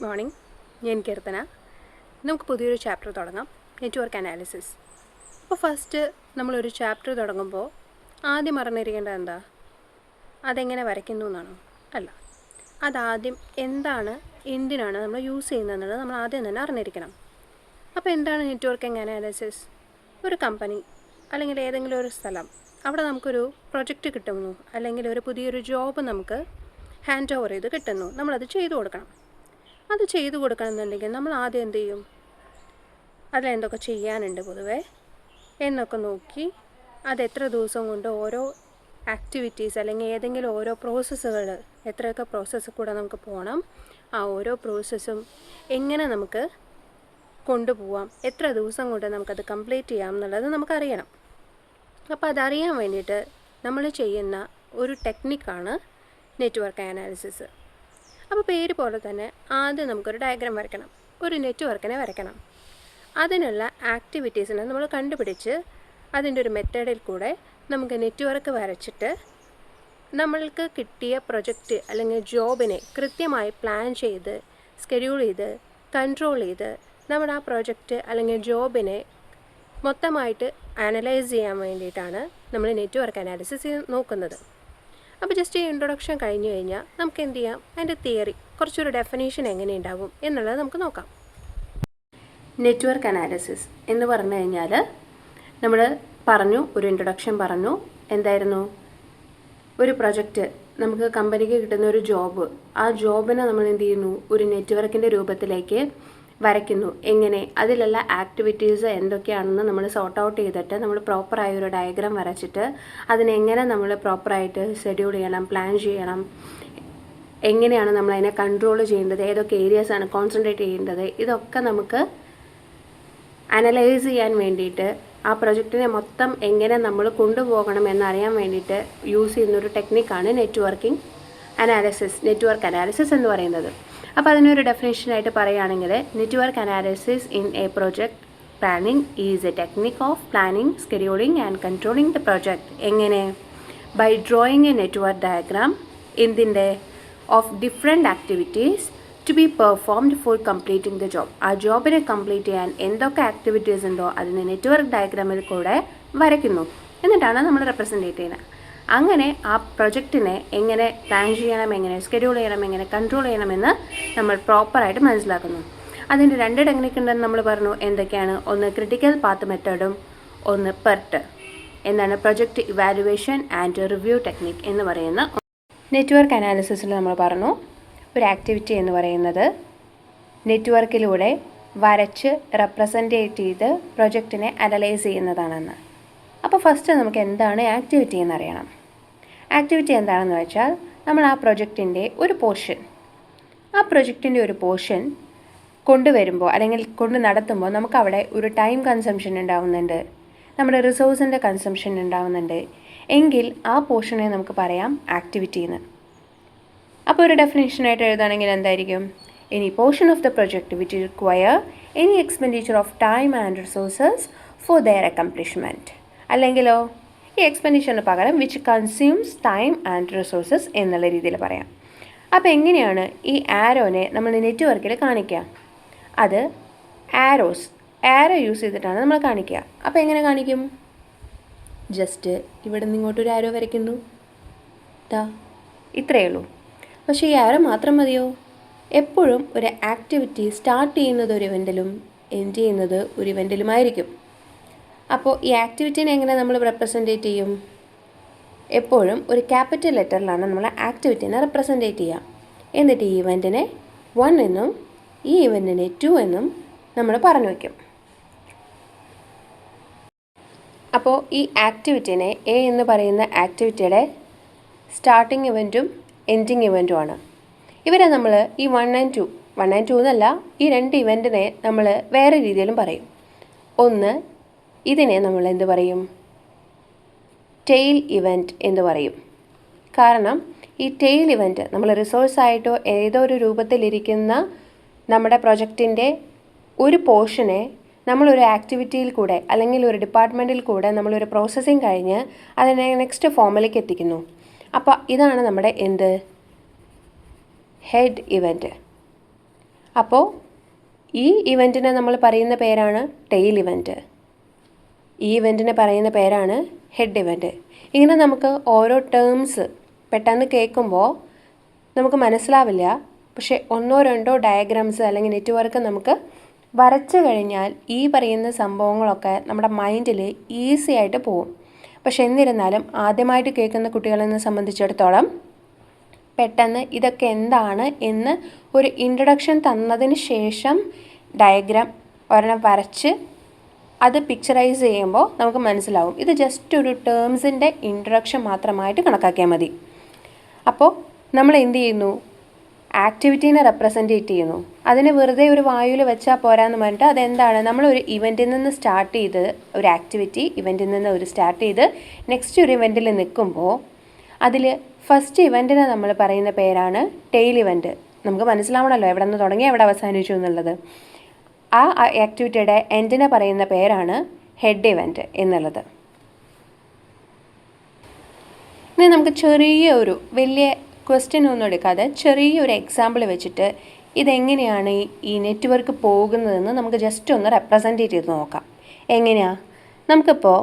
Morning, ഞാൻ കീർത്തന. നമുക്ക് പുതിയൊരു ചാപ്റ്റർ തുടങ്ങാം, നെറ്റ്വർക്ക് അനാലിസിസ്. അപ്പോൾ ഫസ്റ്റ് നമ്മളൊരു ചാപ്റ്റർ തുടങ്ങുമ്പോൾ ആദ്യം അറിഞ്ഞിരിക്കേണ്ടത് എന്താ? അതെങ്ങനെ വരയ്ക്കുന്നു എന്നാണോ? അല്ല, അതാദ്യം എന്താണ്, എന്തിനാണ് നമ്മൾ യൂസ് ചെയ്യുന്നതെന്നുള്ളത് നമ്മൾ ആദ്യം തന്നെ അറിഞ്ഞിരിക്കണം. അപ്പോൾ എന്താണ് നെറ്റ്വർക്കിംഗ് അനാലിസിസ്? ഒരു കമ്പനി അല്ലെങ്കിൽ ഏതെങ്കിലും ഒരു സ്ഥലം, അവിടെ നമുക്കൊരു പ്രൊജക്റ്റ് കിട്ടുന്നു, അല്ലെങ്കിൽ ഒരു പുതിയൊരു ജോബ് നമുക്ക് ഹാൻഡ് ഓവർ ചെയ്ത് കിട്ടുന്നു, നമ്മളത് ചെയ്തു കൊടുക്കണം. അത് ചെയ്തു കൊടുക്കണമെന്നുണ്ടെങ്കിൽ നമ്മൾ ആദ്യം എന്ത് ചെയ്യും? അതിലെന്തൊക്കെ ചെയ്യാനുണ്ട് പൊതുവെ എന്നൊക്കെ നോക്കി അത് എത്ര ദിവസം കൊണ്ട് ഓരോ ആക്ടിവിറ്റീസ് അല്ലെങ്കിൽ ഏതെങ്കിലും ഓരോ പ്രോസസ്സുകൾ, എത്രയൊക്കെ പ്രോസസ്സ് കൂടെ നമുക്ക് പോകണം, ആ ഓരോ പ്രോസസ്സും എങ്ങനെ നമുക്ക് കൊണ്ടുപോകാം, എത്ര ദിവസം കൊണ്ട് നമുക്കത് കംപ്ലീറ്റ് ചെയ്യാം എന്നുള്ളത് നമുക്കറിയണം. അപ്പോൾ അതറിയാൻ വേണ്ടിയിട്ട് നമ്മൾ ചെയ്യുന്ന ഒരു ടെക്നിക്കാണ് നെറ്റ്വർക്ക് അനാലിസിസ്. അപ്പോൾ പേര് പോലെ തന്നെ ആദ്യം നമുക്കൊരു ഡയഗ്രാം വരയ്ക്കണം, ഒരു നെറ്റ്വർക്കിനെ വരയ്ക്കണം. അതിനുള്ള ആക്ടിവിറ്റീസിനെ നമ്മൾ കണ്ടുപിടിച്ച് അതിൻ്റെ ഒരു മെത്തേഡിൽ കൂടെ നമുക്ക് നെറ്റ്വർക്ക് വരച്ചിട്ട് നമ്മൾക്ക് കിട്ടിയ പ്രൊജക്റ്റ് അല്ലെങ്കിൽ ജോബിനെ കൃത്യമായി പ്ലാൻ ചെയ്ത് സ്കെഡ്യൂൾ ചെയ്ത് കൺട്രോൾ ചെയ്ത് നമ്മുടെ ആ പ്രൊജക്റ്റ് അല്ലെങ്കിൽ ജോബിനെ മൊത്തമായിട്ട് അനലൈസ് ചെയ്യാൻ വേണ്ടിയിട്ടാണ് നമ്മൾ നെറ്റ്വർക്ക് അനാലിസിസ് നോക്കുന്നത്. അപ്പോൾ ജസ്റ്റ് ഈ ഇൻട്രൊഡക്ഷൻ കഴിഞ്ഞ് കഴിഞ്ഞാൽ നമുക്ക് എന്ത് ചെയ്യാം, അതിൻ്റെ തിയറി, കുറച്ചൊരു ഡെഫിനേഷൻ എങ്ങനെ ഉണ്ടാവും എന്നുള്ളത് നമുക്ക് നോക്കാം. നെറ്റ്വർക്ക് അനാലിസിസ് എന്ന് പറഞ്ഞു കഴിഞ്ഞാൽ നമ്മൾ പറഞ്ഞു, ഒരു ഇൻട്രൊഡക്ഷൻ പറഞ്ഞു. എന്തായിരുന്നു? ഒരു പ്രൊജക്റ്റ്, നമുക്ക് കമ്പനിക്ക് കിട്ടുന്ന ഒരു ജോബ്, ആ ജോബിനെ നമ്മൾ എന്ത് ചെയ്യുന്നു, ഒരു നെറ്റ്വർക്കിൻ്റെ രൂപത്തിലേക്ക് വരയ്ക്കുന്നു. എങ്ങനെ? അതിലുള്ള ആക്ടിവിറ്റീസ് എന്തൊക്കെയാണെന്ന് നമ്മൾ സോർട്ട് ഔട്ട് ചെയ്തിട്ട് നമ്മൾ പ്രോപ്പറായ ഒരു ഡയഗ്രാം വരച്ചിട്ട് അതിനെങ്ങനെ നമ്മൾ പ്രോപ്പറായിട്ട് ഷെഡ്യൂൾ ചെയ്യണം, പ്ലാൻ ചെയ്യണം, എങ്ങനെയാണ് നമ്മൾ അതിനെ കൺട്രോൾ ചെയ്യേണ്ടത്, ഏതൊക്കെ ഏരിയാസാണ് കോൺസെൻട്രേറ്റ് ചെയ്യേണ്ടത്, ഇതൊക്കെ നമുക്ക് അനലൈസ് ചെയ്യാൻ വേണ്ടിയിട്ട് ആ പ്രൊജക്റ്റിനെ മൊത്തം എങ്ങനെ നമ്മൾ കൊണ്ടുപോകണം എന്നറിയാൻ വേണ്ടിയിട്ട് യൂസ് ചെയ്യുന്നൊരു ടെക്നിക്കാണ് നെറ്റ്വർക്ക് അനാലിസിസ് എന്ന് പറയുന്നത്. അപ്പോൾ അതിനൊരു ഡെഫിനേഷനായിട്ട് പറയുകയാണെങ്കിൽ, network analysis in a project planning is a technique of planning, scheduling and controlling the project. എങ്ങനെ? By drawing a network diagram എന്തിൻ്റെ of different activities to be performed for completing the job. ആ ജോബിനെ complete ചെയ്യാൻ എന്തൊക്കെ activities ഉണ്ടോ അതിന് network ഡയഗ്രാമിൽ കൂടെ വരയ്ക്കുന്നു. എന്നിട്ടാണ് നമ്മൾ റെപ്രസെൻറ്റേറ്റ് ചെയ്യുന്നത്. അങ്ങനെ ആ പ്രൊജക്റ്റിനെ എങ്ങനെ പ്ലാൻ ചെയ്യണം, എങ്ങനെ സ്കെഡ്യൂൾ ചെയ്യണം, എങ്ങനെ കൺട്രോൾ ചെയ്യണമെന്ന് നമ്മൾ പ്രോപ്പറായിട്ട് മനസ്സിലാക്കുന്നു. അതിൻ്റെ രണ്ട് ടെക്നിക്ക് ഉണ്ടെന്ന് നമ്മൾ പറഞ്ഞു. എന്തൊക്കെയാണ്? ഒന്ന് ക്രിട്ടിക്കൽ പാത്ത് മെത്തേഡും ഒന്ന് പെർട്ട്. എന്താണ്? Project evaluation and review technique എന്ന് പറയുന്ന നെറ്റ്വർക്ക് അനാലിസിസിൽ നമ്മൾ പറഞ്ഞു, ഒരു ആക്ടിവിറ്റി എന്ന് പറയുന്നത് നെറ്റ്വർക്കിലൂടെ വരച്ച് റെപ്രസെൻറ്റേറ്റ് ചെയ്ത് പ്രൊജക്റ്റിനെ അനലൈസ് ചെയ്യുന്നതാണെന്ന്. അപ്പോൾ ഫസ്റ്റ് നമുക്ക് എന്താണ് ആക്ടിവിറ്റി എന്നറിയണം. ആക്ടിവിറ്റി എന്താണെന്ന് വെച്ചാൽ, നമ്മൾ ആ പ്രൊജക്റ്റിൻ്റെ ഒരു പോർഷൻ, ആ പ്രൊജക്റ്റിൻ്റെ ഒരു പോർഷൻ കൊണ്ടുവരുമ്പോൾ അല്ലെങ്കിൽ കൊണ്ട് നടത്തുമ്പോൾ നമുക്കവിടെ ഒരു ടൈം കൺസംഷൻ ഉണ്ടാവുന്നുണ്ട്, നമ്മുടെ റിസോഴ്സിൻ്റെ കൺസംഷൻ ഉണ്ടാവുന്നുണ്ട് എങ്കിൽ ആ പോർഷനെ നമുക്ക് പറയാം ആക്ടിവിറ്റി എന്ന്. അപ്പോൾ ഒരു ഡെഫിനേഷനായിട്ട് എഴുതുകയാണെങ്കിൽ എന്തായിരിക്കും? Any portion of the project which require any expenditure of time and resources for their accomplishment. അല്ലെങ്കിലോ ഈ എക്സ്പെൻഡിച്ചറിന് പകരം which consumes time and resources എന്നുള്ള രീതിയിൽ പറയാം. അപ്പോൾ എങ്ങനെയാണ് ഈ ആരോനെ നമ്മൾ നെറ്റ്വർക്കിൽ കാണിക്കുക? അത് ആരോ യൂസ് ചെയ്തിട്ടാണ് നമ്മൾ കാണിക്കുക. അപ്പോൾ എങ്ങനെ കാണിക്കും? ജസ്റ്റ് ഇവിടെ നിന്ന് ഇങ്ങോട്ടൊരു ആരോ വരയ്ക്കുന്നു, ഇത്രയേ ഉള്ളൂ. പക്ഷേ ഈ ആരോ മാത്രം മതിയോ? എപ്പോഴും ഒരു ആക്ടിവിറ്റി സ്റ്റാർട്ട് ചെയ്യുന്നത് ഒരു ഇവൻറ്റിലും എൻഡ് ചെയ്യുന്നത് ഒരു ഇവൻറ്റിലുമായിരിക്കും. അപ്പോൾ ഈ ആക്ടിവിറ്റീനെ എങ്ങനെ നമ്മൾ റെപ്രസെൻറ്റേറ്റ് ചെയ്യും? എപ്പോഴും ഒരു ക്യാപിറ്റൽ ലെറ്ററിലാണ് നമ്മൾ ആക്ടിവിറ്റീനെ റെപ്രസെൻറ്റേറ്റ് ചെയ്യുക. എന്നിട്ട് ഈ ഇവൻറ്റിനെ 1 എന്നും ഈ ഇവൻറ്റിനെ 2 എന്നും നമ്മൾ പറഞ്ഞു വയ്ക്കും. അപ്പോൾ ഈ ആക്ടിവിറ്റീനെ എ എന്ന് പറയുന്ന ആക്ടിവിറ്റിയുടെ സ്റ്റാർട്ടിങ് ഇവൻറ്റും എൻഡിങ് ഇവൻറ്റുമാണ്. ഇവരെ നമ്മൾ ഈ 1 and 2 എന്നല്ല, ഈ രണ്ട് ഇവൻറ്റിനെ നമ്മൾ വേറെ രീതിയിലും പറയും. ഒന്ന്, ഇതിനെ നമ്മൾ എന്ത് പറയും? ടെയിൽ ഇവൻറ്റ് എന്ന് പറയും. കാരണം ഈ ടെയിൽ ഇവൻറ്റ് നമ്മൾ റിസോഴ്സായിട്ടോ ഏതോ ഒരു രൂപത്തിലിരിക്കുന്ന നമ്മുടെ പ്രൊജക്റ്റിൻ്റെ ഒരു പോർഷനെ നമ്മളൊരു ആക്ടിവിറ്റിയിൽ കൂടെ അല്ലെങ്കിൽ ഒരു ഡിപ്പാർട്ട്മെൻറ്റിൽ കൂടെ നമ്മളൊരു പ്രോസസ്സിങ് കഴിഞ്ഞ് അതിനെ നെക്സ്റ്റ് ഫോമിലേക്ക് എത്തിക്കുന്നു. അപ്പോൾ ഇതാണ് നമ്മുടെ എന്ത്? Head event. അപ്പോൾ ഈ ഇവൻറ്റിനെ നമ്മൾ പറയുന്ന പേരാണ് ടെയിൽ ഇവൻറ്റ്. ഈ ഇവൻറ്റിനെ പറയുന്ന പേരാണ് ഹെഡ് ഇവൻറ്റ്. ഇങ്ങനെ നമുക്ക് ഓരോ ടേംസ് പെട്ടെന്ന് കേൾക്കുമ്പോൾ നമുക്ക് മനസ്സിലാവില്ല. പക്ഷേ ഒന്നോ രണ്ടോ ഡയഗ്രാംസ് അല്ലെങ്കിൽ നെറ്റ്വർക്ക് നമുക്ക് വരച്ചു കഴിഞ്ഞാൽ ഈ പറയുന്ന സംഭവങ്ങളൊക്കെ നമ്മുടെ മൈൻഡിൽ ഈസി ആയിട്ട് പോകും. പക്ഷെ എന്നിരുന്നാലും ആദ്യമായിട്ട് കേൾക്കുന്ന കുട്ടികളെ സംബന്ധിച്ചിടത്തോളം പെട്ടെന്ന് ഇതൊക്കെ എന്താണ് എന്ന് ഒരു ഇൻട്രൊഡക്ഷൻ തന്നതിന് ശേഷം ഡയഗ്രാം ഒരെണ്ണം വരച്ച് അത് പിക്ചറൈസ് ചെയ്യുമ്പോൾ നമുക്ക് മനസ്സിലാവും. ഇത് ജസ്റ്റ് ഒരു ടേംസിൻ്റെ ഇൻട്രൊഡക്ഷൻ മാത്രമായിട്ട് കണക്കാക്കിയാൽ മതി. അപ്പോൾ നമ്മൾ എന്ത് ചെയ്യുന്നു? ആക്ടിവിറ്റീനെ റെപ്രസെൻറ്റേറ്റ് ചെയ്യുന്നു. അതിന് വെറുതെ ഒരു വായുവിൽ വെച്ചാൽ പോരാന്ന് പറഞ്ഞിട്ട് അതെന്താണ്, നമ്മളൊരു ഇവൻറ്റിൽ നിന്ന് സ്റ്റാർട്ട് ചെയ്ത് ഒരു ആക്ടിവിറ്റി ഇവൻറ്റിൽ നിന്ന് സ്റ്റാർട്ട് ചെയ്ത് നെക്സ്റ്റ് ഒരു ഇവൻറ്റിൽ നിൽക്കുമ്പോൾ അതിൽ ഫസ്റ്റ് ഇവൻറ്റിനെ നമ്മൾ പറയുന്ന പേരാണ് ടെയിൽ ഇവൻറ്റ്. നമുക്ക് മനസ്സിലാവണമല്ലോ എവിടെ നിന്ന് തുടങ്ങി എവിടെ അവസാനിച്ചു എന്നുള്ളത്. ആ ആക്ടിവിറ്റിയുടെ എൻഡിനെ പറയുന്ന പേരാണ് ഹെഡ് ഇവൻറ്റ് എന്നുള്ളത്. ഇനി നമുക്ക് ചെറിയൊരു വലിയ ക്വസ്റ്റ്യൻ ഒന്നും എടുക്കാതെ ചെറിയൊരു എക്സാമ്പിൾ വെച്ചിട്ട് ഇതെങ്ങനെയാണ് ഈ നെറ്റ്വർക്ക് പോകുന്നതെന്ന് നമുക്ക് ജസ്റ്റ് ഒന്ന് റെപ്രസെൻറ്റേറ്റ് ചെയ്ത് നോക്കാം. എങ്ങനെയാണ്? നമുക്കിപ്പോൾ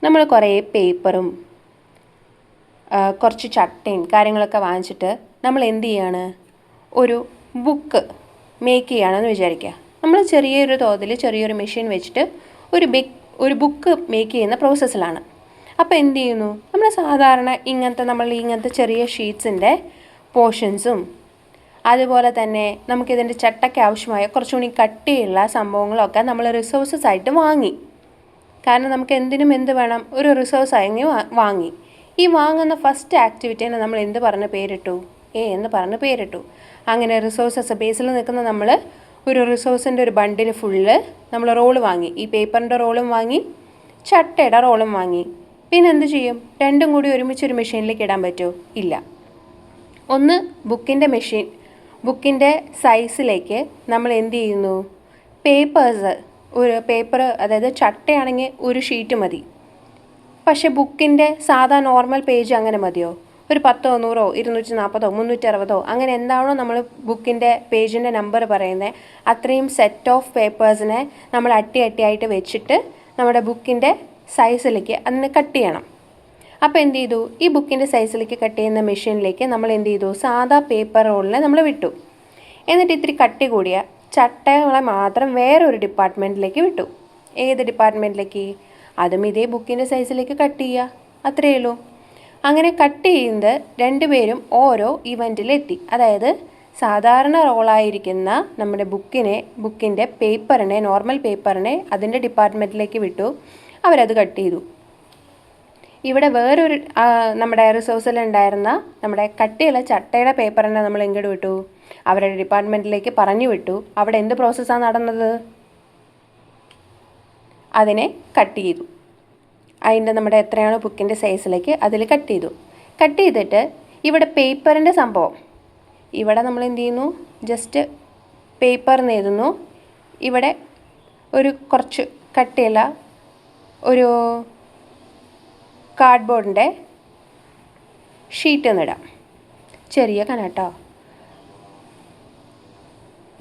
നമ്മൾ കുറേ പേപ്പറും കുറച്ച് ചട്ടയും കാര്യങ്ങളൊക്കെ വാങ്ങിച്ചിട്ട് നമ്മൾ എന്ത് ചെയ്യാണ്? ഒരു ബുക്ക് മേക്ക് ചെയ്യുകയാണെന്ന് വിചാരിക്കുക. നമ്മൾ ചെറിയൊരു തോതിൽ ചെറിയൊരു മെഷീൻ വെച്ചിട്ട് ഒരു ബുക്ക് മേക്ക് ചെയ്യുന്ന പ്രോസസ്സിലാണ്. അപ്പോൾ എന്ത് ചെയ്യുന്നു? നമ്മൾ സാധാരണ ഇങ്ങനത്തെ ചെറിയ ഷീറ്റ്സിൻ്റെ പോർഷൻസും അതുപോലെ തന്നെ നമുക്കിതിൻ്റെ ചട്ടയ്ക്ക് ആവശ്യമായ കുറച്ചുകൂടി കട്ടിയുള്ള സംഭവങ്ങളൊക്കെ നമ്മൾ റിസോഴ്സസ് ആയിട്ട് വാങ്ങി. കാരണം നമുക്ക് എന്തിനും എന്ത് വേണം? ഒരു റിസോഴ്സ് ആയി വാങ്ങി. ഈ വാങ്ങുന്ന ഫസ്റ്റ് ആക്ടിവിറ്റീനെ നമ്മൾ എന്ത് പറഞ്ഞ് പേരിട്ടു? എന്ന് പറഞ്ഞ് പേരിട്ടു. അങ്ങനെ റിസോഴ്സസ് ബേസിൽ നിൽക്കുന്ന നമ്മൾ ഒരു റിസോഴ്സിൻ്റെ ഒരു ബണ്ടിൽ ഫുള്ള് നമ്മൾ റോള് വാങ്ങി. ഈ പേപ്പറിൻ്റെ റോളും വാങ്ങി, ചട്ടയുടെ റോളും വാങ്ങി. പിന്നെ എന്ത് ചെയ്യും? രണ്ടും കൂടി ഒരുമിച്ചൊരു മെഷീനിലേക്ക് ഇടാൻ പറ്റുമോ? ഇല്ല. ഒന്ന് ബുക്കിൻ്റെ സൈസിലേക്ക് നമ്മൾ എന്ത് ചെയ്യുന്നു? ഒരു പേപ്പർ, അതായത് ചട്ടയാണെങ്കിൽ ഒരു ഷീറ്റ് മതി. പക്ഷേ ബുക്കിൻ്റെ സാധാ നോർമൽ പേജ് അങ്ങനെ മതിയോ? ഒരു 10, 100, 240, 360 അങ്ങനെ എന്താണോ നമ്മൾ ബുക്കിൻ്റെ പേജിൻ്റെ നമ്പർ പറയുന്നത് അത്രയും സെറ്റ് ഓഫ് പേപ്പേഴ്സിനെ നമ്മൾ അട്ടിയായിട്ട് വെച്ചിട്ട് നമ്മുടെ ബുക്കിൻ്റെ സൈസിലേക്ക് അതിനെ കട്ട് ചെയ്യണം. അപ്പോൾ എന്ത് ചെയ്തു? ഈ ബുക്കിൻ്റെ സൈസിലേക്ക് കട്ട് ചെയ്യുന്ന മെഷീനിലേക്ക് നമ്മൾ എന്ത് ചെയ്തു? സാധാ പേപ്പർ റോളിനെ നമ്മൾ വിട്ടു. എന്നിട്ട് ഇത്തിരി കട്ടി കൂടിയ ചട്ടകളെ മാത്രം വേറൊരു ഡിപ്പാർട്ട്മെൻറ്റിലേക്ക് വിട്ടു. ഏത് ഡിപ്പാർട്ട്മെൻറ്റിലേക്ക്? അതും ഇതേ ബുക്കിൻ്റെ സൈസിലേക്ക് കട്ട് ചെയ്യുക. അത്രയേ ഉള്ളൂ. അങ്ങനെ കട്ട് ചെയ്യുന്നത് രണ്ടുപേരും ഓരോ ഇവൻറ്റിലെത്തി. അതായത് സാധാരണ റോളായിരിക്കുന്ന നമ്മുടെ ബുക്കിൻ്റെ പേപ്പറിനെ, നോർമൽ പേപ്പറിനെ അതിൻ്റെ ഡിപ്പാർട്ട്മെൻറ്റിലേക്ക് വിട്ടു. അവരത് കട്ട് ചെയ്തു. ഇവിടെ വേറൊരു നമ്മുടെ റിസോഴ്സിലുണ്ടായിരുന്ന നമ്മുടെ കട്ടിയുള്ള ചട്ടയുടെ പേപ്പറിനെ നമ്മൾ എങ്ങോട്ട് വിട്ടു? അവരുടെ ഡിപ്പാർട്ട്മെൻറ്റിലേക്ക് പറഞ്ഞു വിട്ടു. അവിടെ എന്ത് പ്രോസസ്സാണ് നടന്നത്? അതിനെ കട്ട് ചെയ്തു. അതിൻ്റെ നമ്മുടെ എത്രയാണോ ബുക്കിൻ്റെ സൈസിലേക്ക് അതിൽ കട്ട് ചെയ്തു. കട്ട് ചെയ്തിട്ട് ഇവിടെ പേപ്പറിൻ്റെ സംഭവം ഇവിടെ നമ്മൾ എന്ത് ചെയ്യുന്നു? ജസ്റ്റ് പേപ്പറിന് എഴുതുന്നു. ഇവിടെ ഒരു കുറച്ച് കട്ടിയുള്ള ഒരു കാർഡ്ബോർഡിൻ്റെ ഷീറ്റ് എന്നിടാം. ചെറിയ കനട്ടോ.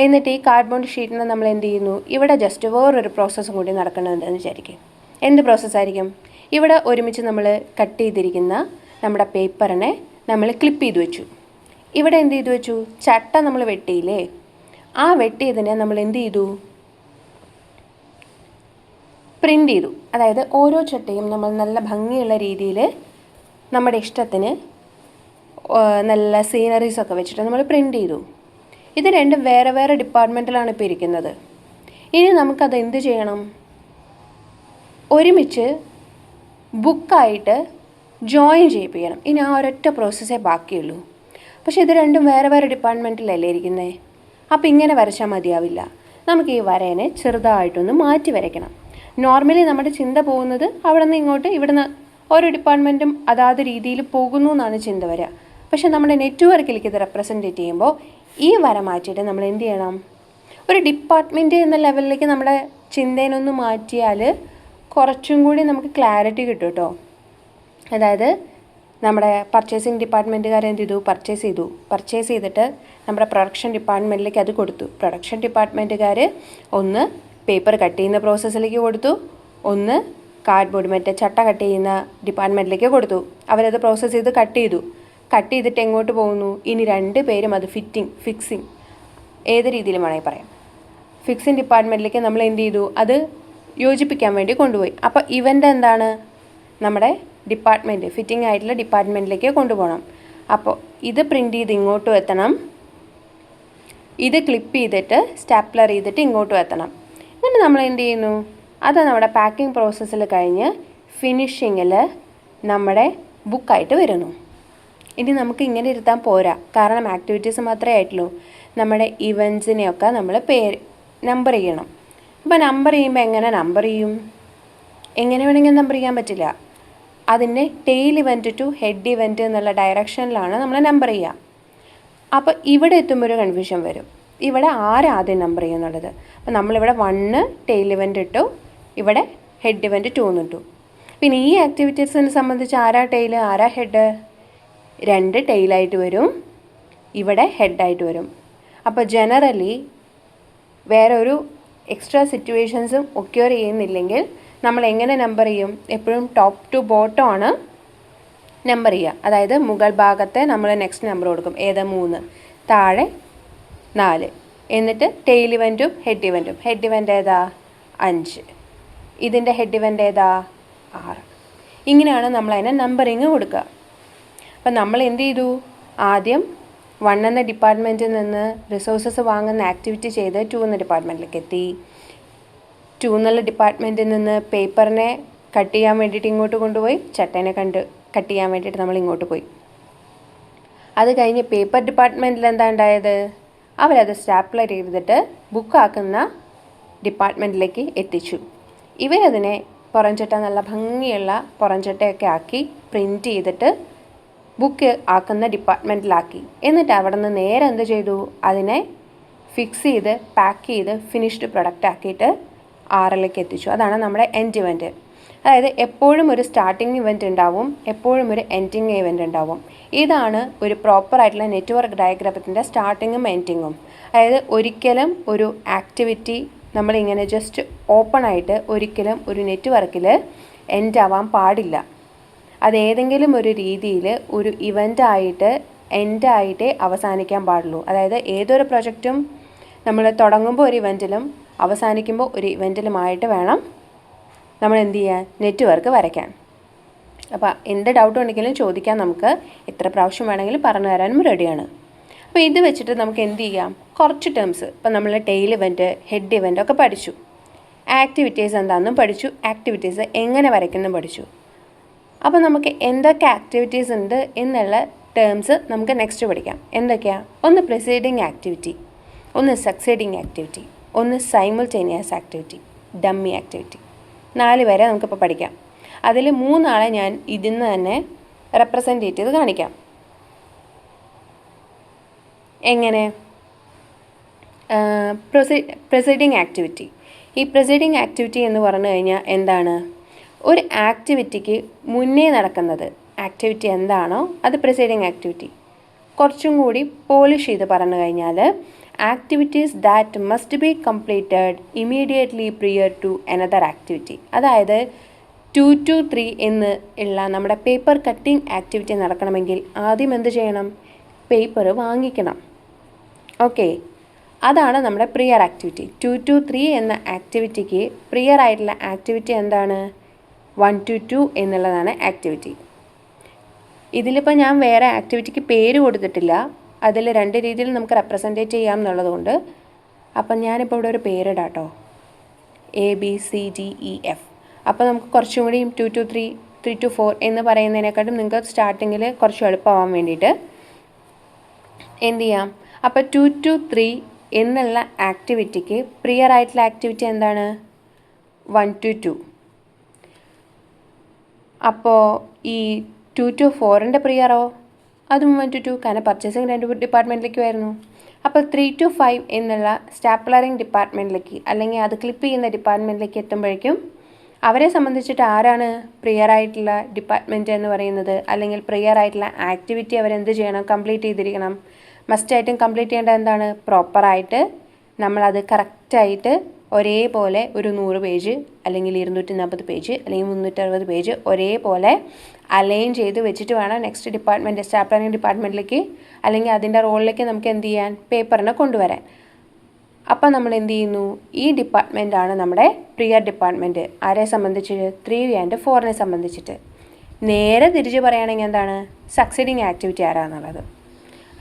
എന്നിട്ട് ഈ കാർഡ്ബോർഡ് ഷീറ്റിനെ നമ്മൾ എന്ത് ചെയ്യുന്നു? ഇവിടെ ജസ്റ്റ് വേറൊരു പ്രോസസ്സും കൂടി നടക്കണമെന്ന് വിചാരിക്കും. എന്ത് പ്രോസസ്സായിരിക്കും? ഇവിടെ ഒരുമിച്ച് നമ്മൾ കട്ട് ചെയ്തിരിക്കുന്ന നമ്മുടെ പേപ്പറിനെ നമ്മൾ ക്ലിപ്പ് ചെയ്ത് വെച്ചു. ഇവിടെ എന്ത് ചെയ്തു വെച്ചു? ചട്ട നമ്മൾ വെട്ടിയില്ലേ? ആ വെട്ടിയതിനെ നമ്മൾ എന്ത് ചെയ്തു? പ്രിൻ്റ് ചെയ്തു. അതായത് ഓരോ ചട്ടയും നമ്മൾ നല്ല ഭംഗിയുള്ള രീതിയിൽ നമ്മുടെ ഇഷ്ടത്തിന് നല്ല സീനറീസൊക്കെ വെച്ചിട്ട് നമ്മൾ പ്രിൻ്റ് ചെയ്തു. ഇത് രണ്ടും വേറെ വേറെ ഡിപ്പാർട്ട്മെൻറ്റിലാണ് ഇപ്പോൾ ഇരിക്കുന്നത്. ഇനി നമുക്കത് എന്ത് ചെയ്യണം? ഒരുമിച്ച് ബുക്കായിട്ട് ജോയിൻ ചെയ്യിപ്പിക്കണം. ഇനി ആ ഒരൊറ്റ പ്രോസസ്സേ ബാക്കിയുള്ളൂ. പക്ഷേ ഇത് രണ്ടും വേറെ വേറെ ഡിപ്പാർട്ട്മെൻറ്റിലല്ലേ ഇരിക്കുന്നത്. അപ്പോൾ ഇങ്ങനെ വരച്ചാൽ മതിയാവില്ല. നമുക്ക് ഈ വരേനെ ചെറുതായിട്ടൊന്ന് മാറ്റി വരയ്ക്കണം. നോർമലി നമ്മുടെ ചിന്ത പോകുന്നത് അവിടെ നിന്ന് ഇങ്ങോട്ട്, ഇവിടുന്ന് ഓരോ ഡിപ്പാർട്ട്മെൻറ്റും അതാത് രീതിയിൽ പോകുന്നു എന്നാണ് ചിന്ത വരിക. പക്ഷേ നമ്മുടെ നെറ്റ്വർക്കിലേക്ക് ഇത് റെപ്രസെൻറ്റേറ്റ് ചെയ്യുമ്പോൾ ഈ വര മാറ്റിയിട്ട് നമ്മൾ എന്ത് ചെയ്യണം? ഒരു ഡിപ്പാർട്ട്മെൻറ്റ് എന്ന ലെവലിലേക്ക് നമ്മുടെ ചിന്തേനൊന്ന് മാറ്റിയാൽ കുറച്ചും കൂടി നമുക്ക് ക്ലാരിറ്റി കിട്ടും കേട്ടോ. അതായത് നമ്മുടെ പർച്ചേസിങ് ഡിപ്പാർട്ട്മെൻറ്റുകാർ എന്ത് ചെയ്തു, പർച്ചേസ് ചെയ്തിട്ട് നമ്മുടെ പ്രൊഡക്ഷൻ ഡിപ്പാർട്ട്മെൻറ്റിലേക്ക് അത് കൊടുത്തു. പ്രൊഡക്ഷൻ ഡിപ്പാർട്ട്മെൻറ്റുകാർ ഒന്ന് പേപ്പർ കട്ട് ചെയ്യുന്ന പ്രോസസ്സിലേക്ക് കൊടുത്തു, ഒന്ന് കാർഡ്ബോർഡ് മറ്റേ ചട്ട കട്ട് ചെയ്യുന്ന ഡിപ്പാർട്ട്മെൻറ്റിലേക്ക് കൊടുത്തു. അവരത് പ്രോസസ്സ് ചെയ്ത് കട്ട് ചെയ്തിട്ട് എങ്ങോട്ട് പോകുന്നു? ഇനി 2 പേരും അത് ഫിക്സിങ് ഏത് രീതിയിലും വേണമെങ്കിൽ പറയാം, ഫിക്സിങ് ഡിപ്പാർട്ട്മെൻറ്റിലേക്ക് നമ്മൾ എന്ത് ചെയ്തു, അത് യോജിപ്പിക്കാൻ വേണ്ടി കൊണ്ടുപോയി. അപ്പോൾ ഇവൻ്റെ എന്താണ്, നമ്മുടെ ഡിപ്പാർട്ട്മെൻറ്റ് ഫിറ്റിംഗ് ആയിട്ടുള്ള ഡിപ്പാർട്ട്മെൻറ്റിലേക്ക് കൊണ്ടുപോകണം. അപ്പോൾ ഇത് പ്രിൻ്റ് ചെയ്ത് ഇങ്ങോട്ടും എത്തണം, ഇത് ക്ലിപ്പ് ചെയ്തിട്ട് സ്റ്റാപ്ലർ ചെയ്തിട്ട് ഇങ്ങോട്ടും എത്തണം. എന്നിട്ട് നമ്മൾ എന്ത് ചെയ്യുന്നു, അത് നമ്മുടെ പാക്കിംഗ് പ്രോസസ്സിൽ കഴിഞ്ഞ് ഫിനിഷിങ്ങിൽ നമ്മുടെ ബുക്കായിട്ട് വരുന്നു. ഇനി നമുക്ക് ഇങ്ങനെ ഇരുത്താൻ പോരാ, കാരണം ആക്ടിവിറ്റീസ് മാത്രമേ ആയിട്ടുള്ളൂ. നമ്മുടെ ഇവൻറ്റ്സിനെയൊക്കെ നമ്മൾ നമ്പർ ചെയ്യണം. അപ്പോൾ നമ്പർ ചെയ്യുമ്പോൾ എങ്ങനെ നമ്പർ ചെയ്യും? എങ്ങനെ വേണമെങ്കിൽ നമ്പർ ചെയ്യാൻ പറ്റില്ല. അതിൻ്റെ tail event to head event എന്നുള്ള ഡയറക്ഷനിലാണ് നമ്മൾ നമ്പർ ചെയ്യുക. അപ്പോൾ ഇവിടെ എത്തുമ്പോൾ ഒരു കൺഫ്യൂഷൻ വരും, ഇവിടെ ആദ്യം നമ്പർ ചെയ്യുന്നുള്ളത്. അപ്പോൾ നമ്മളിവിടെ 1 ടെയിൽ ഇവൻറ്റ് ഇട്ടു, ഇവിടെ ഹെഡ് ഇവൻറ്റ് 2 എന്നിട്ടു. പിന്നെ ഈ ആക്ടിവിറ്റീസിനെ സംബന്ധിച്ച് ആരാ ടെയിൽ ആരാ ഹെഡ്? 2 ടെയിലായിട്ട് വരും, ഇവിടെ ഹെഡായിട്ട് വരും. അപ്പോൾ ജനറലി വേറെ ഒരു എക്സ്ട്രാ സിറ്റുവേഷൻസും ഒക്യൂർ ചെയ്യുന്നില്ലെങ്കിൽ നമ്മൾ എങ്ങനെ നമ്പർ ചെയ്യും? എപ്പോഴും ടോപ്പ് ടു ബോട്ടം ആണ് നമ്പർ ചെയ്യുക. അതായത് മുകൾ ഭാഗത്തെ നമ്മൾ നെക്സ്റ്റ് നമ്പർ കൊടുക്കും, ഏത് 3, താഴെ 4, എന്നിട്ട് ടെയിൽ ഇവൻറ്റും ഹെഡ് ഇവൻറ്റും. ഹെഡ് ഇവൻ്റ് ഏതാ? 5, ഇതിൻ്റെ ഹെഡ് ഇവൻ്റ് ഏതാ? 6. ഇങ്ങനെയാണ് നമ്മൾ അതിനെ നമ്പറിങ് കൊടുക്കുക. അപ്പം നമ്മൾ എന്ത് ചെയ്തു, ആദ്യം 1 എന്ന ഡിപ്പാർട്ട്മെൻറ്റിൽ നിന്ന് റിസോഴ്സസ് വാങ്ങുന്ന ആക്ടിവിറ്റി ചെയ്ത് 2 എന്ന ഡിപ്പാർട്ട്മെൻറ്റിലേക്ക് എത്തി. 2 എന്നുള്ള ഡിപ്പാർട്ട്മെൻറ്റിൽ നിന്ന് പേപ്പറിനെ കട്ട് ചെയ്യാൻ വേണ്ടിയിട്ട് ഇങ്ങോട്ട് കൊണ്ടുപോയി, ചട്ടേനെ കട്ട് ചെയ്യാൻ വേണ്ടിയിട്ട് നമ്മൾ ഇങ്ങോട്ട് പോയി. അത് കഴിഞ്ഞ് പേപ്പർ ഡിപ്പാർട്ട്മെൻറ്റിൽ എന്താ ഉണ്ടായത്? അവരത് സ്റ്റാപ്ലർ ചെയ്തിട്ട് ബുക്കാക്കുന്ന ഡിപ്പാർട്ട്മെൻറ്റിലേക്ക് എത്തിച്ചു. ഇവരതിനെ പുറംചട്ട നല്ല ഭംഗിയുള്ള പുറംചട്ടയൊക്കെ ആക്കി പ്രിൻറ്റ് ചെയ്തിട്ട് ബുക്ക് ആക്കുന്ന ഡിപ്പാർട്ട്മെൻറ്റിലാക്കി. എന്നിട്ട് അവിടെ നിന്ന് നേരെ എന്ത് ചെയ്തു, അതിനെ ഫിക്സ് ചെയ്ത് പാക്ക് ചെയ്ത് ഫിനിഷ്ഡ് പ്രൊഡക്റ്റ് ആക്കിയിട്ട് 6ലേക്ക് എത്തിച്ചു. അതാണ് നമ്മുടെ എൻഡ് ഇവൻറ്റ്. അതായത് എപ്പോഴും ഒരു സ്റ്റാർട്ടിങ് ഇവൻറ്റ് ഉണ്ടാവും, എപ്പോഴും ഒരു എൻഡിങ് ഇവൻറ്റ് ഉണ്ടാവും. ഇതാണ് ഒരു പ്രോപ്പറായിട്ടുള്ള നെറ്റ്വർക്ക് ഡയഗ്രാമത്തിൻ്റെ സ്റ്റാർട്ടിങ്ങും എൻഡിങ്ങും. അതായത് ഒരിക്കലും ഒരു ആക്ടിവിറ്റി നമ്മളിങ്ങനെ ജസ്റ്റ് ഓപ്പൺ ആയിട്ട് ഒരിക്കലും ഒരു നെറ്റ്വർക്കിൽ എൻഡ് ആവാൻ പാടില്ല. അതേതെങ്കിലും ഒരു രീതിയിൽ ഒരു ഇവൻ്റായിട്ട് എൻഡായിട്ടേ അവസാനിക്കാൻ പാടുള്ളൂ. അതായത് ഏതൊരു പ്രൊജക്റ്റും നമ്മൾ തുടങ്ങുമ്പോൾ ഒരു ഇവൻറ്റിലും അവസാനിക്കുമ്പോൾ ഒരു ഇവൻറ്റിലുമായിട്ട് വേണം നമ്മൾ എന്ത് ചെയ്യാൻ, നെറ്റ്വർക്ക് വരയ്ക്കാൻ. അപ്പോൾ എന്ത് ഡൗട്ട് ഉണ്ടെങ്കിലും ചോദിക്കാൻ, നമുക്ക് എത്ര പ്രാവശ്യം വേണമെങ്കിലും പറഞ്ഞു തരാനും റെഡിയാണ്. അപ്പോൾ ഇത് വെച്ചിട്ട് നമുക്ക് എന്ത് ചെയ്യാം, കുറച്ച് ടേംസ് ഇപ്പോൾ നമ്മൾ ടെയിൽ ഇവൻറ്റ് ഹെഡ് ഇവൻ്റ് ഒക്കെ പഠിച്ചു, ആക്ടിവിറ്റീസ് എന്താണെന്നും പഠിച്ചു, ആക്ടിവിറ്റീസ് എങ്ങനെ വരയ്ക്കുന്നും പഠിച്ചു. അപ്പോൾ നമുക്ക് എന്തൊക്കെ ആക്ടിവിറ്റീസ് ഉണ്ട് എന്നുള്ള ടേംസ് നമുക്ക് നെക്സ്റ്റ് പഠിക്കാം. എന്തൊക്കെയാണ്? ഒന്ന് പ്രിസീഡിങ് ആക്ടിവിറ്റി, ഒന്ന് സക്സീഡിങ് ആക്ടിവിറ്റി, ഒന്ന് സൈമിൾട്ടേനിയസ് ആക്ടിവിറ്റി, ഡമ്മി ആക്ടിവിറ്റി. 4 വരെ നമുക്കിപ്പോൾ പഠിക്കാം. അതിൽ 3 ആളെ ഞാൻ ഇതിന്ന് തന്നെ റെപ്രസെൻറ്റ് ചെയ്ത് കാണിക്കാം. എങ്ങനെ? Preceding activity. ഈ പ്രിസീഡിങ് ആക്ടിവിറ്റി എന്ന് പറഞ്ഞു കഴിഞ്ഞാൽ എന്താണ്? ഒരു ആക്ടിവിറ്റിക്ക് മുന്നേ നടക്കുന്നത് ആക്ടിവിറ്റി എന്താണോ അത് പ്രിസീഡിങ് ആക്ടിവിറ്റി. കുറച്ചും കൂടി പോളിഷ് ചെയ്ത് പറഞ്ഞു കഴിഞ്ഞാൽ activities that must be completed immediately prior to another activity. അതായത് 2 to 3 എന്ന് ഉള്ള നമ്മുടെ പേപ്പർ കട്ടിംഗ് ആക്ടിവിറ്റി നടക്കണമെങ്കിൽ ആദ്യം എന്ത് ചെയ്യണം? പേപ്പർ വാങ്ങിക്കണം. ഓക്കെ, അതാണ് നമ്മുടെ പ്രിയർ ആക്ടിവിറ്റി. 2 to 3 എന്ന ആക്ടിവിറ്റിക്ക് പ്രിയർ ആയിട്ടുള്ള ആക്ടിവിറ്റി എന്താണ്? 1 to 2 എന്നുള്ളതാണ് ആക്ടിവിറ്റി. ഇതിലിപ്പോൾ ഞാൻ വേറെ ആക്ടിവിറ്റിക്ക് പേര് കൊടുത്തിട്ടില്ല, അതിൽ 2 രീതിയിൽ നമുക്ക് റെപ്രസെൻറ്റേറ്റ് ചെയ്യാം എന്നുള്ളതുകൊണ്ട് അപ്പം ഞാനിപ്പോൾ ഇവിടെ ഒരു പേരിടാം കേട്ടോ, ABCDEF. അപ്പോൾ നമുക്ക് കുറച്ചും കൂടി 2 to 3, 3 to 4 എന്ന് പറയുന്നതിനെക്കാട്ടും നിങ്ങൾക്ക് സ്റ്റാർട്ടിങ്ങിൽ കുറച്ച് എളുപ്പമാവാൻ വേണ്ടിയിട്ട് എന്ത് ചെയ്യാം, അപ്പോൾ 2 to 3 എന്നുള്ള ആക്ടിവിറ്റിക്ക് പ്രിയർ ആയിട്ടുള്ള ആക്ടിവിറ്റി എന്താണ്? 1 to 2. അപ്പോൾ ഈ 2 to 4ൻ്റെ പ്രിയറോ? അതും 1 to 2, കാരണം പർച്ചേസിങ് 2 ഡിപ്പാർട്ട്മെൻറ്റിലേക്ക് വരുന്നു. അപ്പോൾ 3 to 5 എന്നുള്ള സ്റ്റാപ്ലറിങ് ഡിപ്പാർട്ട്മെൻറ്റിലേക്ക് അല്ലെങ്കിൽ അത് ക്ലിപ്പ് ചെയ്യുന്ന ഡിപ്പാർട്ട്മെൻറ്റിലേക്ക് എത്തുമ്പോഴേക്കും അവരെ സംബന്ധിച്ചിട്ട് ആരാണ് പ്രിയർ ആയിട്ടുള്ള ഡിപ്പാർട്ട്മെൻറ്റ് എന്ന് പറയുന്നത്, അല്ലെങ്കിൽ പ്രിയർ ആയിട്ടുള്ള ആക്ടിവിറ്റി അവരെന്ത് ചെയ്യണം, കംപ്ലീറ്റ് ചെയ്തിരിക്കണം. മസ്റ്റായിട്ടും കംപ്ലീറ്റ് ചെയ്യേണ്ടത് എന്താണ്, പ്രോപ്പറായിട്ട് നമ്മളത് കറക്റ്റായിട്ട് ഒരേപോലെ ഒരു 100 പേജ് അല്ലെങ്കിൽ 240 പേജ് അല്ലെങ്കിൽ 360 പേജ് ഒരേപോലെ അലൈൻ ചെയ്ത് വെച്ചിട്ട് വേണം നെക്സ്റ്റ് ഡിപ്പാർട്ട്മെൻറ്റ്, സ്റ്റാഫ് പ്ലാനിങ് ഡിപ്പാർട്ട്മെൻറ്റിലേക്ക് അല്ലെങ്കിൽ അതിൻ്റെ റോളിലേക്ക് നമുക്ക് എന്ത് ചെയ്യാൻ, പേപ്പറിനെ കൊണ്ടുവരാൻ. അപ്പം നമ്മൾ എന്ത് ചെയ്യുന്നു, ഈ ഡിപ്പാർട്ട്മെൻറ്റാണ് നമ്മുടെ പ്രിയർ ഡിപ്പാർട്ട്മെൻറ്റ്. ആരെ സംബന്ധിച്ച്, 3 and 4 സംബന്ധിച്ചിട്ട്. നേരെ തിരിച്ച് പറയുകയാണെങ്കിൽ എന്താണ്, സക്സീഡിങ് ആക്ടിവിറ്റി ആരാന്നുള്ളത്.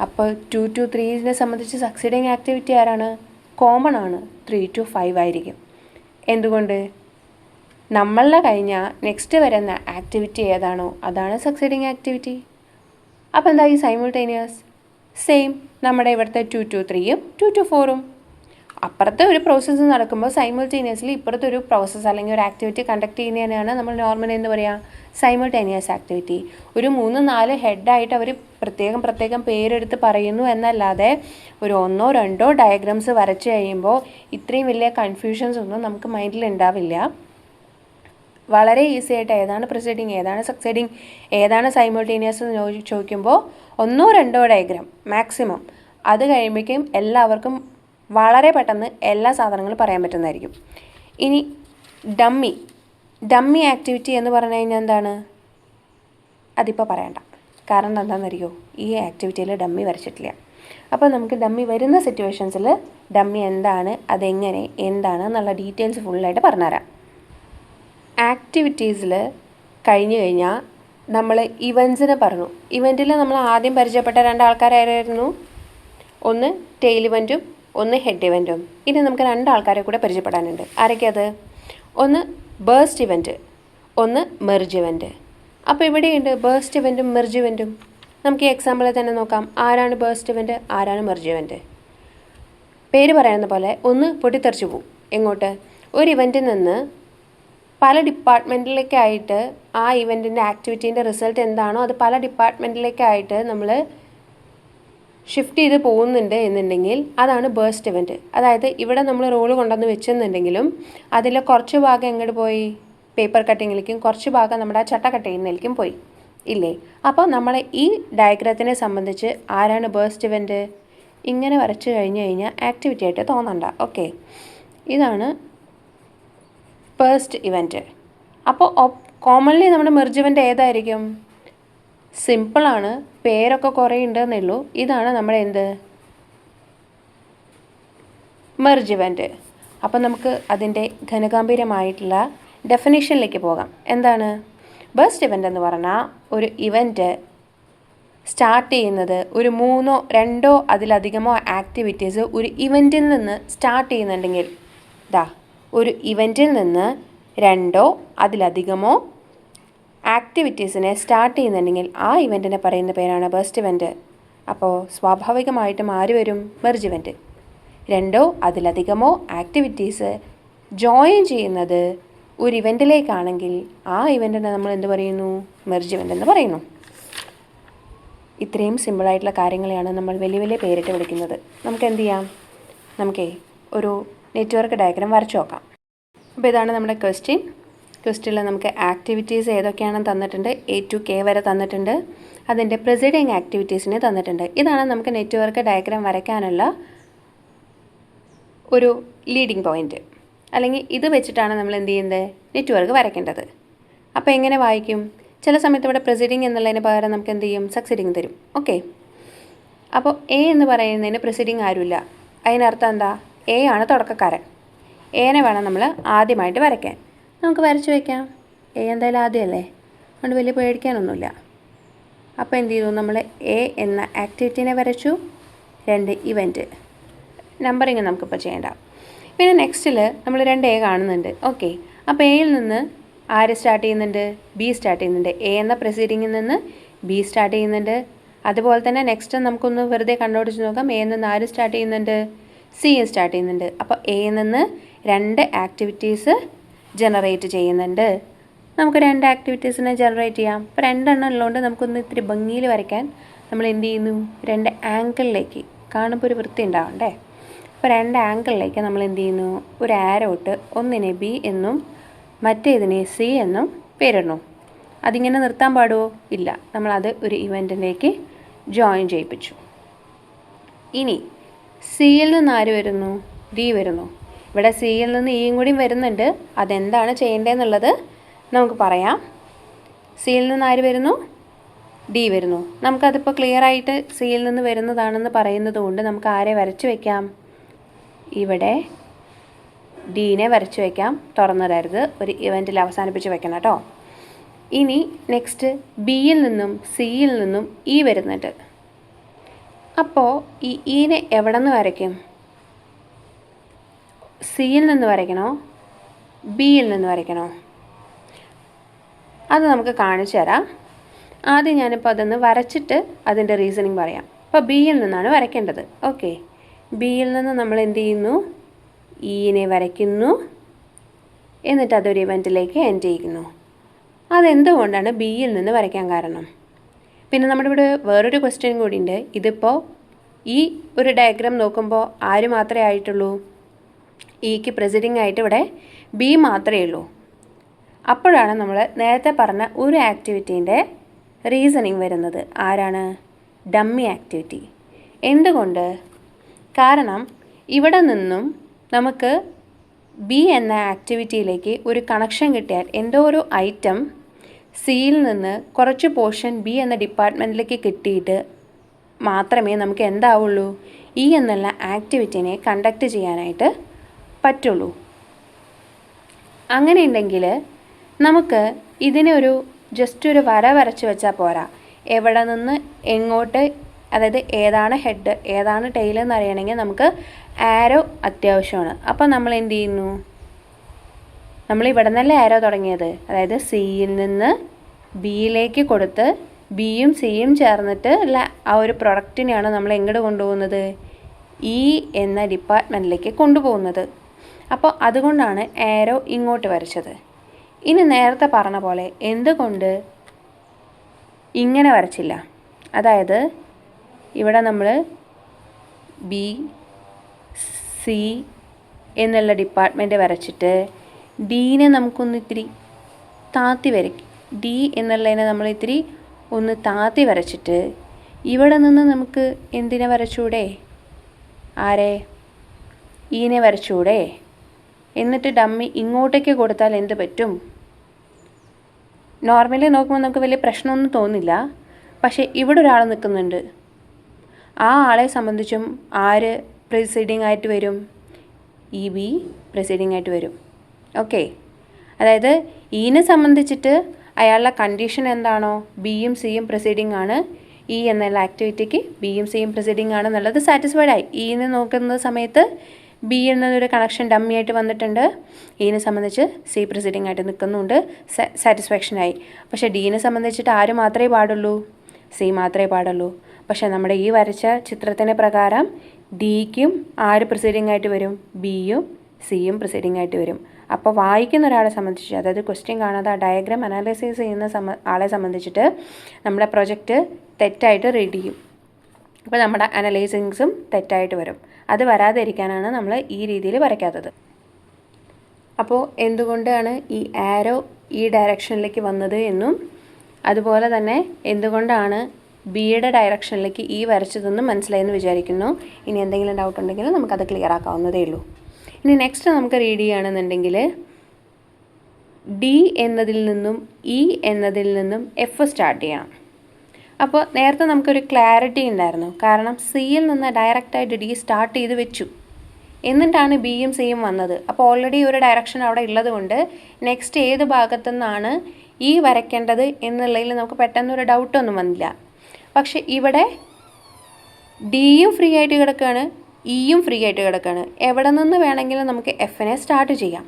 അപ്പോൾ 2 to 3 സംബന്ധിച്ച് സക്സീഡിങ് ആക്ടിവിറ്റി ആരാണ്, കോമൺ ആണ്, 3 to 5 ആയിരിക്കും. എന്തുകൊണ്ട്, നമ്മളുടെ കഴിഞ്ഞാൽ നെക്സ്റ്റ് വരുന്ന ആക്ടിവിറ്റി ഏതാണോ അതാണ് സക്സീഡിങ് ആക്ടിവിറ്റി. അപ്പോൾ എന്താ ഈ സൈമിൾട്ടേനിയസ്, സെയിം നമ്മുടെ ഇവിടുത്തെ 2 to 3 2 to 4. അപ്പുറത്തെ ഒരു പ്രോസസ്സ് നടക്കുമ്പോൾ സൈമിൾട്ടേനിയസ്ലി ഇപ്പുറത്തെ ഒരു പ്രോസസ്സ് അല്ലെങ്കിൽ ഒരു ആക്ടിവിറ്റി കണ്ടക്ട് ചെയ്യുന്നതിനാണ് നമ്മൾ നോർമലി എന്ന് പറയുക, സൈമിൾട്ടേനിയസ് ആക്ടിവിറ്റി. ഒരു 3-4 ഹെഡായിട്ട് അവർ പ്രത്യേകം പേരെടുത്ത് പറയുന്നു എന്നല്ലാതെ ഒരു 1-2 ഡയഗ്രാംസ് വരച്ച് കഴിയുമ്പോൾ ഇത്രയും വലിയ കൺഫ്യൂഷൻസ് ഒന്നും നമുക്ക് മൈൻഡിൽ ഉണ്ടാവില്ല. വളരെ ഈസി ആയിട്ട് ഏതാണ് പ്രിസൈഡിങ്, ഏതാണ് സക്സീഡിങ്, ഏതാണ് സൈമിൾട്ടേനിയസ് എന്ന് ചോദിക്കുമ്പോൾ 1-2 ഡയഗ്രാം മാക്സിമം. അത് കഴിയുമ്പോഴേക്കും എല്ലാവർക്കും വളരെ പെട്ടെന്ന് എല്ലാ സാധനങ്ങളും പറയാൻ പറ്റുന്നതായിരിക്കും. ഇനി ഡമ്മി ആക്ടിവിറ്റി എന്ന് പറഞ്ഞു കഴിഞ്ഞാൽ എന്താണ്, അതിപ്പോൾ പറയണ്ട. കാരണം എന്താണെന്നറിയോ, ഈ ആക്ടിവിറ്റിയിൽ ഡമ്മി വരച്ചിട്ടില്ല. അപ്പോൾ നമുക്ക് ഡമ്മി വരുന്ന സിറ്റുവേഷൻസിൽ ഡമ്മി എന്താണ്, അതെങ്ങനെ, എന്താണ് എന്നുള്ള ഡീറ്റെയിൽസ് ഫുള്ളായിട്ട് പറഞ്ഞുതരാം. ആക്ടിവിറ്റീസിൽ കഴിഞ്ഞു കഴിഞ്ഞാൽ നമ്മൾ ഇവൻറ്റ്സിനെ പറഞ്ഞു. ഇവൻറ്റിൽ നമ്മൾ ആദ്യം പരിചയപ്പെട്ട 2 ആൾക്കാരായിരുന്നു, ഒന്ന് ടെയിൽ ഇവൻറ്റും ഒന്ന് ഹെഡ് ഇവൻറ്റും. ഇനി നമുക്ക് 2 ആൾക്കാരെ കൂടെ പരിചയപ്പെടാനുണ്ട്. ആരൊക്കെയത്, ഒന്ന് ബേസ്റ്റ് ഇവൻറ്റ്, ഒന്ന് മെർജ് ഇവൻറ്റ്. അപ്പോൾ ഇവിടെയുണ്ട് ബേസ്റ്റ് ഇവൻറ്റും മെർജ് ഇവൻറ്റും. നമുക്ക് ഈ എക്സാമ്പിളിൽ തന്നെ നോക്കാം, ആരാണ് ബേസ്റ്റ് ഇവൻറ്റ്, ആരാണ് മെർജ് ഇവൻറ്റ്. പേര് പറയുന്ന പോലെ ഒന്ന് പൊട്ടിത്തെറിച്ച് പോവും. എങ്ങോട്ട്, ഒരു ഇവൻറ്റിൽ നിന്ന് പല ഡിപ്പാർട്ട്മെൻറ്റിലേക്കായിട്ട് ആ ഇവൻറ്റിൻ്റെ ആക്ടിവിറ്റീൻ്റെ റിസൾട്ട് എന്താണോ അത് പല ഡിപ്പാർട്ട്മെൻറ്റിലേക്കായിട്ട് നമ്മൾ ഷിഫ്റ്റ് ചെയ്ത് പോകുന്നുണ്ട് എന്നുണ്ടെങ്കിൽ അതാണ് ബേസ്റ്റ് ഇവൻറ്റ്. അതായത് ഇവിടെ നമ്മൾ റോള് കൊണ്ടുവന്ന് വെച്ചെന്നുണ്ടെങ്കിലും അതിൽ കുറച്ച് ഭാഗം എങ്ങോട്ട് പോയി, പേപ്പർ കട്ടിങ്ങിലേക്കും കുറച്ച് ഭാഗം നമ്മുടെ ആ ചട്ട കട്ട് ചെയ്യുന്നതിലേക്കും പോയി ഇല്ലേ. അപ്പോൾ നമ്മളെ ഈ ഡയഗ്രത്തിനെ സംബന്ധിച്ച് ആരാണ് ബേസ്റ്റ് ഇവൻറ്റ്, ഇങ്ങനെ വരച്ച് കഴിഞ്ഞാൽ ആക്ടിവിറ്റി ആയിട്ട് തോന്നണ്ട. ഓക്കെ, ഇതാണ് ഫസ്റ്റ് ഇവൻറ്റ്. അപ്പോൾ കോമൺലി നമ്മുടെ മെർജ് ഇവൻറ്റ് ഏതായിരിക്കും, സിമ്പിളാണ്, പേരൊക്കെ കുറേ ഉണ്ടെന്നേ ഉള്ളൂ. ഇതാണ് നമ്മുടെ എന്ത്, മെർജ് ഇവൻറ്റ്. അപ്പം നമുക്ക് അതിൻ്റെ ഘനഗാംഭീര്യമായിട്ടുള്ള ഡെഫിനിഷനിലേക്ക് പോകാം. എന്താണ് ബേസ്റ്റ് ഇവൻ്റ് എന്ന് പറഞ്ഞാൽ, ഒരു ഇവൻറ്റ് സ്റ്റാർട്ട് ചെയ്യുന്നത് ഒരു 3-2 അതിലധികമോ ആക്ടിവിറ്റീസ് ഒരു ഇവൻറ്റിൽ നിന്ന് സ്റ്റാർട്ട് ചെയ്യുന്നുണ്ടെങ്കിൽ, ഒരു ഇവൻറ്റിൽ നിന്ന് 2 അതിലധികമോ ആക്ടിവിറ്റീസിനെ സ്റ്റാർട്ട് ചെയ്യുന്നുണ്ടെങ്കിൽ ആ ഇവൻറ്റിനെ പറയുന്ന പേരാണ് ബേസ്റ്റ് ഇവൻറ്റ്. അപ്പോൾ സ്വാഭാവികമായിട്ടും ആര് വരും, മെർജ് ഇവൻറ്റ്. 2 അതിലധികമോ ആക്ടിവിറ്റീസ് ജോയിൻ ചെയ്യുന്നത് ഒരു ഇവൻറ്റിലേക്കാണെങ്കിൽ ആ ഇവൻറ്റിനെ നമ്മൾ എന്ത് പറയുന്നു, മെർജ് ഇവൻറ്റ് എന്ന് പറയുന്നു. ഇത്രയും സിമ്പിളായിട്ടുള്ള കാര്യങ്ങളെയാണ് നമ്മൾ വലിയ വലിയ പേരിട്ട് വിളിക്കുന്നത്. നമുക്ക് എന്ത് ചെയ്യാം, നമുക്കേ ഒരു നെറ്റ്വർക്ക് ഡയഗ്രാം വരച്ചു നോക്കാം. അപ്പോൾ ഇതാണ് നമ്മുടെ ക്വസ്റ്റ്യനിൽ നമുക്ക് ആക്ടിവിറ്റീസ് ഏതൊക്കെയാണെന്ന് തന്നിട്ടുണ്ട്. A to K വരെ തന്നിട്ടുണ്ട്. അതിൻ്റെ പ്രിസൈഡിങ് ആക്ടിവിറ്റീസിനെ തന്നിട്ടുണ്ട്. ഇതാണ് നമുക്ക് നെറ്റ്വർക്ക് ഡയഗ്രാം വരയ്ക്കാനുള്ള ഒരു ലീഡിങ് പോയിൻറ്റ്. അല്ലെങ്കിൽ ഇത് വെച്ചിട്ടാണ് നമ്മൾ എന്ത് ചെയ്യുന്നത്, നെറ്റ്വർക്ക് വരയ്ക്കേണ്ടത്. അപ്പോൾ എങ്ങനെ വായിക്കും, ചില സമയത്ത് ഇവിടെ പ്രിസൈഡിങ് എന്നുള്ളതിന് പകരം നമുക്ക് എന്ത് ചെയ്യും, സക്സീഡിങ് തരും. ഓക്കെ, അപ്പോൾ A എന്ന് പറയുന്നതിന് പ്രിസൈഡിങ് ആരുമില്ല. അതിനർത്ഥം എന്താ, A ആണ് തുടക്കക്കാരൻ. എനെ വേണം നമ്മൾ ആദ്യമായിട്ട് വരയ്ക്കാൻ. നമുക്ക് വരച്ച് വയ്ക്കാം. A എന്തായാലും ആദ്യമല്ലേ, അതുകൊണ്ട് വലിയ പേടിക്കാനൊന്നുമില്ല. അപ്പോൾ എന്ത് ചെയ്തു, നമ്മൾ A എന്ന ആക്ടിവിറ്റീനെ വരച്ചു. 2 ഇവൻറ്റ് നമ്പറിങ് നമുക്കിപ്പോൾ ചെയ്യേണ്ട. പിന്നെ നെക്സ്റ്റിൽ നമ്മൾ 2 A കാണുന്നുണ്ട്. ഓക്കെ, അപ്പോൾ Aയിൽ നിന്ന് ആര് സ്റ്റാർട്ട് ചെയ്യുന്നുണ്ട്, B സ്റ്റാർട്ട് ചെയ്യുന്നുണ്ട്. A എന്ന പ്രൊസീഡിങ്ങിൽ നിന്ന് B സ്റ്റാർട്ട് ചെയ്യുന്നുണ്ട്. അതുപോലെ തന്നെ നെക്സ്റ്റ് നമുക്കൊന്ന് വെറുതെ കണ്ടുപിടിച്ച് നോക്കാം. Aയിൽ നിന്ന് ആര് സ്റ്റാർട്ട് ചെയ്യുന്നുണ്ട്, C സ്റ്റാർട്ട് ചെയ്യുന്നുണ്ട്. അപ്പോൾ Aയിൽ നിന്ന് 2 ആക്ടിവിറ്റീസ് ജനറേറ്റ് ചെയ്യുന്നുണ്ട്. നമുക്ക് 2 ആക്ടിവിറ്റീസിനെ ജനറേറ്റ് ചെയ്യാം. അപ്പോൾ 2 എണ്ണം ഉള്ളതുകൊണ്ട് നമുക്കൊന്ന് ഇത്തിരി ഭംഗിയിൽ വരയ്ക്കാൻ നമ്മൾ എന്ത് ചെയ്യുന്നു, 2 ആംഗിളിലേക്ക്, കാണുമ്പോൾ ഒരു വൃത്തി ഉണ്ടാവണ്ടേ. അപ്പോൾ 2 ആംഗിളിലേക്ക് നമ്മൾ എന്ത് ചെയ്യുന്നു, ഒരു ആരോ ഇട്ട് ഒന്നിനെ B എന്നും മറ്റേതിനെ സി എന്നും പേരിടണോ? അതിങ്ങനെ നിർത്താൻ പാടുമോ? ഇല്ല. നമ്മളത് ഒരു ഇവൻറ്റിലേക്ക് ജോയിൻ ചെയ്യിപ്പിച്ചു. ഇനി സിയിൽ നിന്ന് ആര് വരുന്നു? ഡി വരുന്നു. ഇവിടെ സിയിൽ നിന്ന് ഇയും കൂടി വരുന്നുണ്ട്. അതെന്താണ് ചെയ്യേണ്ടതെന്നുള്ളത് നമുക്ക് പറയാം. സിയിൽ നിന്ന് ആര് വരുന്നു? ഡി വരുന്നു. നമുക്കതിപ്പോൾ ക്ലിയർ ആയിട്ട് സിയിൽ നിന്ന് വരുന്നതാണെന്ന് പറയുന്നത് കൊണ്ട് നമുക്ക് ആരെ വരച്ച് വയ്ക്കാം? ഇവിടെ ഡീനെ വരച്ച് വയ്ക്കാം. തുറന്നിടരുത്, ഒരു ഇവൻറ്റിൽ അവസാനിപ്പിച്ച് വെക്കണം കേട്ടോ. ഇനി നെക്സ്റ്റ് ബിയിൽ നിന്നും സിയിൽ നിന്നും ഇ വരുന്നുണ്ട്. അപ്പോൾ ഈ ഈനെ എവിടെ നിന്ന് വരയ്ക്കും? സിയിൽ നിന്ന് വരയ്ക്കണോ ബിയിൽ നിന്ന് വരയ്ക്കണോ? അത് നമുക്ക് കാണിച്ചു തരാം. ആദ്യം ഞാനിപ്പോൾ അതൊന്ന് വരച്ചിട്ട് അതിൻ്റെ റീസണിങ് പറയാം. അപ്പോൾ ബിയിൽ നിന്നാണ് വരയ്ക്കേണ്ടത്. ഓക്കെ, ബിയിൽ നിന്ന് നമ്മൾ എന്ത് ചെയ്യുന്നു? ഈനെ വരയ്ക്കുന്നു, എന്നിട്ട് അതൊരു ഇവൻറ്റിലേക്ക് എൻഡ് ചെയ്യുന്നു. അതെന്തുകൊണ്ടാണ് ബിയിൽ നിന്ന് വരയ്ക്കാൻ കാരണം? പിന്നെ നമ്മുടെ ഇവിടെ വേറൊരു ക്വസ്റ്റ്യൻ കൂടിയുണ്ട്. ഇതിപ്പോൾ ഈ ഒരു ഡയഗ്രാം നോക്കുമ്പോൾ ആര് മാത്രമേ ആയിട്ടുള്ളൂ? ഇക്ക് പ്രസിഡിങ് ആയിട്ട് ഇവിടെ ബി മാത്രമേ ഉള്ളൂ. അപ്പോഴാണ് നമ്മൾ നേരത്തെ പറഞ്ഞ ഒരു ആക്ടിവിറ്റീൻ്റെ റീസണിങ് വരുന്നത്. ആരാണ്? Dummy activity. എന്തുകൊണ്ട്? കാരണം ഇവിടെ നിന്നും നമുക്ക് ബി എന്ന ആക്ടിവിറ്റിയിലേക്ക് ഒരു കണക്ഷൻ കിട്ടിയാൽ എന്തോ ഒരു ഐറ്റം സിയിൽ നിന്ന് കുറച്ച് പോർഷൻ ബി എന്ന ഡിപ്പാർട്ട്മെൻറ്റിലേക്ക് കിട്ടിയിട്ട് മാത്രമേ നമുക്ക് എന്താവുള്ളൂ? ഇ എന്നുള്ള ആക്ടിവിറ്റിനെ കണ്ടക്ട് ചെയ്യാനായിട്ട് പറ്റുള്ളൂ. അങ്ങനെ ഉണ്ടെങ്കിൽ നമുക്ക് ഇതിനൊരു ജസ്റ്റ് ഒരു വര വരച്ച് വെച്ചാൽ പോരാ. എവിടെ നിന്ന് എങ്ങോട്ട്, അതായത് ഏതാണ് ഹെഡ് ഏതാണ് ടെയിൽ എന്ന് അറിയണമെങ്കിൽ നമുക്ക് ആരോ അത്യാവശ്യമാണ്. അപ്പോൾ നമ്മൾ എന്ത് ചെയ്യുന്നു? നമ്മൾ ഇവിടെ നിന്നല്ലേ ആരോ തുടങ്ങിയത്. അതായത് സിയിൽ നിന്ന് ബിയിലേക്ക് കൊടുത്ത് ബിയും സിയും ചേർന്നിട്ട് ഉള്ള ആ ഒരു പ്രൊഡക്റ്റിനെയാണ് നമ്മൾ എങ്ങോട്ട് കൊണ്ടുപോകുന്നത്? ഇ എന്ന ഡിപ്പാർട്ട്മെൻറ്റിലേക്ക് കൊണ്ടുപോകുന്നത്. അപ്പോൾ അതുകൊണ്ടാണ് ആരോ ഇങ്ങോട്ട് വരച്ചത്. ഇനി നേരത്തെ പറഞ്ഞ പോലെ എന്തുകൊണ്ട് ഇങ്ങനെ വരച്ചില്ല? അതായത് ഇവിടെ നമ്മൾ ബി സി എന്നുള്ള ഡിപ്പാർട്ട്മെൻറ്റ് വരച്ചിട്ട് ഡീനെ നമുക്കൊന്ന് ഇത്തിരി താത്തി വരയ്ക്കും. ഡി എന്നുള്ളതിനെ നമ്മൾ ഇത്തിരി ഒന്ന് താത്തി വരച്ചിട്ട് ഇവിടെ നിന്ന് നമുക്ക് എന്തിനെ വരച്ചൂടെ? ആരെ? ഈനെ വരച്ചൂടെ? എന്നിട്ട് ഡമ്മി ഇങ്ങോട്ടേക്ക് കൊടുത്താൽ എന്ത് പറ്റും? നോർമലി നോക്കുമ്പോൾ നമുക്ക് വലിയ പ്രശ്നമൊന്നും തോന്നില്ല. പക്ഷേ ഇവിടെ ഒരാൾ നിൽക്കുന്നുണ്ട്. ആ ആളെ സംബന്ധിച്ചും ആര് പ്രിസൈഡിങ് ആയിട്ട് വരും? ഇ ബി പ്രിസൈഡിങ് ആയിട്ട് വരും. ഓക്കെ, അതായത് ഈനെ സംബന്ധിച്ചിട്ട് അയാളുടെ കണ്ടീഷൻ എന്താണോ ബിയും സിയും പ്രിസൈഡിങ് ആണ്, ഇ എന്നുള്ള ആക്ടിവിറ്റിക്ക് ബിയും സിയും പ്രിസൈഡിങ് ആണെന്നുള്ളത് സാറ്റിസ്ഫൈഡ് ആയി. ഈനെ നോക്കുന്ന സമയത്ത് ബി എന്നതൊരു കണക്ഷൻ ഡമ്മി ആയിട്ട് വന്നിട്ടുണ്ട്. ഈനെ സംബന്ധിച്ച് സി പ്രിസൈഡിങ് ആയിട്ട് നിൽക്കുന്നുണ്ട്, സാറ്റിസ്ഫാക്ഷനായി. പക്ഷേ ഡീനെ സംബന്ധിച്ചിട്ട് ആര് മാത്രമേ പാടുള്ളൂ? സി മാത്രമേ പാടുള്ളൂ. പക്ഷേ നമ്മുടെ ഈ വരച്ച ചിത്രത്തിൻ്റെ പ്രകാരം ഡിക്കും ആര് പ്രിസൈഡിങ് ആയിട്ട് വരും? ബിയും സിയും പ്രിസൈഡിങ് ആയിട്ട് വരും. അപ്പോൾ വായിക്കുന്ന ഒരാളെ സംബന്ധിച്ച്, അതായത് ക്വസ്റ്റ്യൻ കാണാതെ ആ ഡയഗ്രാം അനാലിസിസ് ചെയ്യുന്ന ആളെ സംബന്ധിച്ചിട്ട് നമ്മുടെ പ്രൊജക്റ്റ് തെറ്റായിട്ട് റീഡ് ചെയ്യും. അപ്പോൾ നമ്മുടെ അനലൈസിങ്സും തെറ്റായിട്ട് വരും. അത് വരാതിരിക്കാനാണ് നമ്മൾ ഈ രീതിയിൽ വരയ്ക്കാത്തത്. അപ്പോൾ എന്തുകൊണ്ടാണ് ഈ ആരോ ഈ ഡയറക്ഷനിലേക്ക് വന്നത് എന്നും അതുപോലെ തന്നെ എന്തുകൊണ്ടാണ് ബിയുടെ ഡയറക്ഷനിലേക്ക് ഈ വരച്ചതെന്നും മനസ്സിലായെന്ന് വിചാരിക്കുന്നു. ഇനി എന്തെങ്കിലും ഡൗട്ട് ഉണ്ടെങ്കിൽ നമുക്കത് ക്ലിയർ ആക്കാവുന്നതേ ഉള്ളൂ. ഇനി നെക്സ്റ്റ് നമുക്ക് റീഡ് ചെയ്യുകയാണെന്നുണ്ടെങ്കിൽ ഡി എന്നതിൽ നിന്നും ഇ എന്നതിൽ നിന്നും എഫ് സ്റ്റാർട്ട് ചെയ്യണം. അപ്പോൾ നേരത്തെ നമുക്കൊരു ക്ലാരിറ്റി ഉണ്ടായിരുന്നു. കാരണം സിയിൽ നിന്ന് ഡയറക്റ്റായിട്ട് ഡി സ്റ്റാർട്ട് ചെയ്ത് വെച്ചു, എന്നിട്ടാണ് ബിയും സിയും വന്നത്. അപ്പോൾ ഓൾറെഡി ഒരു ഡയറക്ഷൻ അവിടെ ഉള്ളത് കൊണ്ട് നെക്സ്റ്റ് ഏത് ഭാഗത്തു നിന്നാണ് ഈ വരയ്ക്കേണ്ടത് എന്നുള്ളതിൽ നമുക്ക് പെട്ടെന്നൊരു ഡൗട്ടൊന്നും വന്നില്ല. പക്ഷെ ഇവിടെ ഡിയും ഫ്രീ ആയിട്ട് കിടക്കുകയാണ്, ഇയും ഫ്രീ ആയിട്ട് കിടക്കുകയാണ്. എവിടെ നിന്ന് വേണമെങ്കിലും നമുക്ക് എഫിനെ സ്റ്റാർട്ട് ചെയ്യാം.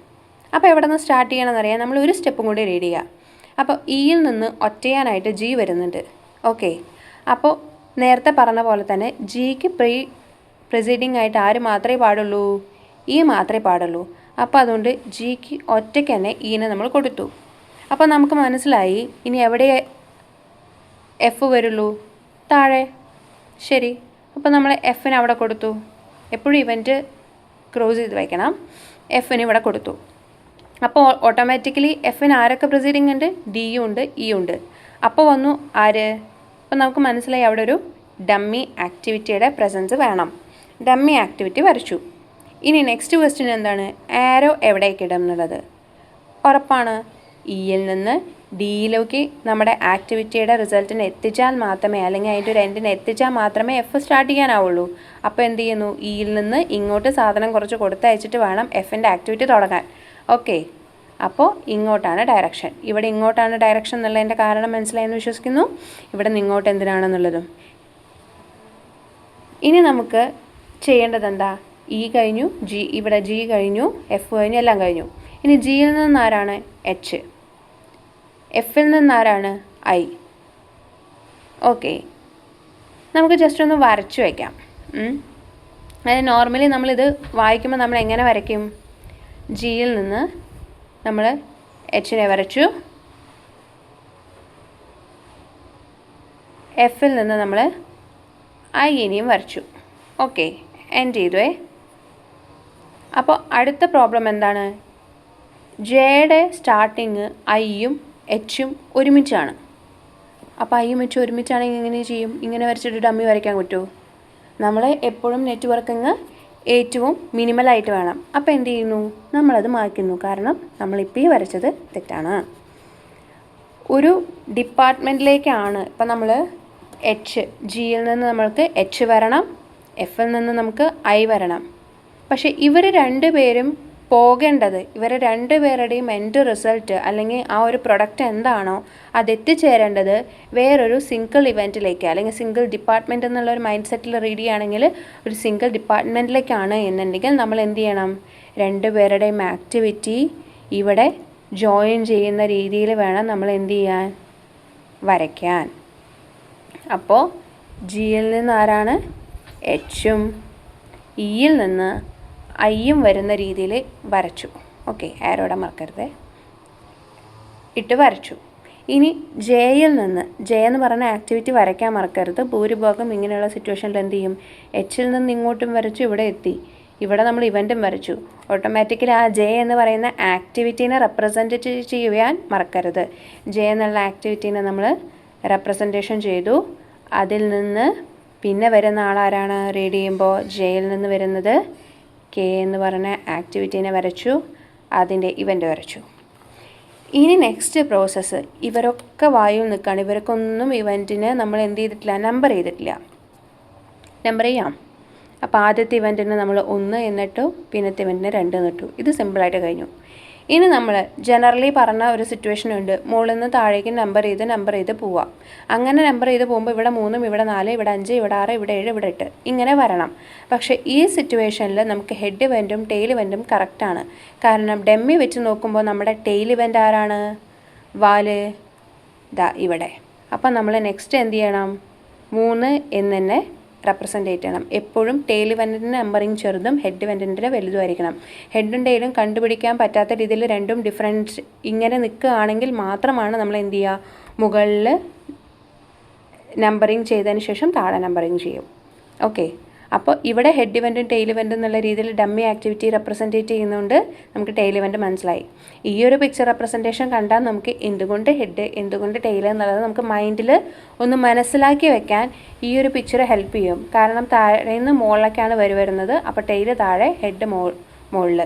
അപ്പോൾ എവിടെ നിന്ന് സ്റ്റാർട്ട് ചെയ്യണമെന്നറിയാം. നമ്മൾ ഒരു സ്റ്റെപ്പും കൂടി റീഡ് ചെയ്യുക. അപ്പോൾ ഇയിൽ നിന്ന് ഒറ്റയാനായിട്ട് ജി വരുന്നുണ്ട്. ഓക്കെ, അപ്പോൾ നേരത്തെ പറഞ്ഞ പോലെ തന്നെ ജിക്ക് പ്രിസൈഡിങ് ആയിട്ട് ആര് മാത്രമേ പാടുള്ളൂ? ഇ മാത്രമേ പാടുള്ളൂ. അപ്പോൾ അതുകൊണ്ട് ജിക്ക് ഒറ്റയ്ക്ക് തന്നെ ഈനെ നമ്മൾ കൊടുത്തു. അപ്പോൾ നമുക്ക് മനസ്സിലായി ഇനി എവിടെ എഫ് വരുള്ളൂ? താഴെ. ശരി, അപ്പോൾ നമ്മൾ എഫിന് അവിടെ കൊടുത്തു. എപ്പോഴും ഇവൻറ്റ് ക്രോസ് ചെയ്ത് വയ്ക്കണം. എഫിന് ഇവിടെ കൊടുത്തു. അപ്പോൾ ഓട്ടോമാറ്റിക്കലി എഫിന് ആരൊക്കെ പ്രൊസീഡിങ് ഉണ്ട്? ഡിയും ഉണ്ട്, ഇയും ഉണ്ട്. അപ്പോൾ വന്നു ആര്? അപ്പോൾ നമുക്ക് മനസ്സിലായി അവിടെ ഒരു ഡമ്മി ആക്ടിവിറ്റിയുടെ പ്രസൻസ് വേണം. ഡമ്മി ആക്ടിവിറ്റി വരച്ചു. ഇനി നെക്സ്റ്റ് ക്വസ്റ്റ്യൻ എന്താണ്? ആരോ എവിടേക്ക് ഇടും എന്നുള്ളത്. ഉറപ്പാണ് ഇയിൽ നിന്ന് ഡിയിലേക്ക് നമ്മുടെ ആക്ടിവിറ്റിയുടെ റിസൾട്ടിന് എത്തിച്ചാൽ മാത്രമേ, അല്ലെങ്കിൽ അതിൻ്റെ ഒരു എൻഡിന് എത്തിച്ചാൽ മാത്രമേ എഫ് സ്റ്റാർട്ട് ചെയ്യാനാവുള്ളൂ. അപ്പോൾ എന്ത് ചെയ്യുന്നു? ഇയിൽ നിന്ന് ഇങ്ങോട്ട് സാധനം കുറച്ച് കൊടുത്തയച്ചിട്ട് വേണം എഫിൻ്റെ ആക്ടിവിറ്റി തുടങ്ങാൻ. ഓക്കെ, അപ്പോൾ ഇങ്ങോട്ടാണ് ഡയറക്ഷൻ. ഇവിടെ ഇങ്ങോട്ടാണ് ഡയറക്ഷൻ എന്നുള്ളതിൻ്റെ കാരണം മനസ്സിലായെന്ന് വിശ്വസിക്കുന്നു. ഇവിടെ നിന്ന് ഇങ്ങോട്ട് എന്തിനാണെന്നുള്ളതും. ഇനി നമുക്ക് ചെയ്യേണ്ടത് എന്താ? ഇ കഴിഞ്ഞു, ജി, ഇവിടെ ജി കഴിഞ്ഞു, എഫ് കഴിഞ്ഞു, എല്ലാം കഴിഞ്ഞു. ഇനി ജിയിൽ നിന്ന് ആരാണ്? എച്ച്. എഫിൽ നിന്ന് ആരാണ്? ഐ. ഓക്കെ, നമുക്ക് ജസ്റ്റ് ഒന്ന് വരച്ചു വയ്ക്കാം. അതായത് നോർമലി നമ്മളിത് വായിക്കുമ്പോൾ നമ്മൾ എങ്ങനെ വരയ്ക്കും? ജിയിൽ നിന്ന് നമ്മൾ എച്ചിനെ വരച്ചു, എഫിൽ നിന്ന് നമ്മൾ ഐനെയും വരച്ചു. ഓക്കെ, എൻഡ് ചെയ്തുവേ. അപ്പോൾ അടുത്ത പ്രോബ്ലം എന്താണ്? ജെയുടെ സ്റ്റാർട്ടിങ് ഐയും എച്ചും ഒരുമിച്ചാണ്. അപ്പോൾ ഐയും എച്ചും ഒരുമിച്ചാണെങ്കിൽ എങ്ങനെ ചെയ്യും? ഇങ്ങനെ വരച്ചിട്ട് ഡമ്മി വരയ്ക്കാൻ പറ്റുമോ? നമ്മൾ എപ്പോഴും നെറ്റ്വർക്കിങ് ഏറ്റവും മിനിമലായിട്ട് വേണം. അപ്പോൾ എന്ത് ചെയ്യുന്നു? നമ്മളത് മാറ്റുന്നു. കാരണം നമ്മളിപ്പോൾ ഈ വരച്ചത് തെറ്റാണ്. ഒരു ഡിപ്പാർട്ട്മെൻറ്റിലേക്കാണ് ഇപ്പം നമ്മൾ എച്ച്, ജിയിൽ നിന്ന് നമ്മൾക്ക് എച്ച് വരണം, എഫിൽ നിന്ന് നമുക്ക് ഐ വരണം. പക്ഷേ ഇവർ രണ്ടുപേരും പോകേണ്ടത്, ഇവരെ രണ്ടുപേരുടെയും എൻഡ് റിസൾട്ട് അല്ലെങ്കിൽ ആ ഒരു പ്രൊഡക്റ്റ് എന്താണോ അത് എത്തിച്ചേരേണ്ടത് വേറൊരു സിംഗിൾ ഇവൻറ്റിലേക്ക്, അല്ലെങ്കിൽ സിംഗിൾ ഡിപ്പാർട്ട്മെൻറ്റ് എന്നുള്ളൊരു മൈൻഡ് സെറ്റിൽ റീഡ് ചെയ്യുകയാണെങ്കിൽ ഒരു സിംഗിൾ ഡിപ്പാർട്ട്മെൻറ്റിലേക്കാണ് എന്നുണ്ടെങ്കിൽ നമ്മൾ എന്ത് ചെയ്യണം? രണ്ടുപേരുടെയും ആക്ടിവിറ്റി ഇവിടെ ജോയിൻ ചെയ്യുന്ന രീതിയിൽ വേണം നമ്മൾ എന്ത് ചെയ്യാൻ? വരയ്ക്കാൻ. അപ്പോൾ ജിയിൽ നിന്ന് ആരാണ്? എച്ചും ഇയിൽ നിന്ന് ഐയും വരുന്ന രീതിയിൽ വരച്ചു. ഓക്കെ, ആരോടെ മറക്കരുത്, ഇട്ട് വരച്ചു. ഇനി ജെയിൽ നിന്ന്, ജെ എന്ന് പറയുന്ന ആക്ടിവിറ്റി വരയ്ക്കാൻ മറക്കരുത്. ഭൂരിഭാഗം ഇങ്ങനെയുള്ള സിറ്റുവേഷനിൽ എന്ത് ചെയ്യും? എച്ചിൽ നിന്ന് ഇങ്ങോട്ടും വരച്ചു, ഇവിടെ എത്തി, ഇവിടെ നമ്മൾ ഇവൻറ്റും വരച്ചു. ഓട്ടോമാറ്റിക്കലി ആ ജെ എന്ന് പറയുന്ന ആക്ടിവിറ്റീനെ റെപ്രസെൻറ്റ് ചെയ്യാൻ മറക്കരുത്. ജെ എന്നുള്ള ആക്ടിവിറ്റീനെ നമ്മൾ റെപ്രസെൻറ്റേഷൻ ചെയ്തു. അതിൽ നിന്ന് പിന്നെ വരുന്ന ആളാരാണ്? റീഡ് ചെയ്യുമ്പോൾ ജെയിൽ നിന്ന് വരുന്നത് കെ എന്ന് പറഞ്ഞ ആക്ടിവിറ്റീനെ വരച്ചു, അതിൻ്റെ ഇവൻ്റ് വരച്ചു. ഇനി നെക്സ്റ്റ് പ്രോസസ്സ്, ഇവരൊക്കെ വായുവിൽ നിൽക്കുകയാണ്. ഇവർക്കൊന്നും ഇവൻറ്റിന് നമ്മൾ എന്ത് ചെയ്തിട്ടില്ല? നമ്പർ ചെയ്തിട്ടില്ല. നമ്പർ ചെയ്യാം. അപ്പോൾ ആദ്യത്തെ ഇവൻറ്റിന് നമ്മൾ 1 എന്നിട്ടു, പിന്നത്തെ ഇവൻറ്റിന് 2 എന്നിട്ടു. ഇത് സിമ്പിളായിട്ട് കഴിഞ്ഞു. ഇനി നമ്മൾ ജനറലി പറഞ്ഞ ഒരു സിറ്റുവേഷൻ ഉണ്ട്. മുകളിൽ നിന്ന് താഴേക്ക് നമ്പർ ചെയ്ത് പോവാം. അങ്ങനെ നമ്പർ ചെയ്ത് പോകുമ്പോൾ ഇവിടെ 3, ഇവിടെ 4, ഇവിടെ 5, ഇവിടെ 6, ഇവിടെ 7, ഇവിടെ 8 ഇങ്ങനെ വരണം. പക്ഷേ ഈ സിറ്റുവേഷനിൽ നമുക്ക് ഹെഡ് ഇവൻറ്റും ടെയിൽ ഇവൻറ്റും കറക്റ്റാണ്. കാരണം ഡെമ്മി വെച്ച് നോക്കുമ്പോൾ നമ്മുടെ ടെയിൽ ഇവൻ്റ് ആരാണ്? വാല് ദാ ഇവിടെ. അപ്പം നമ്മൾ നെക്സ്റ്റ് എന്ത് ചെയ്യണം? 3 എന്ന് തന്നെ റെപ്രസെൻറ്റേറ്റ് ചെയ്യണം. എപ്പോഴും ടെയിൽ ഇവൻറ്റിൻ്റെ നമ്പറിങ് ചെറുതും ഹെഡ് ഇവൻറ്റിൻ്റെ വലുതുമായിരിക്കണം. ഹെഡും ടെയിലും കണ്ടുപിടിക്കാൻ പറ്റാത്ത രീതിയിൽ രണ്ടും ഡിഫറൻസ് ഇങ്ങനെ നിൽക്കുകയാണെങ്കിൽ മാത്രമാണ് നമ്മൾ എന്ത് ചെയ്യുക? മുകളിൽ നമ്പറിങ് ചെയ്തതിന് ശേഷം താഴെ നമ്പറിങ് ചെയ്യും. ഓക്കെ, അപ്പോൾ ഇവിടെ ഹെഡ് ഇവൻറ്റും ടെയിൽ ഇവൻറ്റും എന്നുള്ള രീതിയിൽ ഡമ്മി ആക്ടിവിറ്റി റെപ്രസെൻറ്റേറ്റ് ചെയ്യുന്നതുകൊണ്ട് നമുക്ക് ടെയിൽ ഇവൻറ്റ് മനസ്സിലായി. ഈ ഒരു പിക്ചർ റെപ്രസെൻറ്റേഷൻ കണ്ടാൽ നമുക്ക് എന്തുകൊണ്ട് ഹെഡ്, എന്തുകൊണ്ട് ടെയിൽ എന്നുള്ളത് നമുക്ക് മൈൻഡിൽ ഒന്ന് മനസ്സിലാക്കി വെക്കാൻ ഈ ഒരു പിക്ചർ ഹെൽപ്പ് ചെയ്യും. കാരണം താഴെ നിന്ന് മുകളിലേക്കാണ് വരുന്നത്. അപ്പോൾ ടെയിൽ താഴെ, ഹെഡ് മുകളിൽ.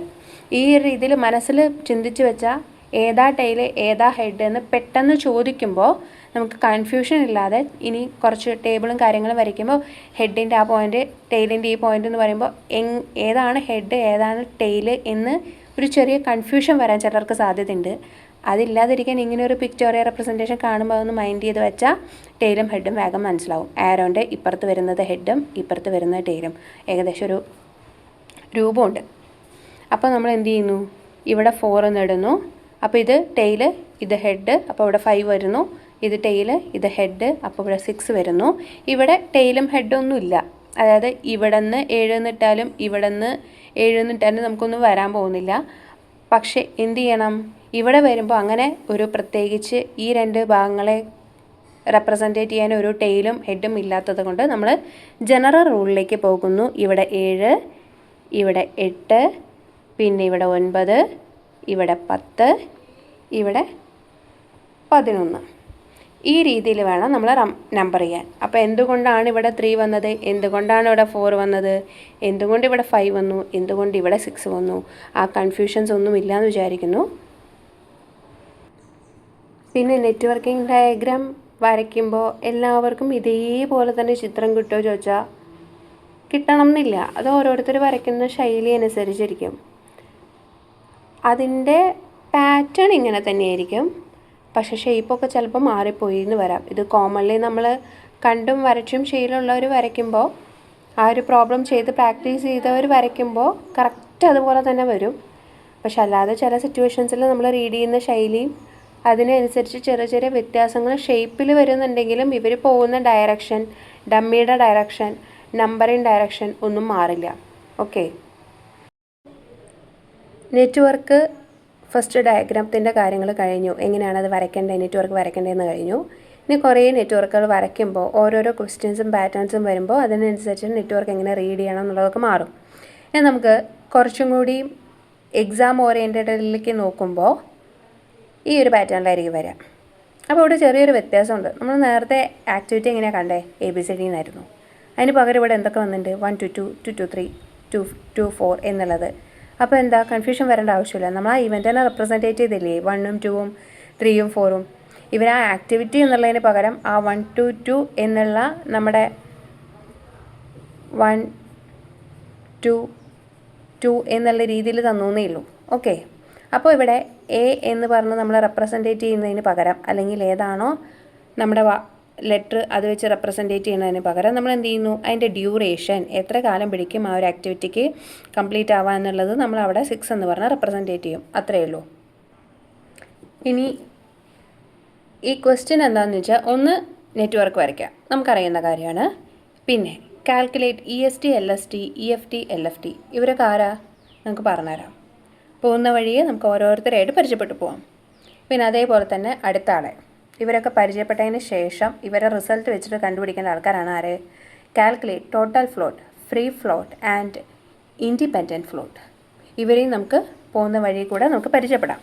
ഈ രീതിയിൽ മനസ്സിൽ ചിന്തിച്ച് വെച്ചാൽ ഏതാ ടെയിൽ ഏതാ ഹെഡ് എന്ന് പെട്ടെന്ന് ചോദിക്കുമ്പോൾ നമുക്ക് കൺഫ്യൂഷൻ ഇല്ലാതെ ഇനി കുറച്ച് ടേബിളും കാര്യങ്ങളും വരയ്ക്കുമ്പോൾ ഹെഡിൻ്റെ ആ പോയിൻ്റ്, ടെയിലിൻ്റെ ഈ പോയിൻ്റ് എന്ന് പറയുമ്പോൾ ഏതാണ് ഹെഡ് ഏതാണ് ടെയിൽ എന്ന് ഒരു ചെറിയ കൺഫ്യൂഷൻ വരാൻ ചിലർക്ക് സാധ്യതയുണ്ട്. അതില്ലാതിരിക്കാൻ ഇങ്ങനെ ഒരു പിക്ചോറിയൽ റെപ്രസെൻറ്റേഷൻ കാണുമ്പോൾ അതൊന്ന് മൈൻഡ് ചെയ്ത് വെച്ചാൽ ടെയിലും ഹെഡും വേഗം മനസ്സിലാവും. ആരോൻ്റെ ഇപ്പുറത്ത് വരുന്നത് ഹെഡും ഇപ്പുറത്ത് വരുന്നത് ടെയിലും ഏകദേശം ഒരു രൂപമുണ്ട്. അപ്പോൾ നമ്മൾ എന്ത് ചെയ്യുന്നു? ഇവിടെ 4 എന്ന് ഇടുന്നു. അപ്പോൾ ഇത് ടെയിൽ, ഇത് ഹെഡ്, അപ്പോൾ ഇവിടെ 5 വരുന്നു. ഇത് ടെയിൽ, ഇത് ഹെഡ്, അപ്പോൾ ഇവിടെ 6 വരുന്നു. ഇവിടെ ടെയിലും ഹെഡും ഒന്നും ഇല്ല. അതായത് ഇവിടെ നിന്ന് 7 എന്നിട്ടാലും ഇവിടെ നിന്ന് 7 എന്നിട്ടാലും നമുക്കൊന്നും വരാൻ പോകുന്നില്ല. പക്ഷേ എന്ത് ചെയ്യണം? ഇവിടെ വരുമ്പോൾ അങ്ങനെ ഒരു പ്രത്യേകിച്ച് ഈ 2 ഭാഗങ്ങളെ റെപ്രസെൻറ്റേറ്റ് ചെയ്യാൻ ഒരു ടെയിലും ഹെഡും ഇല്ലാത്തത് കൊണ്ട് നമ്മൾ ജനറൽ റൂളിലേക്ക് പോകുന്നു. ഇവിടെ 7, ഇവിടെ 8, പിന്നെ ഇവിടെ 9, ഇവിടെ 10, ഇവിടെ 11. ഈ രീതിയിൽ വേണം നമ്മൾ നമ്പർ ചെയ്യാൻ. അപ്പോൾ എന്തുകൊണ്ടാണ് ഇവിടെ 3 വന്നത്, എന്തുകൊണ്ടാണ് ഇവിടെ 4 വന്നത്, എന്തുകൊണ്ട് ഇവിടെ 5 വന്നു, എന്തുകൊണ്ട് ഇവിടെ 6 വന്നു, ആ കൺഫ്യൂഷൻസ് ഒന്നും ഇല്ലയെന്ന് വിചാരിക്കുന്നു. പിന്നെ നെറ്റ്വർക്കിംഗ് ഡയഗ്രാം വരയ്ക്കുമ്പോൾ എല്ലാവർക്കും ഇതേപോലെ തന്നെ ചിത്രം കിട്ടുമോ ചോദിച്ചാൽ കിട്ടണം എന്നില്ല. അത് ഓരോരുത്തർ വരയ്ക്കുന്ന ശൈലി അനുസരിച്ചിരിക്കും. അതിൻ്റെ പാറ്റേൺ ഇങ്ങനെ തന്നെയായിരിക്കും, പക്ഷേ ഷേപ്പൊക്കെ ചിലപ്പോൾ മാറിപ്പോയി എന്ന് വരാം. ഇത് കോമൺലി നമ്മൾ കണ്ടും വരച്ചും ശീലമുള്ളവർ വരയ്ക്കുമ്പോൾ, ആ ഒരു പ്രോബ്ലം ചെയ്ത് പ്രാക്ടീസ് ചെയ്തവർ വരയ്ക്കുമ്പോൾ കറക്റ്റ് അതുപോലെ തന്നെ വരും. പക്ഷെ അല്ലാതെ ചില സിറ്റുവേഷൻസിൽ നമ്മൾ റീഡ് ചെയ്യുന്ന ശൈലിയും അതിനനുസരിച്ച് ചെറിയ ചെറിയ വ്യത്യാസങ്ങൾ ഷേപ്പിൽ വരുന്നുണ്ടെങ്കിലും ഇവർ പോകുന്ന ഡയറക്ഷൻ, ഡമ്മിയുടെ ഡയറക്ഷൻ, നമ്പറിങ് ഡയറക്ഷൻ ഒന്നും മാറില്ല. ഓക്കെ, നെറ്റ്വർക്ക് ഫസ്റ്റ് ഡയഗ്രാമത്തിൻ്റെ കാര്യങ്ങൾ കഴിഞ്ഞു. എങ്ങനെയാണ് അത് വരയ്ക്കേണ്ടത്, നെറ്റ്വർക്ക് വരയ്ക്കേണ്ടതെന്ന് കഴിഞ്ഞു. ഇനി കുറേ നെറ്റ്വർക്കുകൾ വരയ്ക്കുമ്പോൾ ഓരോരോ ക്വസ്റ്റ്യൻസും പാറ്റേൺസും വരുമ്പോൾ അതിനനുസരിച്ച് നെറ്റ്വർക്ക് എങ്ങനെ റീഡ് ചെയ്യണം എന്നുള്ളതൊക്കെ മാറും. ഇനി നമുക്ക് കുറച്ചും കൂടി എക്സാം ഓറിയൻറ്റഡിലേക്ക് നോക്കുമ്പോൾ ഈ ഒരു പാറ്റേണിലായിരിക്കും വരിക. അപ്പോൾ ഇവിടെ ചെറിയൊരു വ്യത്യാസമുണ്ട്. നമ്മൾ നേരത്തെ ആക്ടിവിറ്റി എങ്ങനെയാണ് കണ്ടേ, ABCD എന്നായിരുന്നു. അതിന് പകരം ഇവിടെ എന്തൊക്കെ വന്നിട്ടുണ്ട്, 1 to 2, 2 to 3, 2 to 4 എന്നുള്ളത്. അപ്പോൾ എന്താ, കൺഫ്യൂഷൻ വരേണ്ട ആവശ്യമില്ല. നമ്മൾ ആ ഇവൻറ്റിനെ റെപ്രസെൻറ്റേറ്റ് ചെയ്തില്ലേ 1ഉം 2ഉം 3ഉം 4ഉം. ഇവർ ആ ആക്ടിവിറ്റി എന്നുള്ളതിന് പകരം ആ 1 to 2 എന്നുള്ള നമ്മുടെ 1 to 2 എന്നുള്ള രീതിയിൽ തന്നേ ഉള്ളൂ. ഓക്കെ, അപ്പോൾ ഇവിടെ A എന്ന് പറഞ്ഞ് നമ്മൾ റെപ്രസെൻറ്റേറ്റ് ചെയ്യുന്നതിന് പകരം, അല്ലെങ്കിൽ ഏതാണോ നമ്മുടെ ലെറ്റർ അത് വെച്ച് റെപ്രസെൻറ്റേറ്റ് ചെയ്യുന്നതിന് പകരം നമ്മൾ എന്ത് ചെയ്യുന്നു, അതിൻ്റെ ഡ്യൂറേഷൻ എത്ര കാലം പിടിക്കും ആ ഒരു ആക്ടിവിറ്റിക്ക് കംപ്ലീറ്റ് ആവുക എന്നുള്ളത് നമ്മൾ അവിടെ 6 എന്ന് പറഞ്ഞാൽ റെപ്രസെൻറ്റേറ്റ് ചെയ്യും. അത്രയേ ഉള്ളൂ. ഇനി ഈ ക്വസ്റ്റ്യൻ എന്താണെന്ന് വെച്ചാൽ, ഒന്ന് നെറ്റ്വർക്ക് വരയ്ക്കാം, നമുക്കറിയുന്ന കാര്യമാണ്. പിന്നെ calculate EST, LST, EFT, LFT ഇവരൊക്കെ ആരാ നമുക്ക് പറഞ്ഞുതരാം. പോകുന്ന വഴിയെ നമുക്ക് ഓരോരുത്തരായിട്ട് പരിചയപ്പെട്ടു പോകാം. പിന്നെ അതേപോലെ തന്നെ അടുത്ത ആളെ ഇവരൊക്കെ പരിചയപ്പെട്ടതിന് ശേഷം ഇവരെ റിസൾട്ട് വെച്ചിട്ട് കണ്ടുപിടിക്കേണ്ട ആൾക്കാരാണ് ആര്, calculate total float, free float and independent float. ഇവരെയും നമുക്ക് പോകുന്ന വഴി കൂടെ നമുക്ക് പരിചയപ്പെടാം.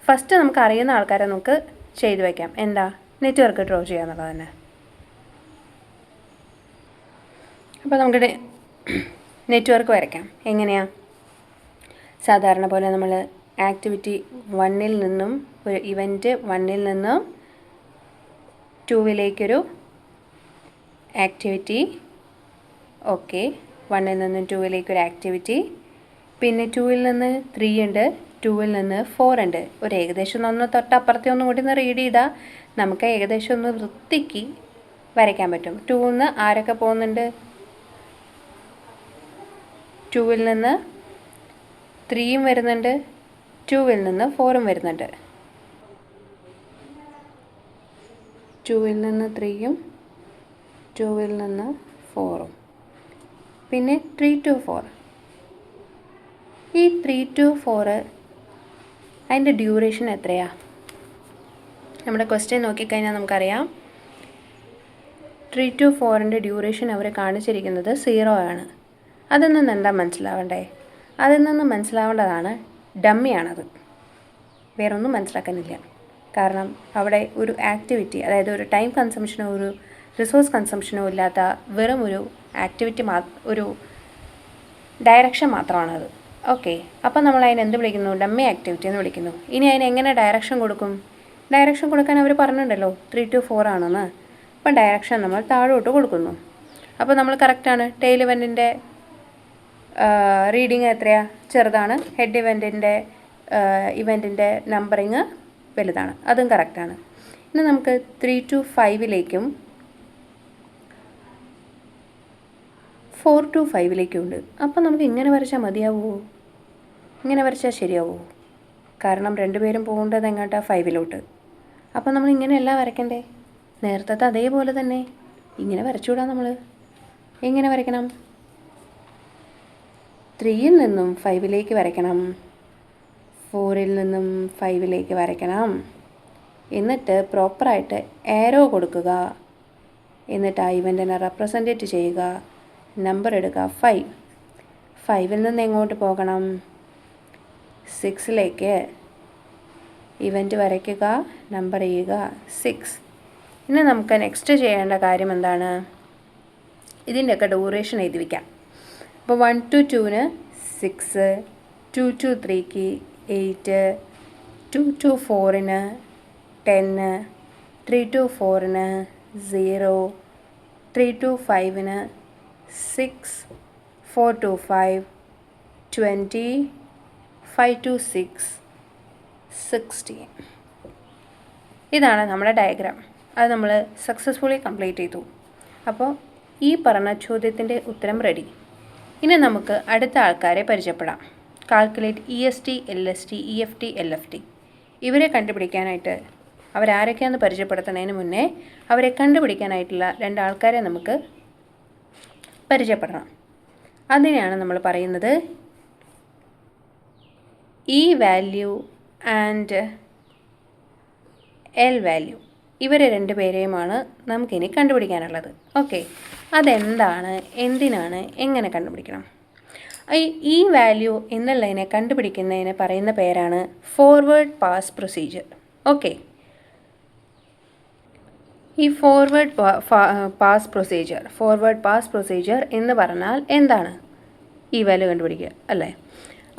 ഫസ്റ്റ് നമുക്ക് അറിയുന്ന ആൾക്കാരെ നമുക്ക് ചെയ്തു വയ്ക്കാം. എന്താ, നെറ്റ്വർക്ക് ഡ്രോ ചെയ്യുക എന്നുള്ളത് തന്നെ. അപ്പോൾ നമുക്ക് നെറ്റ്വർക്ക് വരയ്ക്കാം. എങ്ങനെയാണ്, സാധാരണ പോലെ നമ്മൾ ആക്ടിവിറ്റി 1ൽ നിന്നും ഒരു ഇവൻറ്റ് 1ൽ നിന്നും 2വിലേക്കൊരു ആക്ടിവിറ്റി. ഓക്കെ, 1ൽ നിന്നും 2വിലേക്കൊരു ആക്ടിവിറ്റി. പിന്നെ 2ൽ നിന്ന് 3 ഉണ്ട്, 2ൽ നിന്ന് 4 ഉണ്ട്. ഒരു ഏകദേശം ഒന്ന് തൊട്ടപ്പുറത്തെ ഒന്നും കൂടി ഒന്ന് റീഡ് ചെയ്താൽ നമുക്ക് ഏകദേശം ഒന്ന് വൃത്തിക്ക് വരയ്ക്കാൻ പറ്റും. 2ൽ നിന്ന് ആരൊക്കെ പോകുന്നുണ്ട്, 2ൽ നിന്ന് 3യും വരുന്നുണ്ട്, 2ൽ നിന്ന് 4ഉം വരുന്നുണ്ട്. 2ൽ നിന്ന് 3യും 2ൽ നിന്ന് 4ഉം. പിന്നെ 3 to 4. ഈ 3 to 4 അതിൻ്റെ ഡ്യൂറേഷൻ എത്രയാണ്? നമ്മുടെ ക്വസ്റ്റ്യൻ നോക്കിക്കഴിഞ്ഞാൽ നമുക്കറിയാം 3 to 4ൻ്റെ ഡ്യൂറേഷൻ അവർ കാണിച്ചിരിക്കുന്നത് 0 ആണ്. അതിൽ നിന്ന് എന്താ മനസ്സിലാവണ്ടേ? അതിൽ നിന്ന് മനസ്സിലാവേണ്ടതാണ് ഡമ്മിയാണത്, വേറൊന്നും മനസ്സിലാക്കാനില്ല. കാരണം അവിടെ ഒരു ആക്ടിവിറ്റി, അതായത് ഒരു ടൈം കൺസംഷനോ ഒരു റിസോഴ്സ് കൺസംഷനോ ഇല്ലാത്ത വെറും ഒരു ആക്ടിവിറ്റി, ഒരു ഡയറക്ഷൻ മാത്രമാണത്. ഓക്കെ, അപ്പോൾ നമ്മൾ അതിന് എന്ത് വിളിക്കുന്നു, ഡമ്മി ആക്ടിവിറ്റി എന്ന് വിളിക്കുന്നു. ഇനി അതിന് എങ്ങനെ ഡയറക്ഷൻ കൊടുക്കും? ഡയറക്ഷൻ കൊടുക്കാൻ അവർ പറഞ്ഞിട്ടുണ്ടല്ലോ 3 to 4 ആണെന്ന്. അപ്പോൾ ഡയറക്ഷൻ നമ്മൾ താഴോട്ട് കൊടുക്കുന്നു. അപ്പോൾ നമ്മൾ കറക്റ്റാണ്. ടെയിൽ ഇവൻറ്റിൻ്റെ റീഡിങ് എത്രയാണ്, ചെറുതാണ്. ഹെഡ് ഇവൻറ്റിൻ്റെ നമ്പറിങ് വലുതാണ്, അതും കറക്റ്റാണ്. ഇനി നമുക്ക് 3 to 5ലേക്കും 4 to 5ലേക്കും ഉണ്ട്. അപ്പോൾ നമുക്ക് ഇങ്ങനെ വരച്ചാൽ മതിയാവുമോ? ഇങ്ങനെ വരച്ചാൽ ശരിയാവുമോ? കാരണം രണ്ടുപേരും പോകേണ്ടത് എങ്ങോട്ടാണ്, 5ലോട്ട്. അപ്പോൾ നമ്മൾ ഇങ്ങനെയല്ല വരയ്ക്കണ്ടേ, നേരത്തെ അതേപോലെ തന്നെ ഇങ്ങനെ വരച്ചുകൂടാ. നമ്മൾ എങ്ങനെ വരയ്ക്കണം, 3ൽ നിന്നും 5ലേക്ക് വരയ്ക്കണം, 4ൽ നിന്നും 5ലേക്ക് വരയ്ക്കണം. എന്നിട്ട് പ്രോപ്പറായിട്ട് ഏരോ കൊടുക്കുക. എന്നിട്ട് ആ ഇവൻറ്റിനെ റെപ്രസെൻറ്റേറ്റ് ചെയ്യുക. നമ്പർ എടുക്കുക 5. 5ൽ നിന്ന് എങ്ങോട്ട് പോകണം, 6ലേക്ക്. ഇവൻ്റ് വരയ്ക്കുക, നമ്പർ ചെയ്യുക 6. ഇനി നമുക്ക് നെക്സ്റ്റ് ചെയ്യേണ്ട കാര്യം എന്താണ്? ഇതിൻ്റെയൊക്കെ ഡ്യൂറേഷൻ എഴുതി വയ്ക്കാം. അപ്പോൾ 1 to 2-ന് 6, 2 to 3-ക്ക് 8, 2 to 4-ന് 10, 3 to 4-ന് 0, 3 to 5-ന് 6, 4 to 5, 20, 5 to 6, 16. ഇതാണ് നമ്മുടെ ഡയഗ്രാം. അത് നമ്മൾ സക്സസ്ഫുള്ളി കംപ്ലീറ്റ് ചെയ്തു. അപ്പോൾ ഈ പറഞ്ഞ ചോദ്യത്തിൻ്റെ ഉത്തരം റെഡി. ഇനി നമുക്ക് അടുത്ത ആൾക്കാരെ പരിചയപ്പെടാം. Calculate EST, LST, EFT, LFT. ഇവരെ കണ്ടുപിടിക്കാനായിട്ട് അവരാരൊക്കെയാണെന്ന് പരിചയപ്പെടുത്തുന്നതിന് മുന്നേ അവരെ കണ്ടുപിടിക്കാനായിട്ടുള്ള 2 ആൾക്കാരെ നമുക്ക് പരിചയപ്പെടണം. അതിനെയാണ് നമ്മൾ പറയുന്നത് E value and L value. ഇവരെ 2 പേരെയുമാണ് നമുക്കിനി കണ്ടുപിടിക്കാനുള്ളത്. ഓക്കെ, അതെന്താണ്, എന്തിനാണ്, എങ്ങനെ കണ്ടുപിടിക്കണം? ഈ വാല്യൂ എന്നുള്ളതിനെ കണ്ടുപിടിക്കുന്നതിന് പറയുന്ന പേരാണ് ഫോർവേഡ് പാസ് പ്രൊസീജിയർ. ഓക്കെ, ഈ ഫോർവേഡ് പാസ് പ്രൊസീജിയർ എന്ന് പറഞ്ഞാൽ എന്താണ്? ഈ വാല്യൂ കണ്ടുപിടിക്കുക അല്ലേ?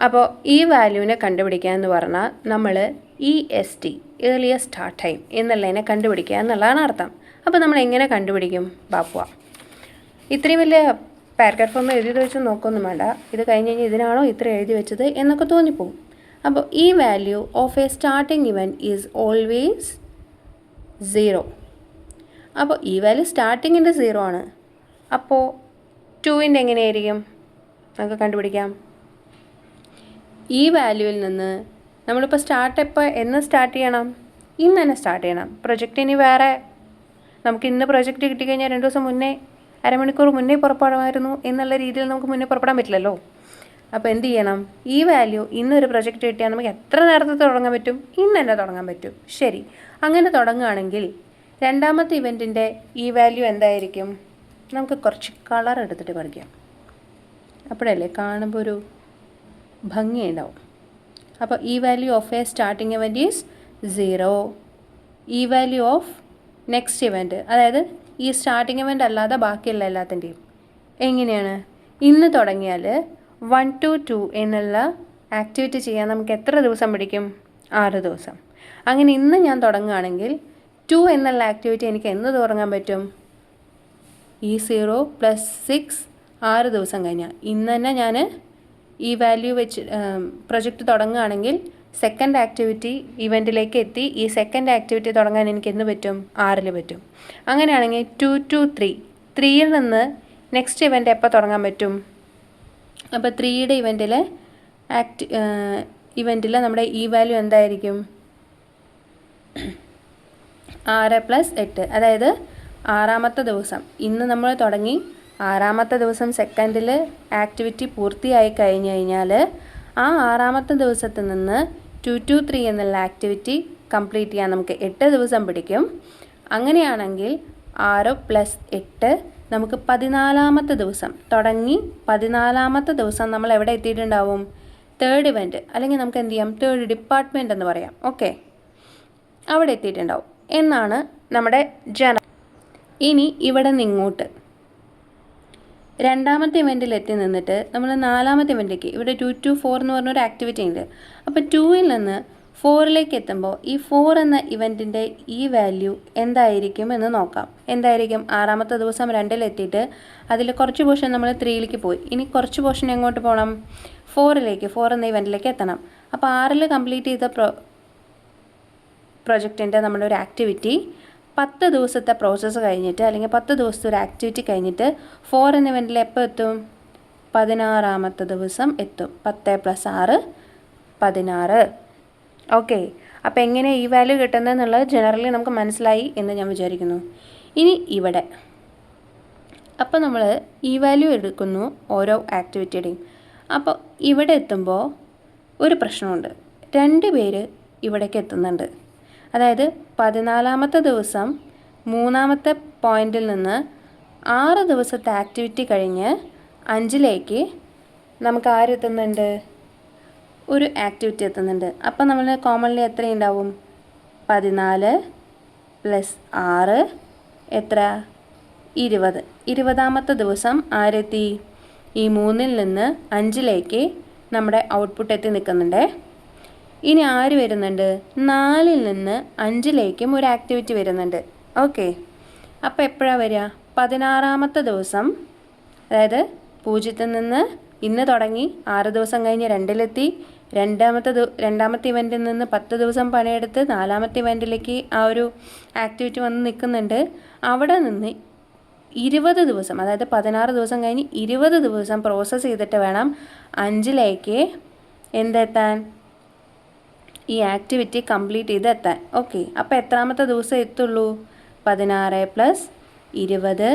അപ്പോൾ ഈ വാല്യൂവിനെ കണ്ടുപിടിക്കുക എന്ന് പറഞ്ഞാൽ നമ്മൾ EST, ഏർലിയർ സ്റ്റാർട്ട് ടൈം എന്നുള്ളതിനെ കണ്ടുപിടിക്കുക എന്നുള്ളതാണ് അർത്ഥം. അപ്പോൾ നമ്മൾ എങ്ങനെ കണ്ടുപിടിക്കും? ബാപ്പുവ ഇത്രയും വലിയ പാരഗ്രാഫ് ഒന്നും എഴുതി വെച്ച് നോക്കൊന്നും വേണ്ട. ഇത് കഴിഞ്ഞ് കഴിഞ്ഞാൽ ഇതിനാണോ ഇത്ര എഴുതി വെച്ചത് എന്നൊക്കെ തോന്നിപ്പോവും. അപ്പോൾ ഈ value of A starting event is always 0. അപ്പോൾ ഈ വാല്യൂ സ്റ്റാർട്ടിങ്ങിൻ്റെ 0 ആണ്. അപ്പോൾ 2-ൻ്റെ എങ്ങനെയായിരിക്കും നമുക്ക് കണ്ടുപിടിക്കാം? ഈ വാല്യൂവിൽ നിന്ന് നമ്മളിപ്പോൾ എന്ന് സ്റ്റാർട്ട് ചെയ്യണം? ഇന്ന് തന്നെ സ്റ്റാർട്ട് ചെയ്യണം. പ്രൊജക്റ്റ് ഇനി വേറെ നമുക്ക് ഇന്ന് പ്രൊജക്റ്റ് കിട്ടിക്കഴിഞ്ഞാൽ 2 ദിവസം മുന്നേ, അരമണിക്കൂർ മുന്നേ പുറപ്പെടാമായിരുന്നു എന്നുള്ള രീതിയിൽ നമുക്ക് മുന്നേ പുറപ്പെടാൻ പറ്റില്ലല്ലോ. അപ്പോൾ എന്ത് ചെയ്യണം? ഈ വാല്യൂ ഇന്നൊരു പ്രൊജക്റ്റ് കിട്ടിയാൽ നമുക്ക് എത്ര നേരത്തെ തുടങ്ങാൻ പറ്റും? ഇന്ന് തന്നെ തുടങ്ങാൻ പറ്റും. ശരി, അങ്ങനെ തുടങ്ങുകയാണെങ്കിൽ രണ്ടാമത്തെ ഇവൻറ്റിൻ്റെ ഈ വാല്യൂ എന്തായിരിക്കും? നമുക്ക് കുറച്ച് കളർ എടുത്തിട്ട് പഠിക്കാം. അപ്പോഴല്ലേ കാണുമ്പോൾ ഒരു ഭംഗിയുണ്ടാവും. അപ്പോൾ ഈ value of A starting event is 0. ഈ വാല്യൂ ഓഫ് നെക്സ്റ്റ് ഇവൻറ്റ്, അതായത് ഈ സ്റ്റാർട്ടിങ് ഇവൻറ്റ് അല്ലാതെ ബാക്കിയുള്ള എല്ലാത്തിൻ്റെയും എങ്ങനെയാണ്? ഇന്ന് തുടങ്ങിയാൽ 1 to 2 എന്നുള്ള ആക്ടിവിറ്റി ചെയ്യാൻ നമുക്ക് എത്ര ദിവസം പിടിക്കും? 6 ദിവസം. അങ്ങനെ ഇന്ന് ഞാൻ തുടങ്ങുകയാണെങ്കിൽ 2 എന്നുള്ള ആക്ടിവിറ്റി എനിക്ക് എന്ന് തുടങ്ങാൻ പറ്റും? ഈ 0 + 6 6 ദിവസം കഴിഞ്ഞാൽ ഇന്ന് തന്നെ ഞാൻ ഈ വാല്യൂ വെച്ച് പ്രൊജക്റ്റ് തുടങ്ങുകയാണെങ്കിൽ സെക്കൻഡ് ആക്ടിവിറ്റി ഇവൻറ്റിലേക്ക് എത്തി. ഈ സെക്കൻഡ് ആക്ടിവിറ്റി തുടങ്ങാൻ എനിക്ക് എന്ന് പറ്റും? 6 പറ്റും. അങ്ങനെയാണെങ്കിൽ 2 to 3, 3-യിൽ നിന്ന് നെക്സ്റ്റ് ഇവൻറ്റ് എപ്പോൾ തുടങ്ങാൻ പറ്റും? അപ്പോൾ 3-യുടെ ഇവൻറ്റിൽ നമ്മുടെ ഈ വാല്യൂ എന്തായിരിക്കും? 6 + 8, അതായത് 6-ാമത്തെ ദിവസം. ഇന്ന് നമ്മൾ തുടങ്ങി 6-ാമത്തെ ദിവസം സെക്കൻഡിൽ ആക്ടിവിറ്റി പൂർത്തിയായി കഴിഞ്ഞ് കഴിഞ്ഞാൽ ആ 6-ാമത്തെ ദിവസത്തിൽ നിന്ന് 2 to 3 എന്നുള്ള ആക്ടിവിറ്റി കംപ്ലീറ്റ് ചെയ്യാൻ നമുക്ക് 8 ദിവസം പിടിക്കും. അങ്ങനെയാണെങ്കിൽ 6 + 8 നമുക്ക് 14-ാമത്തെ ദിവസം തുടങ്ങി 14-ാമത്തെ ദിവസം നമ്മൾ എവിടെ എത്തിയിട്ടുണ്ടാവും? തേർഡ് ഇവൻറ്റ്, അല്ലെങ്കിൽ നമുക്ക് എന്ത് ചെയ്യാം? തേർഡ് ഡിപ്പാർട്ട്മെൻറ്റ് എന്ന് പറയാം. ഓക്കെ, അവിടെ എത്തിയിട്ടുണ്ടാവും എന്നാണ് നമ്മുടെ ഇനി ഇവിടെ നിന്ന് ഇങ്ങോട്ട് രണ്ടാമത്തെ ഇവൻറ്റിൽ എത്തി നിന്നിട്ട് നമ്മൾ 4-ാമത്തെ ഇവൻറ്റിലേക്ക്, ഇവിടെ 2 to 4 എന്ന് പറഞ്ഞൊരു ആക്ടിവിറ്റി ഉണ്ട്. അപ്പോൾ 2-ൽ നിന്ന് 4-ലേക്ക് എത്തുമ്പോൾ ഈ 4 എന്ന ഇവൻറ്റിൻ്റെ ഈ വാല്യൂ എന്തായിരിക്കും എന്ന് നോക്കാം. എന്തായിരിക്കും? 6-ാമത്തെ ദിവസം 2-ൽ എത്തിയിട്ട് അതിൽ കുറച്ച് പോർഷൻ നമ്മൾ 3-ലേക്ക് പോയി. ഇനി കുറച്ച് പോർഷൻ എങ്ങോട്ട് പോകണം? 4-ലേക്ക്, 4 എന്ന ഇവൻറ്റിലേക്ക് എത്തണം. അപ്പോൾ 6-ൽ കംപ്ലീറ്റ് ചെയ്ത പ്രൊജക്റ്റിൻ്റെ നമ്മുടെ ഒരു ആക്ടിവിറ്റി 10 ദിവസത്തെ പ്രോസസ്സ് കഴിഞ്ഞിട്ട്, അല്ലെങ്കിൽ 10 ദിവസത്തെ ഒരു ആക്ടിവിറ്റി കഴിഞ്ഞിട്ട് 4 എന്ന ഇവൻറ്റിൽ എപ്പോൾ എത്തും? 16-ാമത്തെ ദിവസം എത്തും. 10 + 6 16. ഓക്കെ, അപ്പോൾ എങ്ങനെ ഈ വാല്യൂ കിട്ടുന്നതെന്നുള്ളത് ജനറലി നമുക്ക് മനസ്സിലായി എന്ന് ഞാൻ വിചാരിക്കുന്നു. ഇനി ഇവിടെ അപ്പോൾ നമ്മൾ ഈ വാല്യൂ എടുക്കുന്നു ഓരോ ആക്ടിവിറ്റിയുടെയും. അപ്പോൾ ഇവിടെ എത്തുമ്പോൾ ഒരു പ്രശ്നമുണ്ട്. 2 പേര് ഇവിടേക്ക് എത്തുന്നുണ്ട്. അതായത് 14-ാമത്തെ ദിവസം 3-ാമത്തെ പോയിന്റിൽ നിന്ന് 6 ദിവസത്തെ ആക്ടിവിറ്റി കഴിഞ്ഞ് 5-ലേക്ക് നമുക്ക് ആരെത്തുന്നുണ്ട്? ഒരു ആക്ടിവിറ്റി എത്തുന്നുണ്ട്. അപ്പം നമ്മൾ കോമൺലി എത്ര ഉണ്ടാവും? 14 + 6 എത്ര? 20. 20ാമത്തെ ദിവസം ആരെത്തി? ഈ 3ൽ നിന്ന് 5ലേക്ക് നമ്മുടെ ഔട്ട്പുട്ട് എത്തി നിൽക്കുന്നുണ്ട്. ഇനി ആര് വരുന്നുണ്ട്? 4ൽ നിന്ന് 5ലേക്കും ഒരു ആക്ടിവിറ്റി വരുന്നുണ്ട്. ഓക്കെ, അപ്പോൾ എപ്പോഴാണ് വരിക? 16ാമത്തെ ദിവസം, അതായത് 0ൽ നിന്ന് ഇന്ന് തുടങ്ങി 6 ദിവസം കഴിഞ്ഞ് 2ലെത്തി. രണ്ടാമത്തെ ഇവൻറ്റിൽ നിന്ന് 10 ദിവസം പണിയെടുത്ത് 4ാമത്തെ ഇവൻറ്റിലേക്ക് ആ ഒരു ആക്ടിവിറ്റി വന്ന് നിൽക്കുന്നുണ്ട്. അവിടെ നിന്ന് 20 ദിവസം, അതായത് 16 ദിവസം കഴിഞ്ഞ് 20 ദിവസം പ്രോസസ്സ് ചെയ്തിട്ട് വേണം 5ലേക്ക് എന്തെത്താൻ? ഈ ആക്ടിവിറ്റി കംപ്ലീറ്റ് ചെയ്ത് എത്താൻ. ഓക്കെ, അപ്പോൾ എത്രാമത്തെ ദിവസം എത്തുള്ളൂ? 16 + 20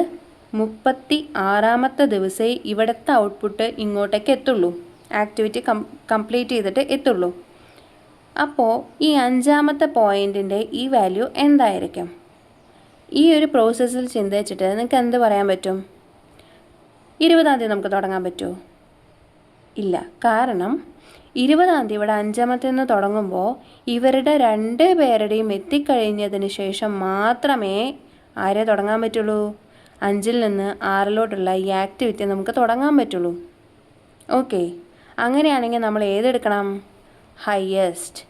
36ാമത്തെ ദിവസമേ ഇവിടുത്തെ ഔട്ട്പുട്ട് ഇങ്ങോട്ടേക്ക് എത്തുള്ളൂ, ആക്ടിവിറ്റി കംപ്ലീറ്റ് ചെയ്തിട്ട് എത്തുള്ളൂ. അപ്പോൾ ഈ 5ാമത്തെ പോയിൻറ്റിൻ്റെ ഈ വാല്യൂ എന്തായിരിക്കും? ഈ ഒരു പ്രോസസ്സിൽ ചിന്തിച്ചിട്ട് നിങ്ങൾക്ക് എന്ത് പറയാൻ പറ്റും? 20ാം തീയതി നമുക്ക് തുടങ്ങാൻ പറ്റുമോ? ഇല്ല. കാരണം 20ാം തീയതി ഇവിടെ 5ാമത്തിൽ നിന്ന് തുടങ്ങുമ്പോൾ ഇവരുടെ 2 പേരുടെയും എത്തിക്കഴിഞ്ഞതിന് ശേഷം മാത്രമേ ആരെ തുടങ്ങാൻ പറ്റുള്ളൂ? 5ൽ നിന്ന് 6ലോട്ടുള്ള ഈ ആക്ടിവിറ്റി നമുക്ക് തുടങ്ങാൻ പറ്റുള്ളൂ. ഓക്കെ, അങ്ങനെയാണെങ്കിൽ നമ്മൾ ഏതെടുക്കണം? ഹയസ്റ്റ്.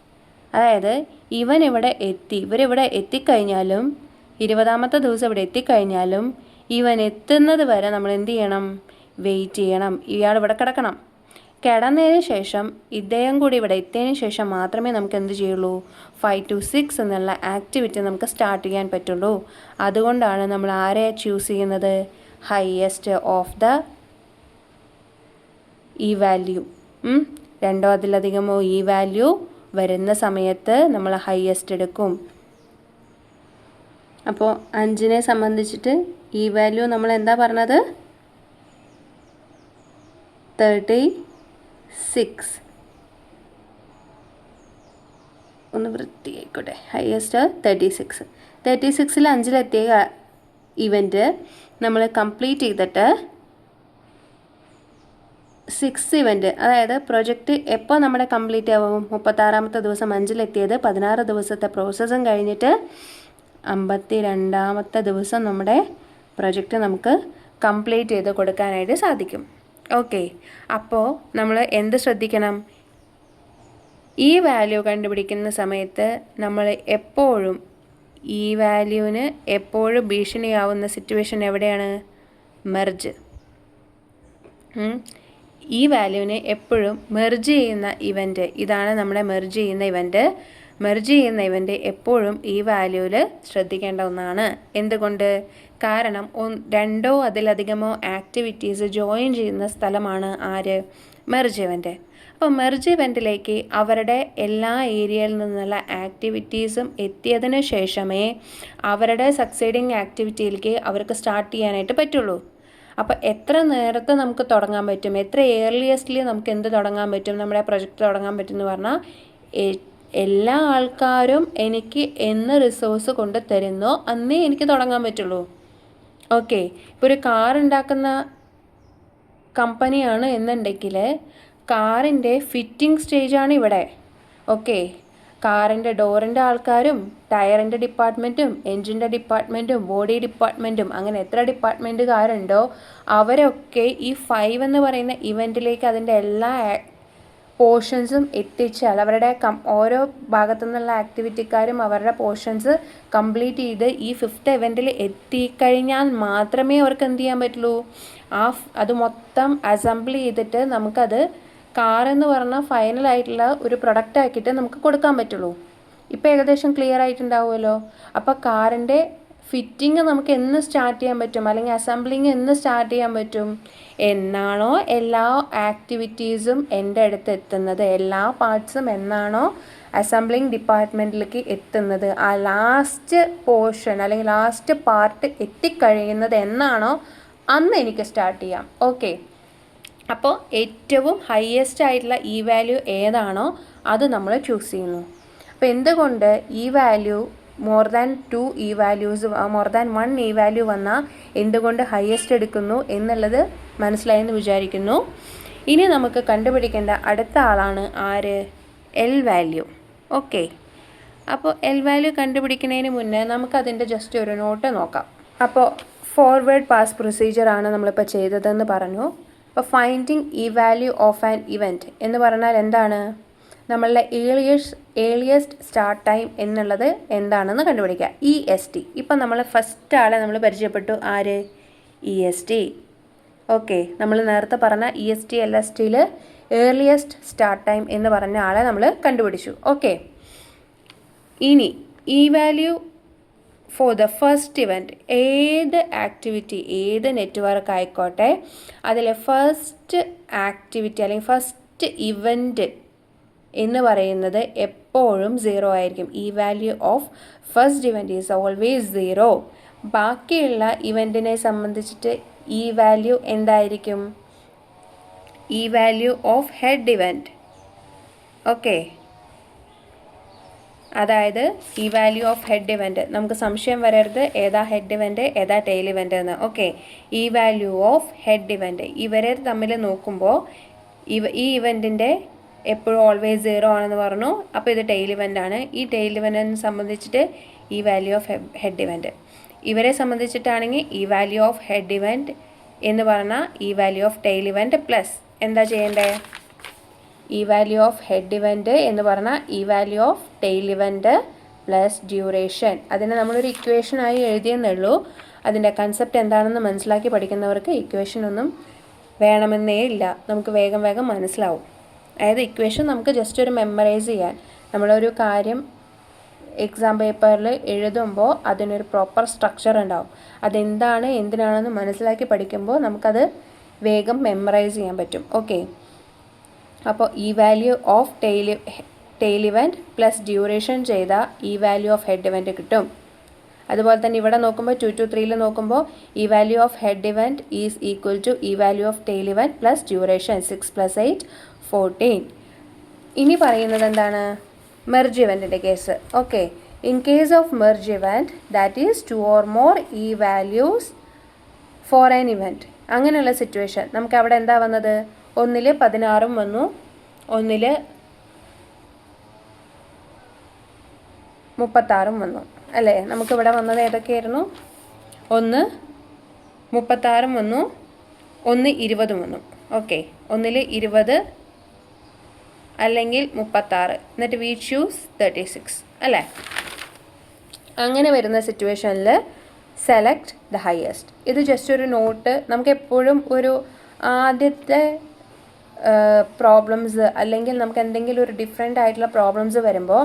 അതായത് ഇവരിവിടെ എത്തിക്കഴിഞ്ഞാലും 20ാമത്തെ ദിവസം ഇവിടെ എത്തിക്കഴിഞ്ഞാലും ഇവൻ എത്തുന്നത് വരെ നമ്മൾ എന്ത് ചെയ്യണം? വെയിറ്റ് ചെയ്യണം. ഇയാൾ ഇവിടെ കിടക്കണം. കിടന്നതിന് ശേഷം ഇദ്ദേഹം കൂടി ഇവിടെ എത്തിയതിന് ശേഷം മാത്രമേ നമുക്ക് എന്ത് ചെയ്യുള്ളൂ? 5 to 6 എന്നുള്ള ആക്ടിവിറ്റി നമുക്ക് സ്റ്റാർട്ട് ചെയ്യാൻ പറ്റുള്ളൂ. അതുകൊണ്ടാണ് നമ്മൾ ആരെ ചൂസ് ചെയ്യുന്നത്? ഹയസ്റ്റ് ഓഫ് ദ ഈ വാല്യൂ. 2 അതിലധികമോ ഈ വാല്യൂ വരുന്ന സമയത്ത് നമ്മൾ ഹയസ്റ്റ് എടുക്കും. അപ്പോൾ 5നെ സംബന്ധിച്ചിട്ട് ഈ വാല്യൂ നമ്മൾ എന്താ പറഞ്ഞത്? 36. ഒന്ന് വൃത്തിയായിക്കോട്ടെ. ഹയസ്റ്റ് 36. 36ൽ 5ലെത്തിയ ഇവൻറ്റ് നമ്മൾ കംപ്ലീറ്റ് ചെയ്തിട്ട് 6 ഇവൻറ്റ്, അതായത് പ്രൊജക്റ്റ് എപ്പോൾ നമ്മുടെ കംപ്ലീറ്റ് ആവും? 36ാമത്തെ ദിവസം 5ലെത്തിയത് 16 ദിവസത്തെ പ്രോസസ്സും കഴിഞ്ഞിട്ട് 52ാമത്തെ ദിവസം നമ്മുടെ പ്രൊജക്റ്റ് നമുക്ക് കംപ്ലീറ്റ് ചെയ്ത് കൊടുക്കാനായിട്ട് സാധിക്കും. ഓക്കെ, അപ്പോൾ നമ്മൾ എന്ത് ശ്രദ്ധിക്കണം? ഈ വാല്യൂ കണ്ടുപിടിക്കുന്ന സമയത്ത് നമ്മൾ എപ്പോഴും ഈ വാല്യൂവിന് എപ്പോഴും ഭീഷണിയാവുന്ന സിറ്റുവേഷൻ എവിടെയാണ്? മെർജ്. ഈ വാല്യൂവിനെ എപ്പോഴും മെർജ് ചെയ്യുന്ന ഇവൻറ്റ്, ഇതാണ് നമ്മുടെ മെർജ് ചെയ്യുന്ന ഇവൻറ്റ്. മെർജ് ചെയ്യുന്ന ഇവൻറ്റ് എപ്പോഴും ഈ വാല്യൂവിൽ ശ്രദ്ധിക്കേണ്ട ഒന്നാണ്. എന്തുകൊണ്ട്? കാരണം 2 അതിലധികമോ ആക്ടിവിറ്റീസ് ജോയിൻ ചെയ്യുന്ന സ്ഥലമാണ് ആര്? Merge event. അപ്പോൾ മെർജ് ഇവൻറ്റിലേക്ക് അവരുടെ എല്ലാ ഏരിയയിൽ നിന്നുള്ള ആക്ടിവിറ്റീസും എത്തിയതിന് ശേഷമേ അവരുടെ സക്സീഡിങ് ആക്ടിവിറ്റിയിലേക്ക് അവർക്ക് സ്റ്റാർട്ട് ചെയ്യാനായിട്ട് പറ്റുള്ളൂ. അപ്പോൾ എത്ര നേരത്തെ നമുക്ക് തുടങ്ങാൻ പറ്റും? എത്ര ഏർലിയസ്റ്റ്ലി നമുക്ക് എന്ത് തുടങ്ങാൻ പറ്റും? നമ്മുടെ പ്രൊജക്റ്റ് തുടങ്ങാൻ പറ്റും എന്ന് പറഞ്ഞാൽ എല്ലാ ആൾക്കാരും എനിക്ക് എന്ന് റിസോഴ്സ് കൊണ്ട് തരുന്നോ അന്നേ എനിക്ക് തുടങ്ങാൻ പറ്റുള്ളൂ. ഓക്കെ, ഇപ്പോൾ ഒരു കാർ ഉണ്ടാക്കുന്ന കമ്പനിയാണ് എന്നുണ്ടെങ്കിൽ കാറിൻ്റെ ഫിറ്റിംഗ് സ്റ്റേജാണ് ഇവിടെ. ഓക്കെ, കാറിൻ്റെ ഡോറിൻ്റെ ആൾക്കാരും ടയറിൻ്റെ ഡിപ്പാർട്ട്മെൻറ്റും എൻജിൻ്റെ ഡിപ്പാർട്ട്മെൻറ്റും ബോഡി ഡിപ്പാർട്ട്മെൻറ്റും അങ്ങനെ എത്ര ഡിപ്പാർട്ട്മെൻറ്റുകാരുണ്ടോ അവരൊക്കെ ഈ 5 എന്ന് പറയുന്ന ഇവൻറ്റിലേക്ക് അതിൻ്റെ എല്ലാ പോർഷൻസും എത്തിച്ചാൽ അവരുടെ ഓരോ ഭാഗത്തു നിന്നുള്ള ആക്ടിവിറ്റിക്കാരും അവരുടെ പോർഷൻസ് കംപ്ലീറ്റ് ചെയ്ത് ഈ 5th ഇവൻറ്റിൽ എത്തിക്കഴിഞ്ഞാൽ മാത്രമേ അവർക്ക് എന്ത് ചെയ്യാൻ പറ്റുള്ളൂ? അത് മൊത്തം അസംബിൾ ചെയ്തിട്ട് നമുക്കത് കാർ എന്ന് പറഞ്ഞാൽ ഫൈനലായിട്ടുള്ള ഒരു പ്രൊഡക്റ്റ് ആക്കിയിട്ട് നമുക്ക് കൊടുക്കാൻ പറ്റുള്ളൂ. ഇപ്പോൾ ഏകദേശം ക്ലിയർ ആയിട്ടുണ്ടാവുമല്ലോ. അപ്പോൾ കാറിൻ്റെ ഫിറ്റിംഗ് നമുക്ക് എന്ന് സ്റ്റാർട്ട് ചെയ്യാൻ പറ്റും, അല്ലെങ്കിൽ അസംബ്ലിങ് എന്ന് സ്റ്റാർട്ട് ചെയ്യാൻ പറ്റും? എന്നാണോ എല്ലാ ആക്ടിവിറ്റീസും എൻ്റെ അടുത്ത് എത്തുന്നത്, എല്ലാ പാർട്സും എന്നാണോ അസംബ്ലിങ് ഡിപ്പാർട്ട്മെൻറ്റിലേക്ക് എത്തുന്നത്, ആ ലാസ്റ്റ് പോർഷൻ അല്ലെങ്കിൽ ലാസ്റ്റ് പാർട്ട് എത്തിക്കഴിയുന്നത് എന്നാണോ അന്ന് എനിക്ക് സ്റ്റാർട്ട് ചെയ്യാം. ഓക്കെ, അപ്പോൾ ഏറ്റവും ഹയസ്റ്റ് ആയിട്ടുള്ള ഈ വാല്യൂ ഏതാണോ അത് നമ്മൾ ചൂസ് ചെയ്യുന്നു. അപ്പോൾ എന്തുകൊണ്ട് ഈ വാല്യൂ മോർ ദാൻ 2 ഈ വാല്യൂസ് മോർ ദാൻ 1 ഈ വാല്യൂ വന്നാൽ എന്തുകൊണ്ട് ഹയസ്റ്റ് എടുക്കുന്നു എന്നുള്ളത് മനസ്സിലായെന്ന് വിചാരിക്കുന്നു. ഇനി നമുക്ക് കണ്ടുപിടിക്കേണ്ട അടുത്ത ആളാണ് ആര്? L value. ഓക്കെ, അപ്പോൾ എൽ വാല്യൂ കണ്ടുപിടിക്കുന്നതിന് മുന്നേ നമുക്കതിൻ്റെ ജസ്റ്റ് ഒരു നോട്ട് നോക്കാം. അപ്പോൾ ഫോർവേഡ് പാസ് പ്രൊസീജിയറാണ് നമ്മളിപ്പോൾ ചെയ്തതെന്ന് പറഞ്ഞു. അപ്പോൾ finding E value of an event എന്ന് പറഞ്ഞാൽ എന്താണ്? നമ്മളുടെ ഏർലിയസ്റ്റ് സ്റ്റാർട്ട് ടൈം എന്നുള്ളത് എന്താണെന്ന് കണ്ടുപിടിക്കുക. EST. ഇപ്പം നമ്മൾ ഫസ്റ്റ് ആളെ നമ്മൾ പരിചയപ്പെട്ടു. ആര്? EST. ഓക്കെ, നമ്മൾ നേരത്തെ പറഞ്ഞ EST LSTയിൽ ഏർലിയസ്റ്റ് സ്റ്റാർട്ട് ടൈം എന്ന് പറഞ്ഞ ആളെ നമ്മൾ കണ്ടുപിടിച്ചു. ഓക്കെ, ഇനി E value for the first event, ഏത് ആക്ടിവിറ്റി, ഏത് നെറ്റ്വർക്ക് ആയിക്കോട്ടെ, അതിലെ ഫസ്റ്റ് ആക്ടിവിറ്റി അല്ലെങ്കിൽ ഫസ്റ്റ് ഇവൻറ്റ് എന്ന് പറയുന്നത് എപ്പോഴും 0 ആയിരിക്കും. E value of first event is always 0. ബാക്കിയുള്ള ഇവൻറ്റിനെ സംബന്ധിച്ചിട്ട് ഇ വാല്യൂ എന്തായിരിക്കും? E value of head event. Okay, അതായത് E value of head event. നമുക്ക് സംശയം വരരുത് ഏതാ ഹെഡ് ഇവൻറ്റ് ഏതാ ടെയിൽ ഇവൻറ്റ് എന്ന്. Okay, E value of head event. ഇവരെ തമ്മിൽ നോക്കുമ്പോൾ ഈ ഇവൻറ്റിൻ്റെ എപ്പോഴും ഓൾവേസ് 0 ആണെന്ന് പറഞ്ഞു. അപ്പോൾ ഇത് ടെയിൽ ഇവൻ്റ് ആണ്. ഈ ടെയിൽ ഇവൻറ്റിനെ സംബന്ധിച്ചിട്ട് E value of head event. ഇവരെ സംബന്ധിച്ചിട്ടാണെങ്കിൽ E value of head event എന്ന് പറഞ്ഞാൽ E value of tail event plus എന്താ ചെയ്യേണ്ടത്? E value of head event എന്ന് പറഞ്ഞാൽ E value of tail event plus duration. അതിനെ നമ്മളൊരു ഇക്വേഷനായി എഴുതിയെന്നുള്ളൂ. അതിൻ്റെ കൺസെപ്റ്റ് എന്താണെന്ന് മനസ്സിലാക്കി പഠിക്കുന്നവർക്ക് ഇക്വേഷനൊന്നും വേണമെന്നേ ഇല്ല. നമുക്ക് വേഗം വേഗം മനസ്സിലാവും. അതായത് ഇക്വേഷൻ നമുക്ക് ജസ്റ്റ് ഒരു മെമ്മറൈസ് ചെയ്യാൻ, നമ്മളൊരു കാര്യം എക്സാം പേപ്പറിൽ എഴുതുമ്പോൾ അതിനൊരു പ്രോപ്പർ സ്ട്രക്ചർ ഉണ്ടാവും. അതെന്താണ് എന്തിനാണെന്ന് മനസ്സിലാക്കി പഠിക്കുമ്പോൾ നമുക്കത് വേഗം മെമ്മറൈസ് ചെയ്യാൻ പറ്റും. ഓക്കെ, അപ്പോൾ E value of tail event plus duration ചെയ്താൽ E value of head event കിട്ടും. അതുപോലെ തന്നെ ഇവിടെ നോക്കുമ്പോൾ 2 to 3 നോക്കുമ്പോൾ E value of head event is equal to E value of tail event plus duration. 6 + 8 14. ഇനി പറയുന്നത് എന്താണ്? മെർജ് ഇവൻറ്റിൻ്റെ കേസ്. Okay, in case of merge event that is 2 or more E values for an event. അങ്ങനെയുള്ള situation നമുക്ക് അവിടെ എന്താ വന്നത്? ഒന്നിൽ 16 വന്നു, ഒന്നിൽ 36 വന്നു അല്ലേ? നമുക്കിവിടെ വന്നത് ഏതൊക്കെയായിരുന്നു? ഒന്ന് 36 വന്നു, ഒന്ന് 20 വന്നു. ഓക്കെ, ഒന്നിൽ 20 അല്ലെങ്കിൽ 36, എന്നിട്ട് വി ചൂസ് 36 അല്ലേ? അങ്ങനെ വരുന്ന സിറ്റുവേഷനിൽ സെലക്ട് ദ ഹയസ്റ്റ്. ഇത് ജസ്റ്റ് ഒരു നോട്ട്. നമുക്ക് എപ്പോഴും ഒരു ആദ്യത്തെ പ്രോബ്ലംസ് അല്ലെങ്കിൽ നമുക്ക് എന്തെങ്കിലും ഒരു ഡിഫറെൻ്റ് ആയിട്ടുള്ള പ്രോബ്ലംസ് വരുമ്പോൾ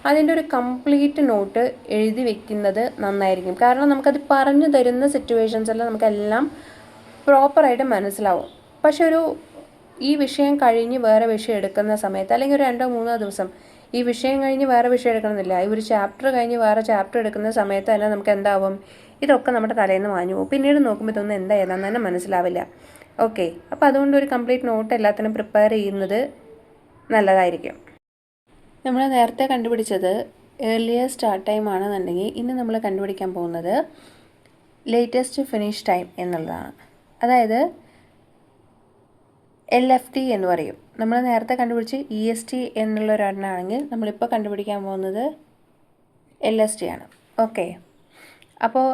അതിൻ്റെ ഒരു കംപ്ലീറ്റ് നോട്ട് എഴുതി വെക്കുന്നത് നന്നായിരിക്കും. കാരണം നമുക്കത് പറഞ്ഞു തരുന്ന സിറ്റുവേഷൻസെല്ലാം നമുക്കെല്ലാം പ്രോപ്പറായിട്ട് മനസ്സിലാവും. പക്ഷെ ഈ വിഷയം കഴിഞ്ഞ് വേറെ വിഷയം എടുക്കുന്ന സമയത്ത് അല്ലെങ്കിൽ ഒരു 2-3 ദിവസം ഈ വിഷയം കഴിഞ്ഞ് വേറെ വിഷയം എടുക്കണമെന്നില്ല, ഈ ഒരു ചാപ്റ്റർ കഴിഞ്ഞ് വേറെ ചാപ്റ്റർ എടുക്കുന്ന സമയത്ത് തന്നെ നമുക്ക് എന്താവും? ഇതൊക്കെ നമ്മുടെ തലയിൽ നിന്ന് മാഞ്ഞു പോകും. പിന്നീട് നോക്കുമ്പോൾ ഇതൊന്നും എന്താ ഏതാണെന്ന് തന്നെ മനസ്സിലാവില്ല. ഓക്കെ, അപ്പോൾ അതുകൊണ്ട് ഒരു കംപ്ലീറ്റ് നോട്ട് എല്ലാത്തിനും പ്രിപ്പയർ ചെയ്യുന്നത് നല്ലതായിരിക്കും. നമ്മൾ നേരത്തെ കണ്ടുപിടിച്ചത് ഏർലിയർ സ്റ്റാർട്ട് ടൈം ആണെന്നുണ്ടെങ്കിൽ ഇനി നമ്മൾ കണ്ടുപിടിക്കാൻ പോകുന്നത് ലേറ്റസ്റ്റ് ഫിനിഷ് ടൈം എന്നുള്ളതാണ്. അതായത് LFT എന്ന് പറയും. നമ്മൾ നേരത്തെ കണ്ടുപിടിച്ച് EST എന്നുള്ള ഒരെണ്ണമാണെങ്കിൽ നമ്മളിപ്പോൾ കണ്ടുപിടിക്കാൻ പോകുന്നത് LST ആണ്. ഓക്കെ, അപ്പോൾ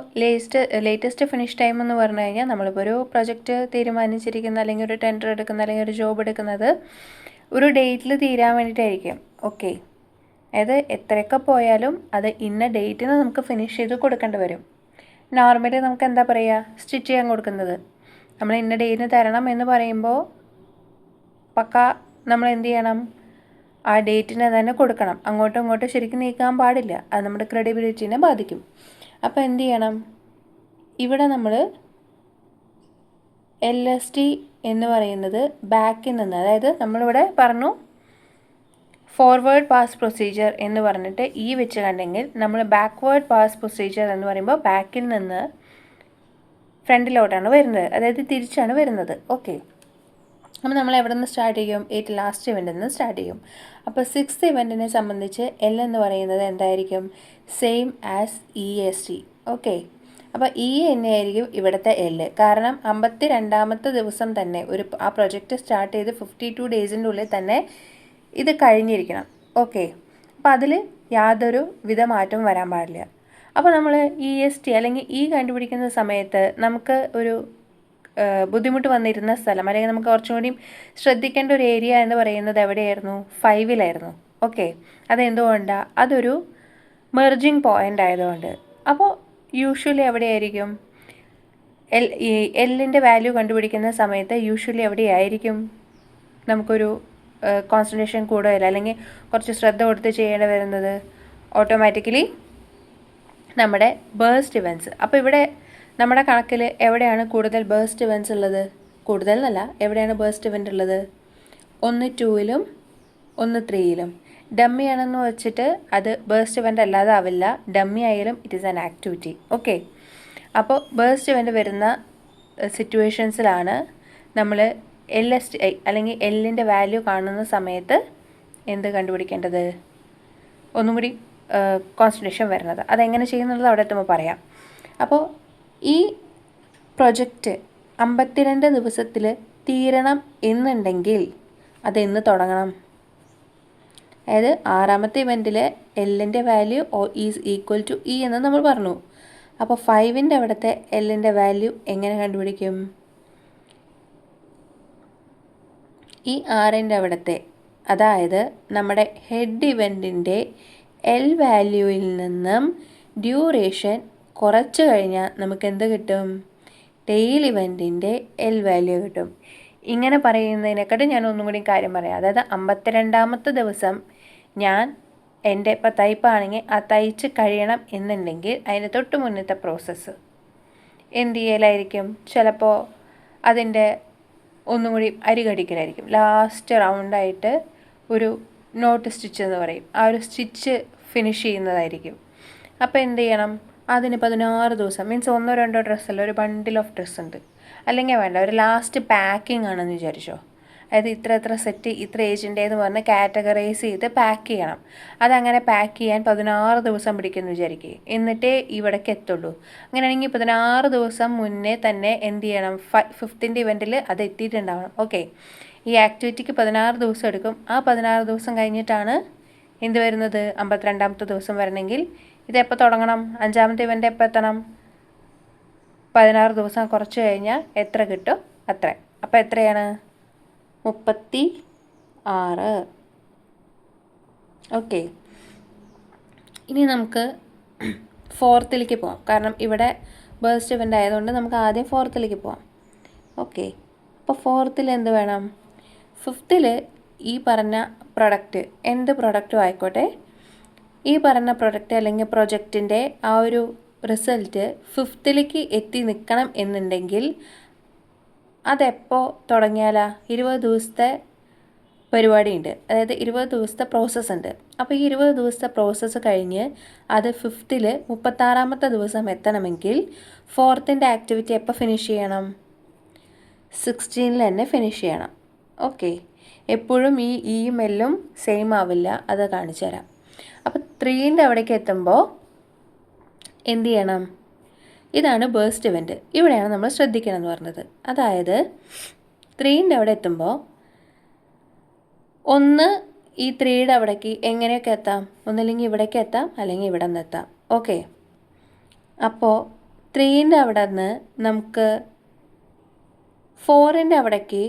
ലേറ്റസ്റ്റ് ഫിനിഷ് ടൈം എന്ന് പറഞ്ഞു കഴിഞ്ഞാൽ നമ്മളിപ്പോൾ ഒരു പ്രൊജക്റ്റ് തീരുമാനിച്ചിരിക്കുന്ന അല്ലെങ്കിൽ ഒരു ടെൻഡർ എടുക്കുന്ന അല്ലെങ്കിൽ ഒരു ജോബ് എടുക്കുന്നത് ഒരു ഡേറ്റിൽ തീരാൻ വേണ്ടിയിട്ടായിരിക്കും. ഓക്കെ, അതായത് എത്രയൊക്കെ പോയാലും അത് ഇന്ന ഡേറ്റിന് നമുക്ക് ഫിനിഷ് ചെയ്ത് കൊടുക്കേണ്ടി വരും. നോർമലി നമുക്ക് എന്താ പറയുക, സ്റ്റിച്ച് ചെയ്യാൻ കൊടുക്കുന്നത് നമ്മൾ ഇന്ന ഡേറ്റിന് തരണം എന്ന് പറയുമ്പോൾ പക്ക നമ്മൾ എന്ത് ചെയ്യണം? ആ ഡേറ്റിനെ തന്നെ കൊടുക്കണം. അങ്ങോട്ടും ഇങ്ങോട്ടും ശരിക്കും നീക്കാൻ പാടില്ല. അത് നമ്മുടെ ക്രെഡിബിലിറ്റിനെ ബാധിക്കും. അപ്പോൾ എന്ത് ചെയ്യണം? ഇവിടെ നമ്മൾ LST എന്ന് പറയുന്നത് ബാക്കിൽ നിന്ന്, അതായത് നമ്മളിവിടെ പറഞ്ഞു ഫോർവേഡ് പാസ് പ്രൊസീജിയർ എന്ന് പറഞ്ഞിട്ട് വെച്ച് കണ്ടെങ്കിൽ നമ്മൾ ബാക്ക്വേർഡ് പാസ് പ്രൊസീജിയർ എന്ന് പറയുമ്പോൾ ബാക്കിൽ നിന്ന് ഫ്രണ്ടിലോട്ടാണ് വരുന്നത്, അതായത് തിരിച്ചാണ് വരുന്നത്. ഓക്കെ, അപ്പോൾ നമ്മൾ എവിടെ നിന്ന് സ്റ്റാർട്ട് ചെയ്യും? ഏറ്റവും ലാസ്റ്റ് ഇവൻറ്റിൽ നിന്ന് സ്റ്റാർട്ട് ചെയ്യും. അപ്പോൾ 6th ഇവൻറ്റിനെ സംബന്ധിച്ച് L എന്ന് പറയുന്നത് എന്തായിരിക്കും? Same as EST. ഓക്കെ, അപ്പോൾ ഈ തന്നെയായിരിക്കും ഇവിടുത്തെ എല്ല്. കാരണം 52ാമത്തെ ദിവസം തന്നെ ആ പ്രൊജക്റ്റ് സ്റ്റാർട്ട് ചെയ്ത് 52 ഡേയ്സിൻ്റെ ഉള്ളിൽ തന്നെ ഇത് കഴിഞ്ഞിരിക്കണം. ഓക്കെ, അപ്പോൾ അതിൽ യാതൊരു വിധ മാറ്റവും വരാൻ പാടില്ല. അപ്പോൾ നമ്മൾ EST അല്ലെങ്കിൽ കണ്ടുപിടിക്കുന്ന സമയത്ത് നമുക്ക് ഒരു ബുദ്ധിമുട്ട് വന്നിരുന്ന സ്ഥലം അല്ലെങ്കിൽ നമുക്ക് കുറച്ചും കൂടി ശ്രദ്ധിക്കേണ്ട ഒരു ഏരിയ എന്ന് പറയുന്നത് എവിടെയായിരുന്നു? 5-ലായിരുന്നു. ഓക്കെ, അതെന്തുകൊണ്ടാണ്? അതൊരു മെർജിങ് പോയിൻ്റ് ആയതുകൊണ്ട്. അപ്പോൾ യൂഷ്വലി എവിടെയായിരിക്കും എല്ലിൻ്റെ വാല്യൂ കണ്ടുപിടിക്കുന്ന സമയത്ത് യൂഷ്വലി എവിടെയായിരിക്കും നമുക്കൊരു കോൺസെൻട്രേഷൻ കൂടുതൽ അല്ലെങ്കിൽ കുറച്ച് ശ്രദ്ധ കൊടുത്ത് ചെയ്യേണ്ടി വരുന്നത്? ഓട്ടോമാറ്റിക്കലി നമ്മുടെ ബേസ്റ്റ് ഇവൻറ്റ്സ്. അപ്പോൾ ഇവിടെ നമ്മുടെ കണക്കിൽ എവിടെയാണ് കൂടുതൽ ബേസ്റ്റ് ഇവൻറ്റ്സ് ഉള്ളത്? കൂടുതൽ എന്നല്ല, എവിടെയാണ് ബേസ്റ്റ് ഇവൻ്റ് ഉള്ളത്? ഒന്ന് 2-ലും ഒന്ന് 3-ലും. ഡമ്മി ആണെന്ന് വെച്ചിട്ട് അത് ബേസ്റ്റ് ഇവൻ്റ് അല്ലാതെ ആവില്ല. ഡമ്മി ആയാലും it is an activity. Okay, അപ്പോൾ ബേസ്റ്റ് ഇവൻ്റ് വരുന്ന സിറ്റുവേഷൻസിലാണ് നമ്മൾ LSTI അല്ലെങ്കിൽ എല്ലിൻ്റെ വാല്യൂ കാണുന്ന സമയത്ത് എന്ത് കണ്ടുപിടിക്കേണ്ടത്? ഒന്നും കൂടി കോൺസെൻട്രേഷൻ വരുന്നത്. അതെങ്ങനെ ചെയ്യുന്നുള്ളത് അവിടെ എത്തുമ്പോൾ പറയാം. അപ്പോൾ ഈ പ്രൊജക്റ്റ് 52 ദിവസത്തിൽ തീരണം എന്നുണ്ടെങ്കിൽ അതെന്ന് തുടങ്ങണം? അതായത് 6ാമത്തെ ഇവൻറ്റിൽ എല്ലിൻ്റെ വാല്യൂ ഈസ് ഈക്വൽ ടു എന്ന് നമ്മൾ പറഞ്ഞു. അപ്പോൾ 5ൻ്റെ അവിടുത്തെ എല്ലിൻ്റെ വാല്യൂ എങ്ങനെ കണ്ടുപിടിക്കും? ഈ 6ൻ്റെ അവിടുത്തെ, അതായത് നമ്മുടെ ഹെഡ് ഇവൻറ്റിൻ്റെ L വാല്യൂവിൽ നിന്നും ഡ്യൂറേഷൻ കുറച്ച് കഴിഞ്ഞാൽ നമുക്ക് എന്ത് കിട്ടും? ടെയിൽ ഇവൻറ്റിൻ്റെ L വാല്യൂ കിട്ടും. ഇങ്ങനെ പറയുന്നതിനെക്കാട്ടും ഞാൻ ഒന്നും കൂടി കാര്യം പറയാം. അതായത് 52ാമത്തെ ദിവസം ഞാൻ എൻ്റെ ഇപ്പോൾ തയ്പ്പാണെങ്കിൽ ആ തയ്ച്ച് കഴിയണം എന്നുണ്ടെങ്കിൽ അതിന് തൊട്ട് മുന്നത്തെ പ്രോസസ്സ് എന്ത് ചെയ്യലായിരിക്കും? ചിലപ്പോൾ അതിൻ്റെ ഒന്നും കൂടി അരികടിക്കലായിരിക്കും. ലാസ്റ്റ് റൗണ്ടായിട്ട് ഒരു നോട്ട് സ്റ്റിച്ച് എന്ന് പറയും, ആ ഒരു സ്റ്റിച്ച് ഫിനിഷ് ചെയ്യുന്നതായിരിക്കും. അപ്പോൾ എന്ത് ചെയ്യണം? അതിന് 16 ദിവസം, മീൻസ് 1-2 ഡ്രസ്സല്ല, ഒരു ബണ്ടിൽ ഓഫ് ഡ്രസ്സ് ഉണ്ട്. അല്ലെങ്കിൽ വേണ്ട, ഒരു ലാസ്റ്റ് പാക്കിംഗ് ആണെന്ന് വിചാരിച്ചോ. അതായത് ഇത്ര സെറ്റ് ഇത്ര ഏജിൻ്റെന്ന് പറഞ്ഞ് കാറ്റഗറൈസ് ചെയ്ത് പാക്ക് ചെയ്യണം. അതങ്ങനെ പാക്ക് ചെയ്യാൻ 16 ദിവസം പിടിക്കുമെന്ന് വിചാരിക്കുക. എന്നിട്ടേ ഇവിടേക്ക് എത്തുള്ളൂ. അങ്ങനെയാണെങ്കിൽ 16 ദിവസം മുന്നേ തന്നെ എന്ത് ചെയ്യണം? 5th ഇവൻറ്റിൽ അത് എത്തിയിട്ടുണ്ടാവണം. ഓക്കെ, ഈ ആക്ടിവിറ്റിക്ക് 16 ദിവസം എടുക്കും. ആ 16 ദിവസം കഴിഞ്ഞിട്ടാണ് എന്ത് വരുന്നത്? 52ാമത്തെ ദിവസം വരണമെങ്കിൽ ഇതെപ്പോൾ തുടങ്ങണം? 5ാമത്തെ ഇവൻ്റ് എപ്പോൾ എത്തണം? 16 ദിവസം കുറച്ച് കഴിഞ്ഞാൽ എത്ര കിട്ടും? അത്ര. അപ്പോൾ എത്രയാണ്? 36. ഓക്കെ, ഇനി നമുക്ക് 4th പോകാം. കാരണം ഇവിടെ ബേസ്റ്റ് ഇവൻ്റ് ആയതുകൊണ്ട് നമുക്ക് ആദ്യം 4th പോകാം. ഓക്കെ, അപ്പോൾ 4th എന്ത് വേണം? 5th ഈ പറഞ്ഞ പ്രൊഡക്റ്റ്, എന്ത് പ്രൊഡക്റ്റും ആയിക്കോട്ടെ, ഈ പറഞ്ഞ പ്രൊഡക്റ്റ് അല്ലെങ്കിൽ പ്രൊജക്റ്റിൻ്റെ ആ ഒരു റിസൾട്ട് 5th എത്തി നിൽക്കണം എന്നുണ്ടെങ്കിൽ അതെപ്പോൾ തുടങ്ങിയാലാ? 20 ദിവസത്തെ പരിപാടിയുണ്ട്. അതായത് 20 ദിവസത്തെ പ്രോസസ്സ് ഉണ്ട്. അപ്പോൾ ഈ 20 ദിവസത്തെ പ്രോസസ്സ് കഴിഞ്ഞ് അത് 5th 36ാമത്തെ ദിവസം എത്തണമെങ്കിൽ 4th ആക്ടിവിറ്റി എപ്പോൾ ഫിനിഷ് ചെയ്യണം? 16 തന്നെ ഫിനിഷ് ചെയ്യണം. ഓക്കെ, എപ്പോഴും ഈ മെല്ലും സെയിം ആവില്ല, അത് കാണിച്ചു തരാം. അപ്പോൾ 3ൻ്റെ അവിടേക്ക് എത്തുമ്പോൾ എന്ത് ചെയ്യണം? ഇതാണ് ബേസ്റ്റ് ഇവൻറ്റ്. ഇവിടെയാണ് നമ്മൾ ശ്രദ്ധിക്കണം എന്ന് പറഞ്ഞത്. അതായത് 3ൻ്റെ അവിടെ എത്തുമ്പോൾ ഒന്ന് ഈ 3യുടെ അവിടേക്ക് എങ്ങനെയൊക്കെ എത്താം? ഒന്നില്ലെങ്കിൽ ഇവിടേക്ക് എത്താം, അല്ലെങ്കിൽ ഇവിടെ നിന്ന് എത്താം. ഓക്കെ, അപ്പോൾ 3ൻ്റെ അവിടെ നിന്ന് നമുക്ക് 4ൻ്റെ അവിടേക്ക്